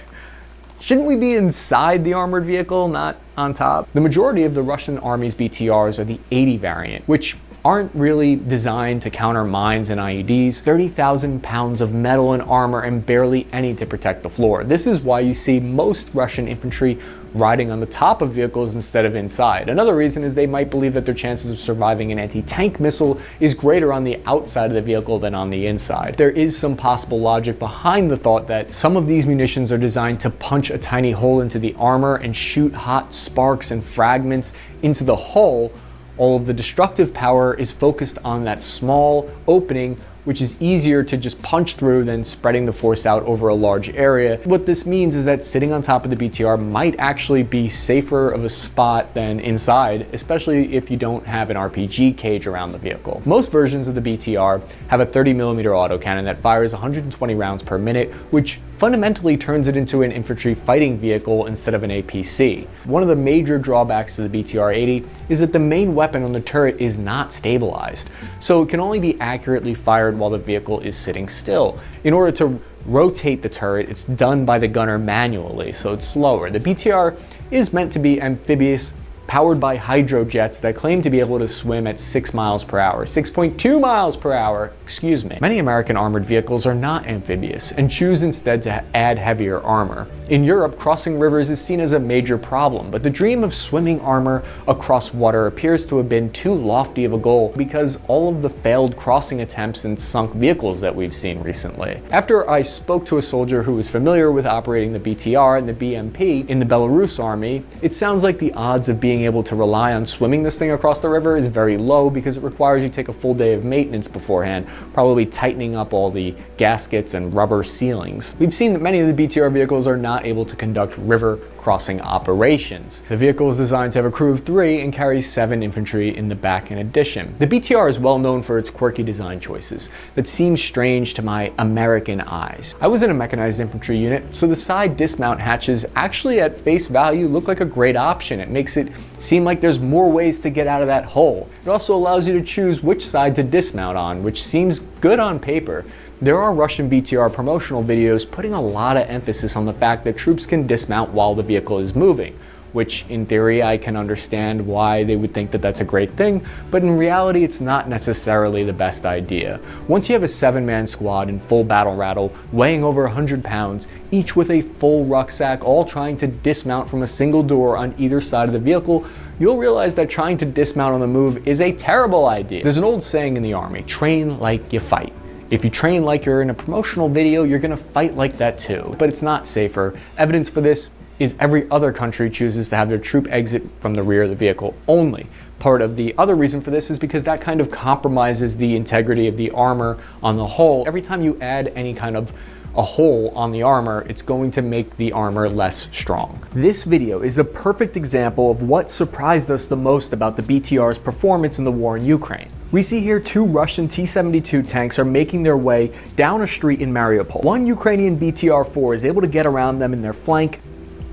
Speaker 1: shouldn't we be inside the armored vehicle, not on top? The majority of the Russian army's BTRs are the 80 variant, which aren't really designed to counter mines and IEDs. 30,000 pounds of metal and armor and barely any to protect the floor. This is why you see most Russian infantry riding on the top of vehicles instead of inside. Another reason is they might believe that their chances of surviving an anti-tank missile is greater on the outside of the vehicle than on the inside. There is some possible logic behind the thought that some of these munitions are designed to punch a tiny hole into the armor and shoot hot sparks and fragments into the hull. All of the destructive power is focused on that small opening
Speaker 6: which is easier to just punch through than spreading the force out over a large area. What this means is that sitting on top of the BTR might actually be safer of a spot than inside, especially if you don't have an RPG cage around the vehicle. Most versions of the BTR have a 30mm autocannon that fires 120 rounds per minute, which fundamentally turns it into an infantry fighting vehicle instead of an APC. One of the major drawbacks to the BTR-80 is that the main weapon on the turret is not stabilized, so it can only be accurately fired while the vehicle is sitting still. In order to rotate the turret, it's done by the gunner manually, so it's slower. The BTR is meant to be amphibious, powered by hydrojets that claim to be able to swim at 6 miles per hour, 6.2 miles per hour, excuse me. Many American armored vehicles are not amphibious and choose instead to add heavier armor. In Europe, crossing rivers is seen as a major problem, but the dream of swimming armor across water appears to have been too lofty of a goal because all of the failed crossing attempts and sunk vehicles that we've seen recently. After I spoke to a soldier who was familiar with operating the BTR and the BMP in the Belarus army, it sounds like the odds of being able to rely on swimming this thing across the river is very low because it requires you take a full day of maintenance beforehand, probably tightening up all the gaskets and rubber ceilings. We've seen that many of the BTR vehicles are not able to conduct river crossing operations. The vehicle is designed to have a crew of 3 and carries 7 infantry in the back in addition. The BTR is well known for its quirky design choices that seem strange to my American eyes. I was in a mechanized infantry unit, so the side dismount hatches actually at face value look like a great option. It makes it seem like there's more ways to get out of that hole. It also allows you to choose which side to dismount on, which seems good on paper. There are Russian BTR promotional videos putting a lot of emphasis on the fact that troops can dismount while the vehicle is moving, which in theory I can understand why they would think that that's a great thing, but in reality it's not necessarily the best idea. Once you have a 7-man squad in full battle rattle, weighing over 100 pounds, each with a full rucksack, all trying to dismount from a single door on either side of the vehicle, you'll realize that trying to dismount on the move is a terrible idea. There's an old saying in the Army, train like you fight. If you train like you're in a promotional video, you're gonna fight like that too. But it's not safer. Evidence for this is every other country chooses to have their troop exit from the rear of the vehicle only. Part of the other reason for this is because that kind of compromises the integrity of the armor on the hull. Every time you add any kind of a hole on the armor, it's going to make the armor less strong. This video is a perfect example of what surprised us the most about the BTR's performance in the war in Ukraine. We see here 2 Russian T-72 tanks are making their way down a street in Mariupol. One Ukrainian BTR-4 is able to get around them in their flank,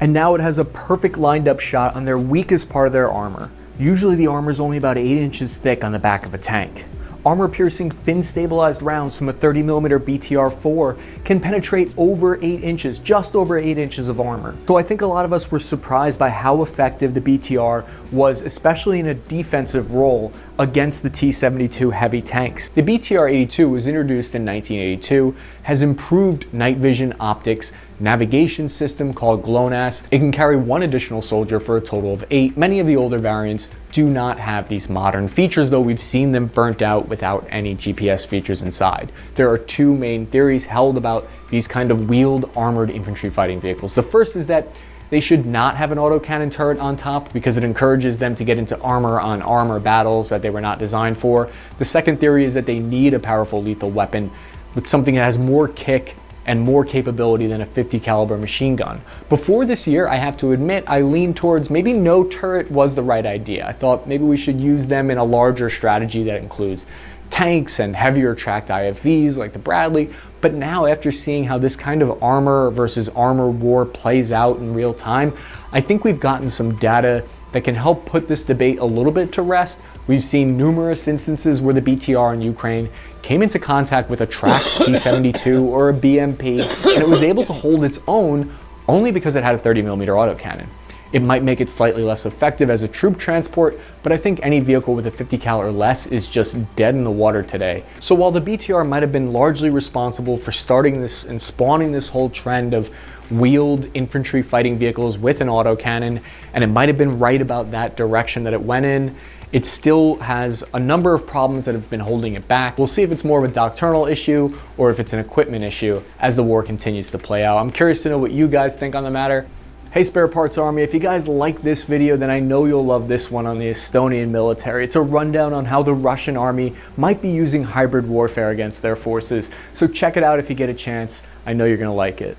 Speaker 6: and now it has a perfect lined up shot on their weakest part of their armor. Usually the armor is only about 8 inches thick on the back of a tank. Armor-piercing fin-stabilized rounds from a 30mm BTR-4 can penetrate over 8 inches, just over 8 inches of armor. So I think a lot of us were surprised by how effective the BTR was, especially in a defensive role against the T-72 heavy tanks. The BTR-82 was introduced in 1982, has improved night vision optics, navigation system called GLONASS. It can carry 1 additional soldier for a total of 8. Many of the older variants do not have these modern features, though we've seen them burnt out without any GPS features inside. There are 2 main theories held about these kind of wheeled armored infantry fighting vehicles. The first is that they should not have an autocannon turret on top because it encourages them to get into armor on armor battles that they were not designed for. The second theory is that they need a powerful lethal weapon with something that has more kick and more capability than a 50 caliber machine gun. Before this year, I have to admit, I leaned towards maybe no turret was the right idea. I thought maybe we should use them in a larger strategy that includes tanks and heavier tracked IFVs like the Bradley. But now, after seeing how this kind of armor versus armor war plays out in real time, I think we've gotten some data that can help put this debate a little bit to rest. We've seen numerous instances where the BTR in Ukraine came into contact with a tracked T-72 or a BMP, and it was able to hold its own only because it had a 30mm autocannon. It might make it slightly less effective as a troop transport, but I think any vehicle with a 50 cal or less is just dead in the water today. So while the BTR might have been largely responsible for starting this and spawning this whole trend of wheeled infantry fighting vehicles with an autocannon, and it might have been right about that direction that it went in, it still has a number of problems that have been holding it back. We'll see if it's more of a doctrinal issue or if it's an equipment issue as the war continues to play out. I'm curious to know what you guys think on the matter. Hey Spare Parts Army, if you guys like this video, then I know you'll love this one on the Estonian military. It's a rundown on how the Russian army might be using hybrid warfare against their forces. So check it out if you get a chance. I know you're gonna like it.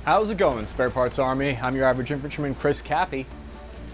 Speaker 6: How's it going, Spare Parts Army? I'm your average infantryman, Chris Cappy.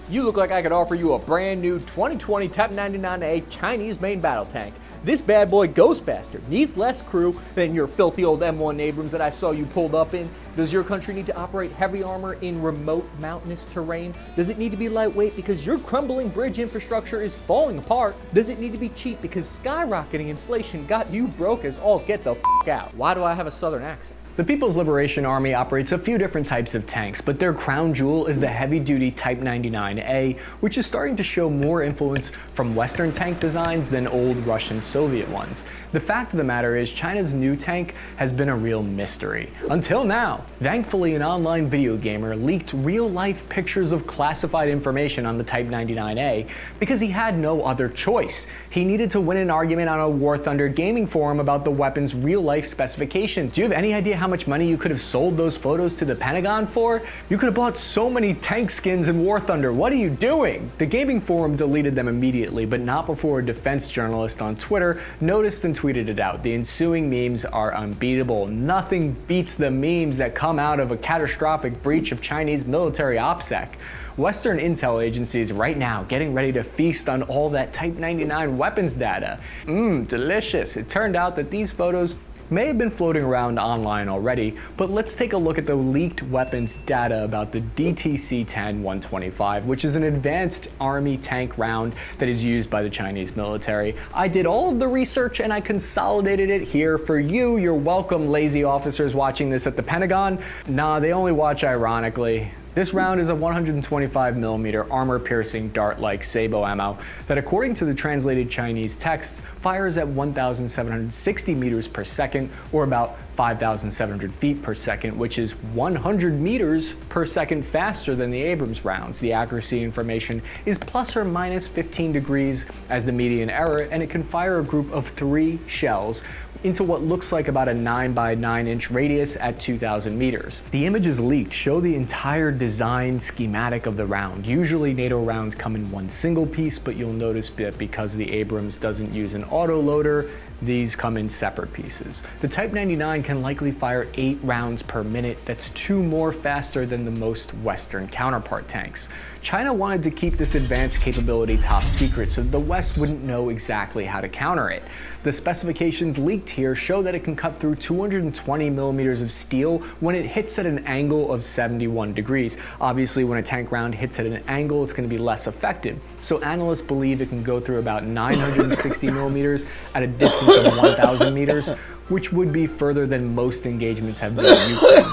Speaker 6: You look like I could offer you a brand new 2020 T72M1 Chinese main battle tank. This bad boy goes faster, needs less crew than your filthy old M1 Abrams that I saw you pulled up in. Does your country need to operate heavy armor in remote mountainous terrain? Does it need to be lightweight because your crumbling bridge infrastructure is falling apart? Does it need to be cheap because skyrocketing inflation got you broke as all get the f out? Why do I have a southern accent? The People's Liberation Army operates a few different types of tanks, but their crown jewel is the heavy-duty Type 99A, which is starting to show more influence from Western tank designs than old Russian Soviet ones. The fact of the matter is, China's new tank has been a real mystery. Until now. Thankfully, an online video gamer leaked real-life pictures of classified information on the Type 99A because he had no other choice. He needed to win an argument on a War Thunder gaming forum about the weapon's real-life specifications. Do you have any idea how much money you could have sold those photos to the Pentagon for? You could have bought so many tank skins in War Thunder. What are you doing? The gaming forum deleted them immediately, but not before a defense journalist on Twitter noticed and tweeted it out. The ensuing memes are unbeatable. Nothing beats the memes that come out of a catastrophic breach of Chinese military OPSEC. Western intel agencies right now getting ready to feast on all that Type 99 weapons data. Delicious. It turned out that these photos may have been floating around online already, but let's take a look at the leaked weapons data about the DTC-10-125, which is an advanced army tank round that is used by the Chinese military. I did all of the research and I consolidated it here for you. You're welcome, lazy officers watching this at the Pentagon. Nah, they only watch ironically. This round is a 125mm armor-piercing dart-like sabot ammo that, according to the translated Chinese texts, fires at 1,760 meters per second, or about 5,700 feet per second, which is 100 meters per second faster than the Abrams rounds. The accuracy information is plus or minus 15 degrees as the median error, and it can fire a group of 3 shells into what looks like about a 9 by 9 inch radius at 2,000 meters. The images leaked show the entire design schematic of the round. Usually NATO rounds come in one single piece, but you'll notice that because the Abrams doesn't use an autoloader, these come in separate pieces. The Type 99 can likely fire 8 rounds per minute. That's 2 more faster than the most Western counterpart tanks. China wanted to keep this advanced capability top secret so the West wouldn't know exactly how to counter it. The specifications leaked here show that it can cut through 220 millimeters of steel when it hits at an angle of 71 degrees. Obviously, when a tank round hits at an angle, it's going to be less effective. So analysts believe it can go through about 960 millimeters at a distance of 1,000 meters, which would be further than most engagements have been in Ukraine.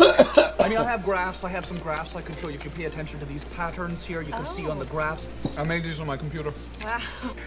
Speaker 14: I mean, I have graphs. I have some graphs I can show you. If you pay attention to these patterns here, you can see on the graphs. I made these on my computer.
Speaker 3: Wow.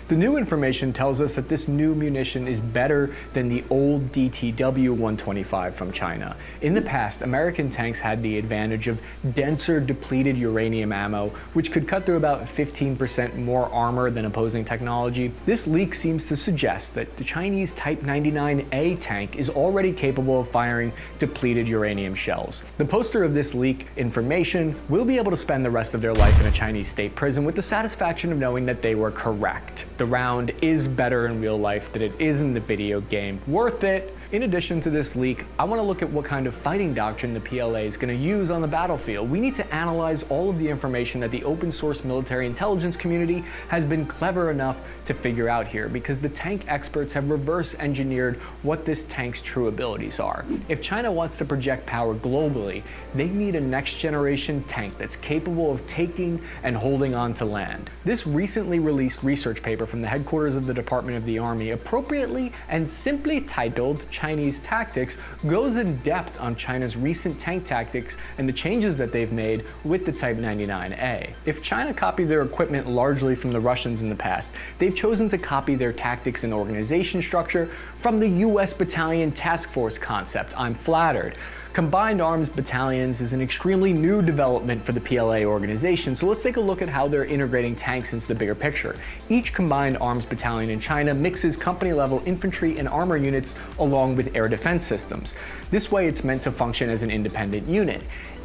Speaker 6: The new information tells us that this new munition is better than the old DTW-125 from China. In the past, American tanks had the advantage of denser depleted uranium ammo, which could cut through about 15% more armor than opposing technology. This leak seems to suggest that the Chinese Type 99A tank is already capable of firing depleted uranium shells. The poster of this leak information will be able to spend the rest of their life in a Chinese state prison with the satisfaction of knowing that they were correct. The round is better in real life than it is in the video game. Worth it! In addition to this leak, I want to look at what kind of fighting doctrine the PLA is going to use on the battlefield. We need to analyze all of the information that the open source military intelligence community has been clever enough to figure out here, because the tank experts have reverse engineered what this tank's true abilities are. If China wants to project power globally, they need a next generation tank that's capable of taking and holding on to land. This recently released research paper from the headquarters of the Department of the Army, appropriately and simply titled Chinese Tactics, goes in depth on China's recent tank tactics and the changes that they've made with the Type 99A. If China copied their equipment largely from the Russians in the past, they've chosen to copy their tactics and organization structure from the US Battalion Task Force concept. I'm flattered. Combined Arms Battalions is an extremely new development for the PLA organization, so let's take a look at how they're integrating tanks into the bigger picture. Each Combined Arms Battalion in China mixes company-level infantry and armor units along with air defense systems. This way it's meant to function as an independent unit.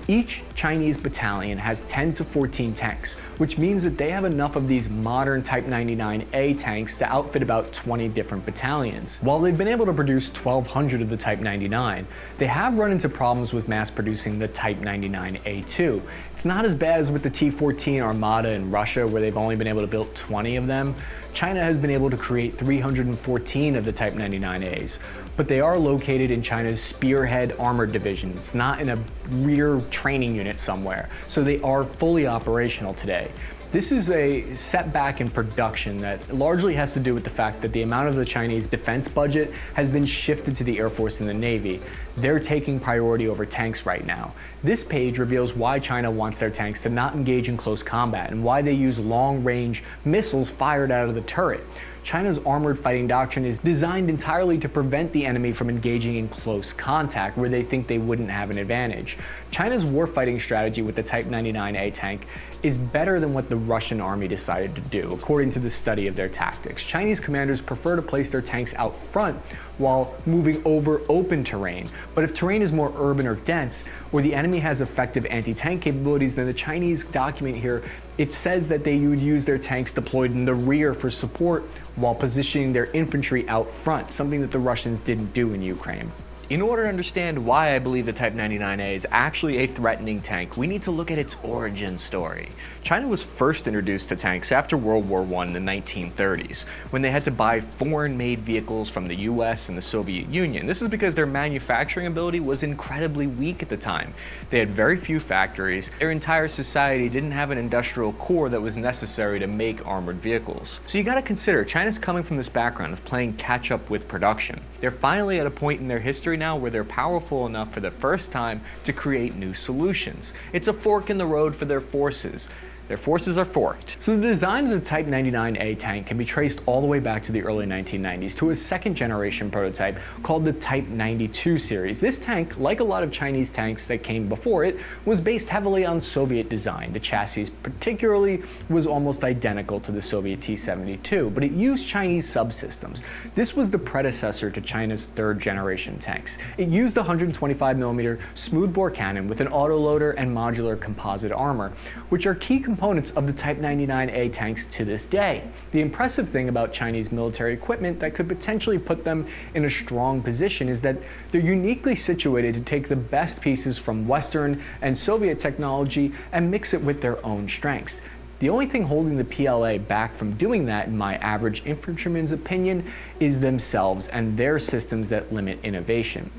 Speaker 6: Each Chinese battalion has 10 to 14 tanks, which means that they have enough of these modern Type 99A tanks to outfit about 20 different battalions. While they've been able to produce 1,200 of the Type 99, they have run into problems with mass producing the Type 99A2. It's not as bad as with the T-14 Armada in Russia, where they've only been able to build 20 of them. China has been able to create 314 of the Type 99As, but they are located in China's Spearhead Armored Division. It's not in a rear training unit somewhere, so they are fully operational today. This is a setback in production that largely has to do with the fact that the amount of the Chinese defense budget has been shifted to the Air Force and the Navy. They're taking priority over tanks right now. This page reveals why China wants their tanks to not engage in close combat and why they use long-range missiles fired out of the turret. China's armored fighting doctrine is designed entirely to prevent the enemy from engaging in close contact where they think they wouldn't have an advantage. China's warfighting strategy with the Type 99A tank is better than what the Russian army decided to do, according to the study of their tactics. Chinese commanders prefer to place their tanks out front while moving over open terrain. But if terrain is more urban or dense, or the enemy has effective anti-tank capabilities, then the Chinese document here, it says that they would use their tanks deployed in the rear for support while positioning their infantry out front, something that the Russians didn't do in Ukraine.
Speaker 11: In order to understand why I believe the Type 99A is actually a threatening tank, we need to look at its origin story. China was first introduced to tanks after World War I in the 1930s, when they had to buy foreign-made vehicles from the US and the Soviet Union. This is because their manufacturing ability was incredibly weak at the time. They had very few factories. Their entire society didn't have an industrial core that was necessary to make armored vehicles. So you gotta consider, China's coming from this background of playing catch up with production. They're finally at a point in their history now where they're powerful enough for the first time to create new solutions. It's a fork in the road for their forces. Their forces are forked. So the design of the Type 99A tank can be traced all the way back to the early 1990s to a second generation prototype called the Type 92 series. This tank, like a lot of Chinese tanks that came before it, was based heavily on Soviet design. The chassis particularly was almost identical to the Soviet T72, but it used Chinese subsystems. This was the predecessor to China's third generation tanks. It used a 125mm smoothbore cannon with an autoloader and modular composite armor, which are key components of the Type 99A tanks to this day. The impressive thing about Chinese military equipment that could potentially put them in a strong position is that they're uniquely situated to take the best pieces from Western and Soviet technology and mix it with their own strengths. The only thing holding the PLA back from doing that, in my average infantryman's opinion, is themselves and their systems that limit innovation.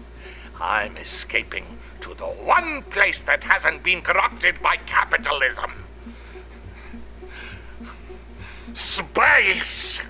Speaker 15: I'm escaping to the one place that hasn't been corrupted by capitalism. Space!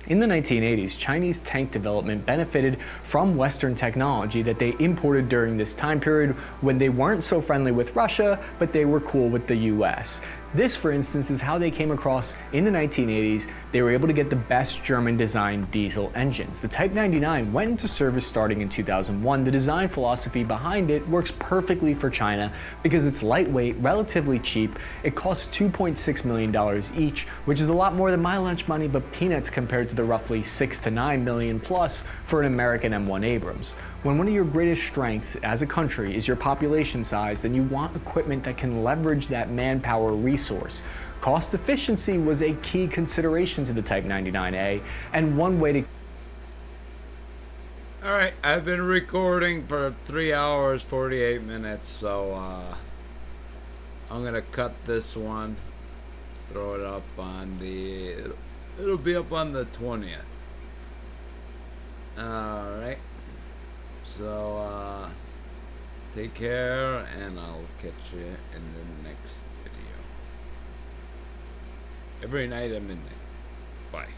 Speaker 6: In the 1980s, Chinese tank development benefited from Western technology that they imported during this time period when they weren't so friendly with Russia, but they were cool with the US. This, for instance, is how they came across in the 1980s. They were able to get the best German-designed diesel engines. The Type 99 went into service starting in 2001. The design philosophy behind it works perfectly for China because it's lightweight, relatively cheap. It costs $2.6 million each, which is a lot more than my lunch money, but peanuts compared to the roughly $6 to $9 million plus for an American M1 Abrams. When one of your greatest strengths as a country is your population size, then you want equipment that can leverage that manpower resource. Cost efficiency was a key consideration to the Type 99A, and one way to...
Speaker 2: Alright, I've been recording for 3 hours, 48 minutes, so I'm gonna cut this one, throw it up on the... It'll be up on the 20th. Alright. So, take care, and I'll catch you in the next video. Every night at midnight. Bye.